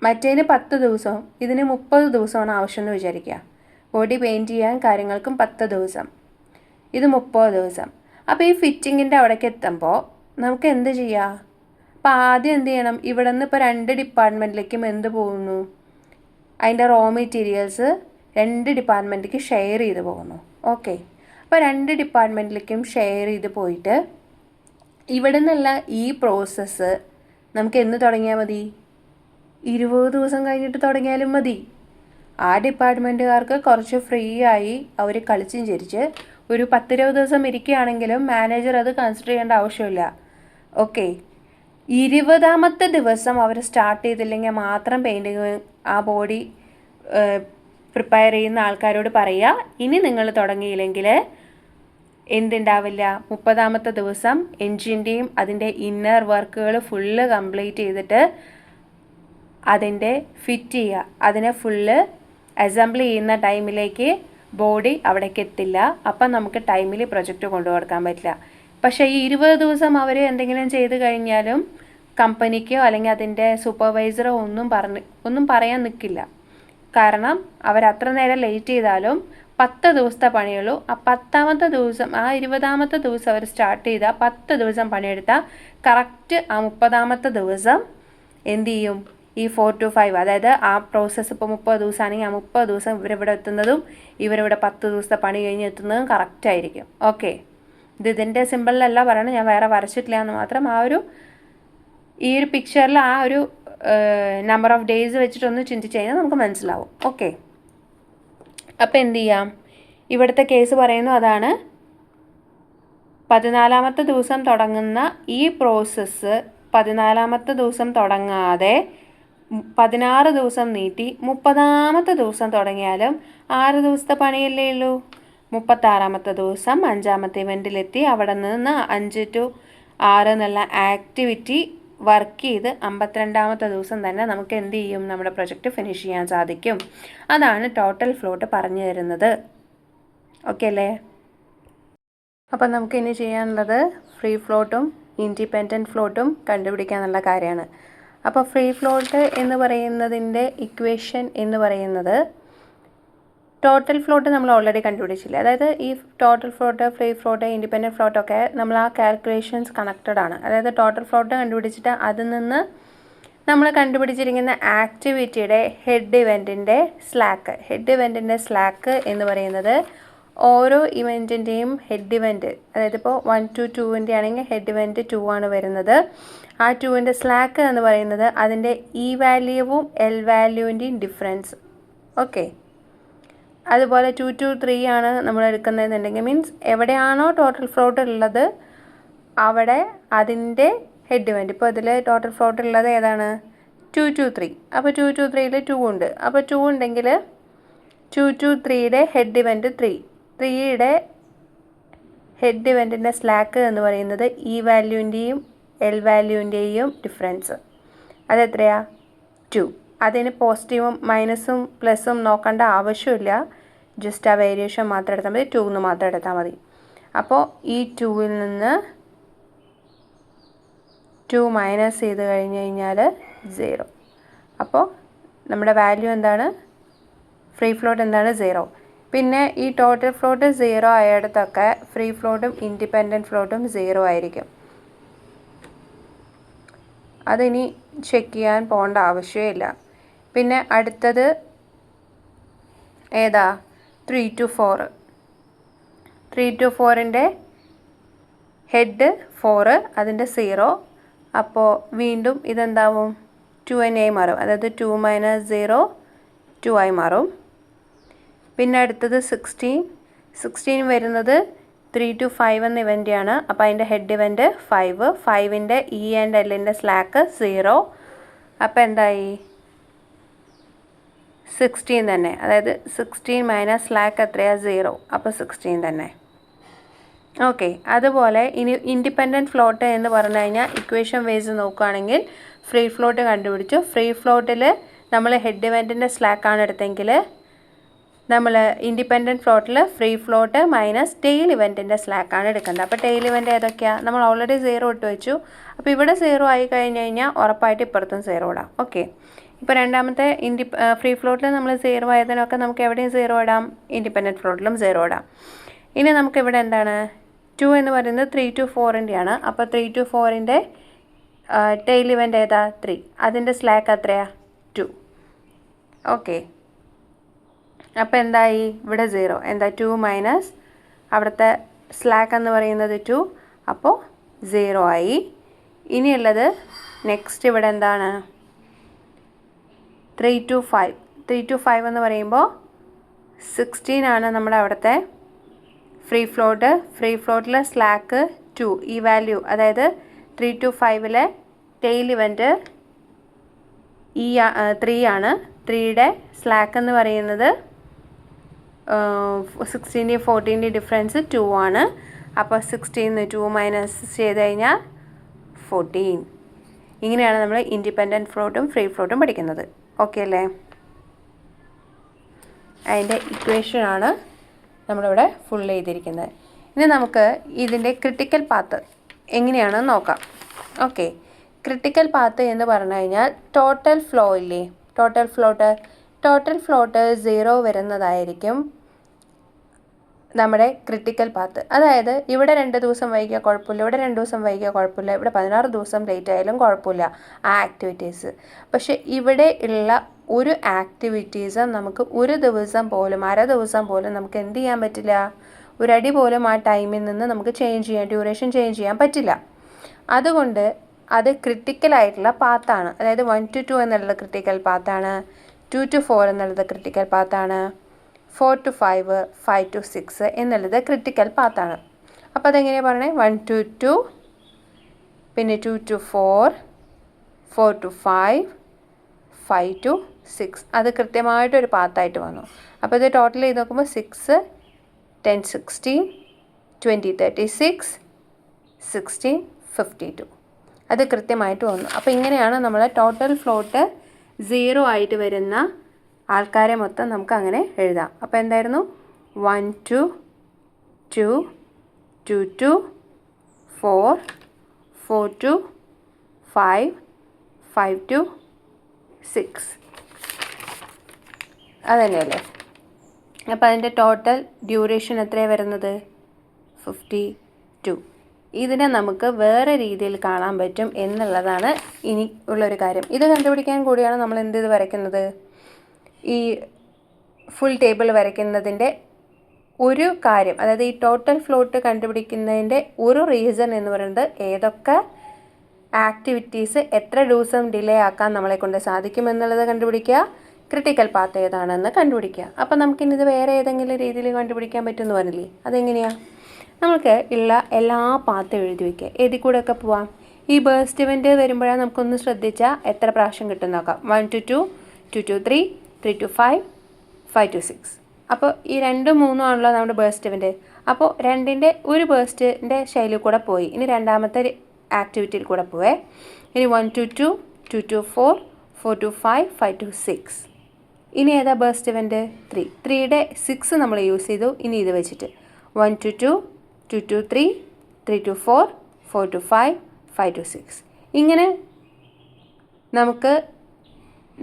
മറ്റേതിന് 10 ദിവസവും ഇതിന് 30 ദിവസമാണ് ആവശ്യമെന്ന് വിചാരിക്കുക. ബോഡി പെയിൻറ്റ് ചെയ്യാൻ കാര്യങ്ങൾക്കും 10 ദിവസം, ഇത് 30 ദിവസം. അപ്പോൾ ഈ ഫിറ്റിങ്ങിൻ്റെ അവിടേക്ക് എത്തുമ്പോൾ നമുക്ക് എന്ത് ചെയ്യാം? അപ്പോൾ ആദ്യം എന്ത് ചെയ്യണം? ഇവിടെ നിന്ന് ഇപ്പോൾ 2 ഡിപ്പാർട്ട്മെൻറ്റിലേക്കും എന്ത് പോകുന്നു? അതിൻ്റെ റോ മെറ്റീരിയൽസ് 2 ഡിപ്പാർട്ട്മെൻറ്റിലേക്ക് ഷെയർ ചെയ്ത് പോകുന്നു. ഓക്കെ, അപ്പോൾ 2 ഡിപ്പാർട്ട്മെൻറ്റിലേക്കും ഷെയർ ചെയ്ത് പോയിട്ട് ഇവിടെ നിന്നുള്ള ഈ പ്രോസസ്സ് നമുക്ക് എന്ന് തുടങ്ങിയാൽ മതി? 20 ദിവസം കഴിഞ്ഞിട്ട് തുടങ്ങിയാലും മതി. ആ ഡിപ്പാർട്ട്മെൻറ്റുകാർക്ക് കുറച്ച് ഫ്രീ ആയി അവർ കളിച്ചും ചിരിച്ച് ഒരു 10-20 ദിവസം ഇരിക്കുകയാണെങ്കിലും മാനേജർ അത് കൺസിഡർ ചെയ്യേണ്ട ആവശ്യമില്ല. ഓക്കെ, 20-ാമത്തെ ദിവസം അവർ സ്റ്റാർട്ട് ചെയ്തില്ലെങ്കിൽ മാത്രം പെയിൻറ്റിങ് ആ ബോഡി പ്രിപ്പയർ ചെയ്യുന്ന ആൾക്കാരോട് പറയുക, ഇനി നിങ്ങൾ തുടങ്ങിയില്ലെങ്കിൽ എന്തുണ്ടാവില്ല, 30-ാമത്തെ ദിവസം എൻജിൻ്റെയും അതിൻ്റെ ഇന്നർ വർക്കുകൾ ഫുള്ള് കംപ്ലീറ്റ് ചെയ്തിട്ട് അതിൻ്റെ ഫിറ്റ് ചെയ്യുക, അതിനെ ഫുള്ള് അസംബിൾ ചെയ്യുന്ന ടൈമിലേക്ക് ബോഡി അവിടേക്ക് എത്തില്ല. അപ്പം നമുക്ക് ടൈമിൽ പ്രൊജക്റ്റ് കൊണ്ടുകൊടുക്കാൻ പറ്റില്ല. പക്ഷേ ഈ 20 ദിവസം അവർ എന്തെങ്കിലും ചെയ്ത് കഴിഞ്ഞാലും കമ്പനിക്കോ അല്ലെങ്കിൽ അതിൻ്റെ സൂപ്പർവൈസറോ ഒന്നും പറയാൻ നിൽക്കില്ല. കാരണം അവരത്ര നേരം ലേറ്റ് ചെയ്താലും 10 ദിവസത്തെ പണിയുള്ളൂ. ആ 10-ാമത്തെ ദിവസം, ആ 20-ാമത്തെ ദിവസം അവർ സ്റ്റാർട്ട് ചെയ്താൽ 10 ദിവസം പണിയെടുത്താൽ കറക്റ്റ് ആ 30-ാമത്തെ ദിവസം എന്ത് ചെയ്യും? ഈ 4 to 5, അതായത് ആ പ്രോസസ്സ് ഇപ്പോൾ 30 ദിവസമാണെങ്കിൽ ആ 30 ദിവസം ഇവരിവിടെ എത്തുന്നതും ഇവരിവിടെ 10 ദിവസത്തെ പണി കഴിഞ്ഞ് എത്തുന്നതും കറക്റ്റായിരിക്കും. ഓക്കെ, ഇതിൻ്റെ സിമ്പിളിലല്ല പറയണം, ഞാൻ വേറെ വരച്ചിട്ടില്ല എന്ന് മാത്രം. ഈ ഒരു പിക്ചറിൽ ആ ഒരു നമ്പർ ഓഫ് ഡേയ്സ് വെച്ചിട്ടൊന്ന് ചിന്തിച്ച് കഴിഞ്ഞാൽ നമുക്ക് മനസ്സിലാവും. ഓക്കെ, അപ്പോൾ എന്ത് ചെയ്യാം? ഇവിടുത്തെ കേസ് പറയുന്നു അതാണ് 14-ാമത്തെ ദിവസം തുടങ്ങുന്ന ഈ പ്രോസസ്സ് 14-ാമത്തെ ദിവസം തുടങ്ങാതെ 16 ദിവസം നീട്ടി 30-ാമത്തെ ദിവസം തുടങ്ങിയാലും 6 ദിവസത്തെ പണിയല്ലേ ഉള്ളൂ. 36-ാമത്തെ ദിവസം 5-ാമത്തെ ഇവൻറ്റിലെത്തി അവിടെ നിന്ന് 5 to 6 എന്നുള്ള ആക്ടിവിറ്റി വർക്ക് ചെയ്ത് 52-ാമത്തെ ദിവസം തന്നെ നമുക്ക് എന്ത് ചെയ്യും? നമ്മുടെ പ്രൊജക്റ്റ് ഫിനിഷ് ചെയ്യാൻ സാധിക്കും. അതാണ് ടോട്ടൽ ഫ്ലോട്ട് പറഞ്ഞു തരുന്നത്. ഓക്കെ അല്ലേ? അപ്പം നമുക്കിനി ചെയ്യാനുള്ളത് ഫ്രീ ഫ്ലോട്ടും ഇൻഡിപെൻഡൻറ്റ് ഫ്ലോട്ടും കണ്ടുപിടിക്കാനുള്ള കാര്യമാണ്. അപ്പോൾ ഫ്രീ ഫ്ലോട്ട് എന്ന് പറയുന്നതിൻ്റെ ഇക്വേഷൻ എന്ന് പറയുന്നത് ടോട്ടൽ ഫ്ലോട്ട് നമ്മൾ ഓൾറെഡി കണ്ടുപിടിച്ചില്ല. അതായത് ഈ total float, free float, independent ഫ്ലോട്ടൊക്കെ നമ്മൾ ആ കാൽക്കുലേഷൻസ് കണക്റ്റഡ് ആണ്. അതായത് ടോട്ടൽ ഫ്ലോട്ട് കണ്ടുപിടിച്ചിട്ട് അതിൽ നിന്ന് നമ്മൾ കണ്ടുപിടിച്ചിരിക്കുന്ന ആക്ടിവിറ്റിയുടെ ഹെഡ് ഇവൻറ്റിൻ്റെ സ്ലാക്ക് എന്ന് പറയുന്നത് ഓരോ ഇവൻറ്റിൻ്റെയും ഹെഡ് ഇവൻറ്റ്, അതായത് ഇപ്പോൾ 1 to 2 ആണെങ്കിൽ ഹെഡ് ഇവൻറ്റ് 2 ആണ് വരുന്നത്. ആ 2ൻ്റെ സ്ലാക്ക് എന്ന് പറയുന്നത് അതിൻ്റെ ഇ വാല്യൂവും എൽ വാല്യൂവിൻ്റെയും ഡിഫറൻസ്. ഓക്കെ, അതുപോലെ 2 to 3 ആണ് നമ്മൾ എടുക്കുന്നതെന്നുണ്ടെങ്കിൽ മീൻസ് എവിടെയാണോ ടോട്ടൽ ഫ്ലോട്ട് ഉള്ളത് അവിടെ അതിൻ്റെ ഹെഡ് ഇവൻറ്റ്. ഇപ്പോൾ ഇതിൽ ടോട്ടൽ ഫ്ലോട്ട് ഉള്ളത് ഏതാണ്? 2 to 3. അപ്പോൾ 2 to 3യിൽ 2 ഉണ്ട്. അപ്പോൾ 2 ഉണ്ടെങ്കിൽ 2 to 3യുടെ ഹെഡ് ഇവൻറ്റ് 3. 3യുടെ ഹെഡ് ഇവൻറ്റിൻ്റെ സ്ലാക്ക് എന്ന് പറയുന്നത് ഇ വാല്യൂവിൻ്റെയും എൽ വാല്യൂവിൻ്റെയും ഡിഫറൻസ്. അതെത്രയാ? 2. അതിന് പോസിറ്റീവും മൈനസും പ്ലസും നോക്കേണ്ട ആവശ്യമില്ല. ജസ്റ്റ് ആ വേരിയേഷൻ മാത്രം എടുത്താൽ മതി. 2 എന്ന് മാത്രം എടുത്താൽ മതി. അപ്പോൾ ഈ 2ൽ നിന്ന് 2 മൈനസ് ചെയ്ത് കഴിഞ്ഞ് കഴിഞ്ഞാൽ 0. അപ്പോൾ നമ്മുടെ വാല്യൂ എന്താണ്? ഫ്രീ ഫ്ലോട്ട് എന്താണ്? 0. പിന്നെ ഈ ടോട്ടൽ ഫ്ലോട്ട് 0 ആയിടത്തൊക്കെ ഫ്രീ ഫ്ലോട്ടും ഇൻഡിപെൻഡൻറ്റ് ഫ്ലോട്ടും 0 ആയിരിക്കും. അതിനി ചെക്ക് ചെയ്യാൻ പോകേണ്ട ആവശ്യമില്ല. പിന്നെ അടുത്തത് ഏതാ? 3 to 4. 3 to 4ൻ്റെ ഹെഡ് 4, അതിൻ്റെ 0. അപ്പോൾ വീണ്ടും ഇതെന്താവും? 2n ആയി മാറും. അതായത് 2 മൈനസ് 0 2 ആയി മാറും. പിന്നെ അടുത്തത് 16 വരുന്നത് 3 to 5 എന്ന ഇവൻ്റാണ്. അപ്പോൾ അതിൻ്റെ ഹെഡ് ഇവൻ്റ് 5. 5ൻ്റെ ഇ ആൻഡ് എല്ലിൻ്റെ സ്ലാക്ക് 0. അപ്പോൾ എന്തായി? 16 തന്നെ. അതായത് 16 മൈനസ് സ്ലാക്ക് എത്രയാണ്? 0. അപ്പോൾ 16 തന്നെ. ഓക്കെ. അതുപോലെ ഇനി ഇൻഡിപെൻഡൻറ്റ് ഫ്ലോട്ട് എന്ന് പറഞ്ഞു കഴിഞ്ഞാൽ ഇക്വേഷൻ വേസ് നോക്കുകയാണെങ്കിൽ ഫ്രീ ഫ്ലോട്ട് കണ്ടുപിടിച്ചു. ഫ്രീ ഫ്ലോട്ടിൽ നമ്മൾ ഹെഡ് ഇവൻറ്റിൻ്റെ സ്ലാക്കാണ് എടുത്തെങ്കിൽ നമ്മൾ ഇൻഡിപെൻഡൻറ്റ് ഫ്ലോട്ടിൽ ഫ്രീ ഫ്ലോട്ട് മൈനസ് ടെയിൽ ഇവൻറ്റിൻ്റെ സ്ലാക്കാണ് എടുക്കുന്നത്. അപ്പോൾ ടെയിൽ ഇവൻ്റ് ഏതൊക്കെയാണ്? നമ്മൾ ഓൾറെഡി 0 ഇട്ട് വെച്ചു. അപ്പോൾ ഇവിടെ 0 ആയി കഴിഞ്ഞ് കഴിഞ്ഞാൽ ഉറപ്പായിട്ട് ഇപ്പുറത്തും 0 ഇടാം. ഓക്കെ. ഇപ്പോൾ രണ്ടാമത്തെ ഫ്രീ ഫ്ലോട്ടിൽ നമ്മൾ 0 ആയതിനൊക്കെ നമുക്ക് എവിടെയും 0 ഇടാം. ഇൻഡിപെൻഡൻറ്റ് ഫ്ലോട്ടിലും 0 ഇടാം. ഇനി നമുക്കിവിടെ എന്താണ്? 2 എന്ന് പറയുന്നത് 3 to 4ൻ്റെയാണ്. അപ്പോൾ 3 to 4ൻ്റെ ടെയിൽ ഇവൻ്റ് ഏതാ? 3. അതിൻ്റെ സ്ലാക്ക് എത്രയാണ്? 2. ഓക്കെ. അപ്പോൾ എന്തായി? ഇവിടെ 0. എന്താ? 2 മൈനസ് അവിടുത്തെ സ്ലാക്ക് എന്ന് പറയുന്നത് 2. അപ്പോൾ 0 ആയി. ഇനിയുള്ളത് നെക്സ്റ്റ് ഇവിടെ എന്താണ്? 3 to 5. 3 to 5 എന്ന് പറയുമ്പോൾ 16 ആണ് നമ്മുടെ അവിടുത്തെ ഫ്രീ ഫ്ലോട്ട്. ഫ്രീ ഫ്ലോട്ടിൽ സ്ലാക്ക് 2. ഈ വാല്യൂ അതായത് 3 to 5ലെ ടെയിൽ ഇവൻറ്റ് 3 ആണ്. 3യുടെ സ്ലാക്ക് എന്ന് പറയുന്നത് 16ൻ്റെയും 14ൻ്റെയും ഡിഫറൻസ് 2 ആണ്. അപ്പോൾ 16 2 മൈനസ് ചെയ്ത് കഴിഞ്ഞാൽ 14. ഇങ്ങനെയാണ് നമ്മൾ ഇൻഡിപെൻഡൻറ്റ് ഫ്ലോട്ടും ഫ്രീ ഫ്ലോട്ടും പഠിക്കുന്നത്. ഓക്കെ അല്ലേ? അതിൻ്റെ ഇക്വേഷനാണ് നമ്മളിവിടെ ഫുൾ ചെയ്തിരിക്കുന്നത്. ഇനി നമുക്ക് ഇതിൻ്റെ ക്രിട്ടിക്കൽ പാത്ത് എങ്ങനെയാണെന്ന് നോക്കാം. ഓക്കെ. ക്രിട്ടിക്കൽ പാത്ത് എന്ന് പറഞ്ഞു കഴിഞ്ഞാൽ ടോട്ടൽ ഫ്ലോ ഇല്ലേ? ടോട്ടൽ ഫ്ലോട്ട് 0 വരുന്നതായിരിക്കും നമ്മുടെ ക്രിട്ടിക്കൽ പാത്ത്. അതായത് ഇവിടെ 2 ദിവസം വൈകിയാൽ കുഴപ്പമില്ല, ഇവിടെ 2 ദിവസം വൈകിയാൽ കുഴപ്പമില്ല, ഇവിടെ 16 ദിവസം ലേറ്റ് ആയാലും കുഴപ്പമില്ല ആ ആക്ടിവിറ്റീസ്. പക്ഷെ ഇവിടെ ഉള്ള ഒരു ആക്ടിവിറ്റീസ് നമുക്ക് ഒരു ദിവസം പോലും അര ദിവസം പോലും നമുക്ക് എന്ത് ചെയ്യാൻ പറ്റില്ല? ഒരടി പോലും ആ ടൈമിൽ നിന്ന് നമുക്ക് ഡ്യൂറേഷൻ ചേഞ്ച് ചെയ്യാൻ പറ്റില്ല. അതുകൊണ്ട് അത് ക്രിട്ടിക്കലായിട്ടുള്ള പാത്താണ്. അതായത് 1 to 2 എന്നുള്ളത് ക്രിട്ടിക്കൽ പാത്താണ്, 2 to 4 എന്നുള്ളത് ക്രിട്ടിക്കൽ പാത്താണ്, 4 to 5 5 to 6 എന്നുള്ളത് ക്രിട്ടിക്കൽ പാത്താണ്. അപ്പോൾ അതെങ്ങനെയാണ് പറഞ്ഞത്? 1 to 2, പിന്നെ 2 to 4, 4 to 5, 5 to 6. അത് കൃത്യമായിട്ടൊരു പാത്തായിട്ട് വന്നു. അപ്പോൾ ഇത് ടോട്ടൽ ചെയ്ത് നോക്കുമ്പോൾ 6 10 16 20 36 16 52 അത് കൃത്യമായിട്ട് വന്നു. അപ്പോൾ ഇങ്ങനെയാണ് നമ്മൾ ടോട്ടൽ ഫ്ലോട്ട് 0 ആയിട്ട് വരുന്ന ആൾക്കാരെ മൊത്തം നമുക്ക് അങ്ങനെ എഴുതാം. അപ്പോൾ എന്തായിരുന്നു? 1 to 2, 2 to 4, 4 to 5, 5 to 6. അതന്നെയല്ലേ? അപ്പോൾ അതിൻ്റെ ടോട്ടൽ ഡ്യൂറേഷൻ എത്രയാണ് വരുന്നത്? 52. ഇതിനെ നമുക്ക് വേറെ രീതിയിൽ കാണാൻ പറ്റും എന്നുള്ളതാണ് ഇനി ഉള്ളൊരു കാര്യം. ഇത് കണ്ടുപിടിക്കാൻ കൂടിയാണ് നമ്മൾ ഇത് വരയ്ക്കുന്നത്. ഈ ഫുൾ ടേബിൾ വരയ്ക്കുന്നതിൻ്റെ ഒരു കാര്യം, അതായത് ഈ ടോട്ടൽ ഫ്ലോട്ട് കണ്ടുപിടിക്കുന്നതിൻ്റെ ഒരു റീസൺ എന്ന് പറയുന്നത് ഏതൊക്കെ ആക്ടിവിറ്റീസ് എത്ര ദിവസം ഡിലേ ആക്കാൻ നമ്മളെ കൊണ്ട് സാധിക്കുമെന്നുള്ളത് കണ്ടുപിടിക്കുക, ക്രിട്ടിക്കൽ പാത്ത് ഏതാണെന്ന് കണ്ടുപിടിക്കുക. അപ്പോൾ നമുക്കിനി ഇത് വേറെ ഏതെങ്കിലും രീതിയിൽ കണ്ടുപിടിക്കാൻ പറ്റുമെന്ന് പറഞ്ഞില്ലേ? അതെങ്ങനെയാണ്? നമുക്ക് ഉള്ള എല്ലാ പാത്തും എഴുതി വയ്ക്കുക. ഏതിൽ കൂടെയൊക്കെ പോവാം? ഈ ബേസ്റ്റ് ഇവൻ്റ് വരുമ്പോഴാണ് നമുക്കൊന്ന് ശ്രദ്ധിച്ചാൽ എത്ര പ്രാവശ്യം കിട്ടും നോക്കാം. 1 to 2, 2 to 3, 3 to 5, 5 to 6. അപ്പോൾ ഈ 2, 3 ആണല്ലോ നമ്മുടെ ബേസ്റ്റ് ഇവൻ്റ്. അപ്പോൾ 2ൻ്റെ ഒരു ബേസ്റ്റിൻ്റെ ശൈലി കൂടെ പോയി. ഇനി രണ്ടാമത്തെ ആക്ടിവിറ്റിയിൽ കൂടെ പോവേ. ഇനി 1 to 2, 2 to 4, 4 to 5, 5 to 6. ഇനി ഏതാ ബേസ്റ്റ് ഇവൻ്റ്? 3. 3യുടെ 6 നമ്മൾ യൂസ് ചെയ്തു. ഇനി ഇത് വെച്ചിട്ട് 1 to 2, 2 to 3, 3 to 4, 4 to 5, 5 to 6. ഇങ്ങനെ നമുക്ക്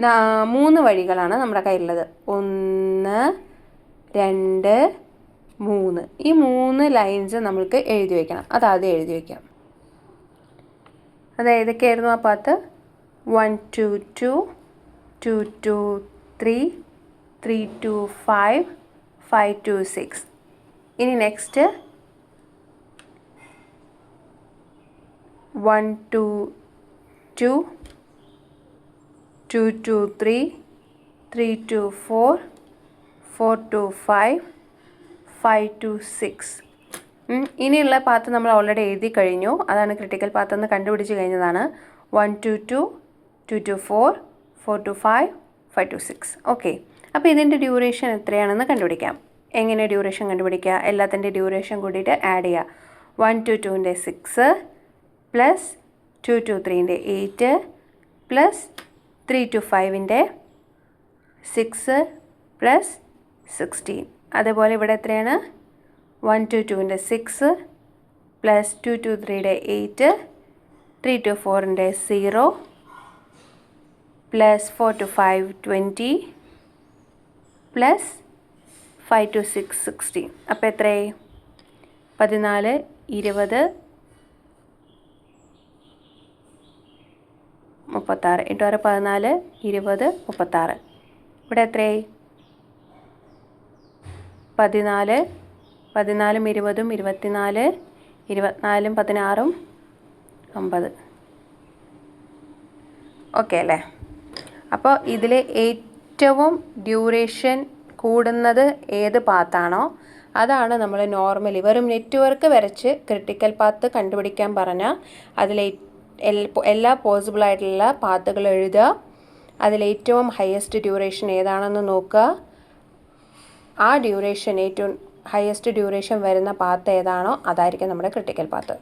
3 വഴികളാണ് നമ്മുടെ കയ്യിലുള്ളത്. 1, 2, 3. ഈ 3 ലൈൻസ് നമ്മൾക്ക് എഴുതി വയ്ക്കണം. അതാദ്യം എഴുതി വയ്ക്കാം. അത് ഏതൊക്കെയായിരുന്നു ആ path? 1 to 2, 2 to 3, 3 to 5, 5 to 6. ഇനി next 1 to 2, 2 to 3, 3 to 4, 4 to 5, 5 to 6. ഇനിയുള്ള പാത്ത് നമ്മൾ ഓൾറെഡി എഴുതി കഴിഞ്ഞു. അതാണ് ക്രിട്ടിക്കൽ പാത്ത് എന്ന് കണ്ടുപിടിച്ച് കഴിഞ്ഞതാണ്. 1 to 2, 2 to 4, 4 to 5, 5 to 6. Okay, അപ്പോൾ ഇതിൻ്റെ ഡ്യൂറേഷൻ എത്രയാണെന്ന് കണ്ടുപിടിക്കാം. എങ്ങനെ ഡ്യൂറേഷൻ കണ്ടുപിടിക്കുക? എല്ലാത്തിൻ്റെ ഡ്യൂറേഷൻ കൂടിയിട്ട് ആഡ് ചെയ്യുക. 1 to 2ൻ്റെ 6 plus 2 to 3ൻ്റെ 8 plus 3 to 5ൻ്റെ 6 plus 16. അതേപോലെ ഇവിടെ എത്രയാണ്? 1 to 2ൻ്റെ 6 plus 2 to 3യുടെ 8, 3 to 4ൻ്റെ 0 plus 4 to 5 20 plus 5 to 6 16. അപ്പോൾ എത്രയായി? 14, 20, 36. 8 6 14, 20, 36. ഇവിടെ എത്രയായി? 14, 14, 20, 24, 24, 16, 50. ഓക്കെ അല്ലേ? അപ്പോൾ ഇതിൽ ഏറ്റവും ഡ്യൂറേഷൻ കൂടുന്നത് ഏത് പാത്താണോ അതാണ് നമ്മൾ നോർമലി വെറും നെറ്റ്വർക്ക് വരച്ച് ക്രിട്ടിക്കൽ പാത്ത് കണ്ടുപിടിക്കാൻ പറഞ്ഞാൽ അതിൽ എല്ലാ പോസിബിളായിട്ടുള്ള പാത്തുകൾ എഴുതുക. അതിലേറ്റവും ഹയസ്റ്റ് ഡ്യൂറേഷൻ ഏതാണെന്ന് നോക്കുക. ആ ഡ്യൂറേഷൻ ഏറ്റവും ഹയസ്റ്റ് ഡ്യൂറേഷൻ വരുന്ന പാത്ത് ഏതാണോ അതായിരിക്കും നമ്മുടെ ക്രിട്ടിക്കൽ പാത്ത്.